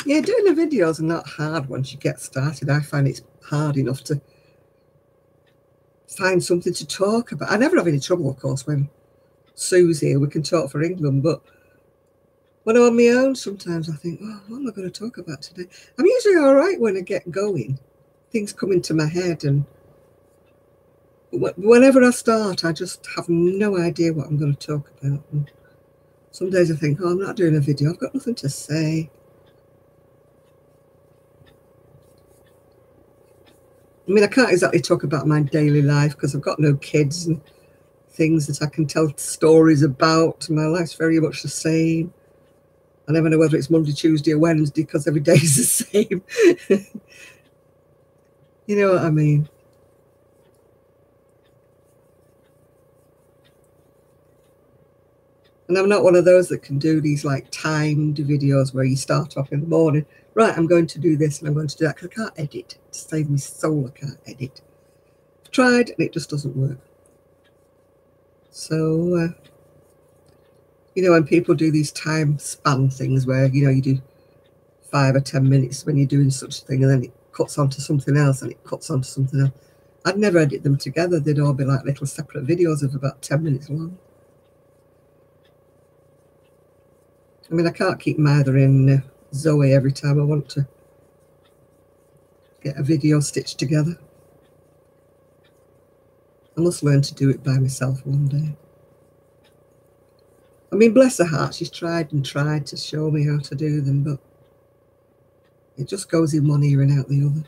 Yeah, doing the videos are not hard once you get started. I find it's hard enough to find something to talk about. I never have any trouble, of course, when Sue's here. We can talk for England, but when I'm on my own, sometimes I think, oh, what am I going to talk about today? I'm usually all right when I get going. Things come into my head, and whenever I start, I just have no idea what I'm going to talk about. And some days I think, oh, I'm not doing a video. I've got nothing to say. I mean, I can't exactly talk about my daily life because I've got no kids and things that I can tell stories about. My life's very much the same. I never know whether it's Monday, Tuesday, or Wednesday because every day is the same. You know what I mean? And I'm not one of those that can do these like timed videos where you start off in the morning. Right, I'm going to do this and I'm going to do that, because I can't edit. To save me soul, I can't edit. I've tried and it just doesn't work. So, you know, when people do these time span things where, you know, you do 5 or 10 minutes when you're doing such a thing, and then it cuts onto something else and it cuts onto something else. I'd never edit them together. They'd all be like little separate videos of about 10 minutes long. I mean, I can't keep Mather in Zoe every time I want to get a video stitched together. I must learn to do it by myself one day. I mean, bless her heart, she's tried and tried to show me how to do them, but it just goes in one ear and out the other.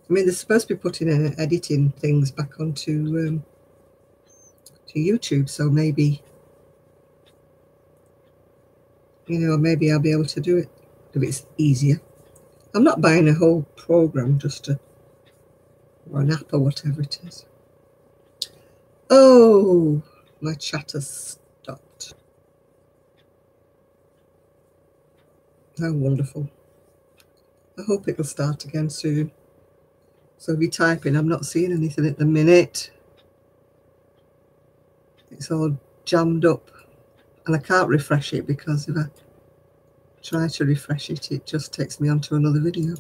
I mean, they're supposed to be putting editing things back onto to YouTube, so maybe, you know, maybe I'll be able to do it if it's easier. I'm not buying a whole program just to, or an app or whatever it is. Oh, my chat has stopped. How wonderful. I hope it'll start again soon. So if you type in, I'm not seeing anything at the minute. It's all jammed up. And I can't refresh it, because if I try to refresh it, it just takes me onto another video.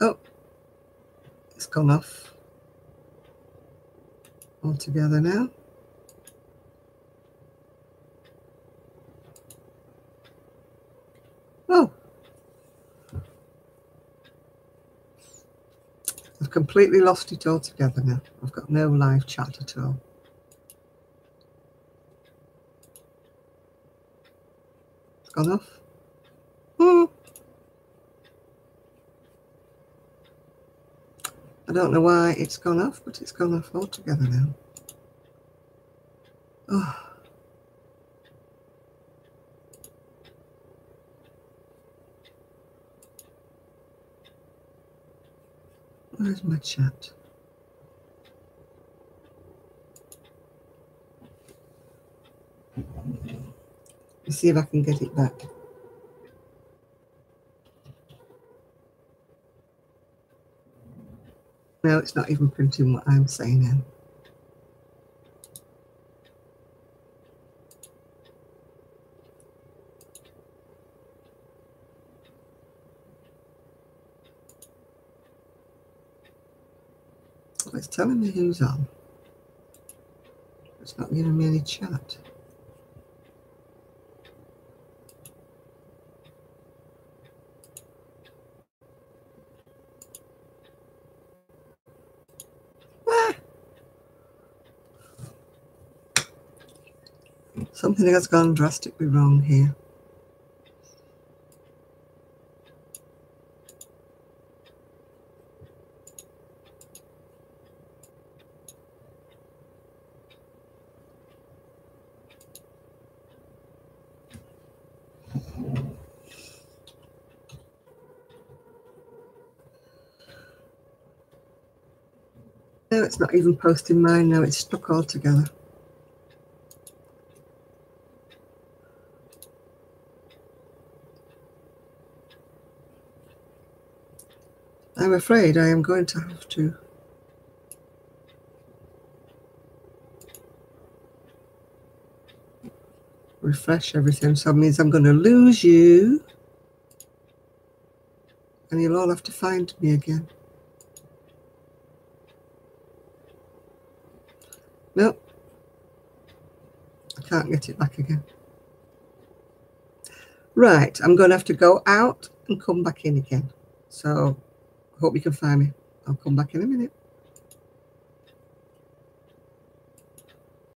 Oh, it's gone off altogether now. Oh, I've completely lost it altogether now. I've got no live chat at all. It's gone off. I don't know why it's gone off, but it's gone off altogether now. Oh. Where's my chat? Let's see if I can get it back. No, it's not even printing what I'm saying now. It's telling me who's on. It's not giving me any chat. Something has gone drastically wrong here. No, it's not even posting mine now. It's stuck all together. I'm afraid I am going to have to refresh everything. So it means I'm going to lose you. And you'll all have to find me again. Nope. I can't get it back again. Right, I'm going to have to go out and come back in again. So I hope you can find me. I'll come back in a minute.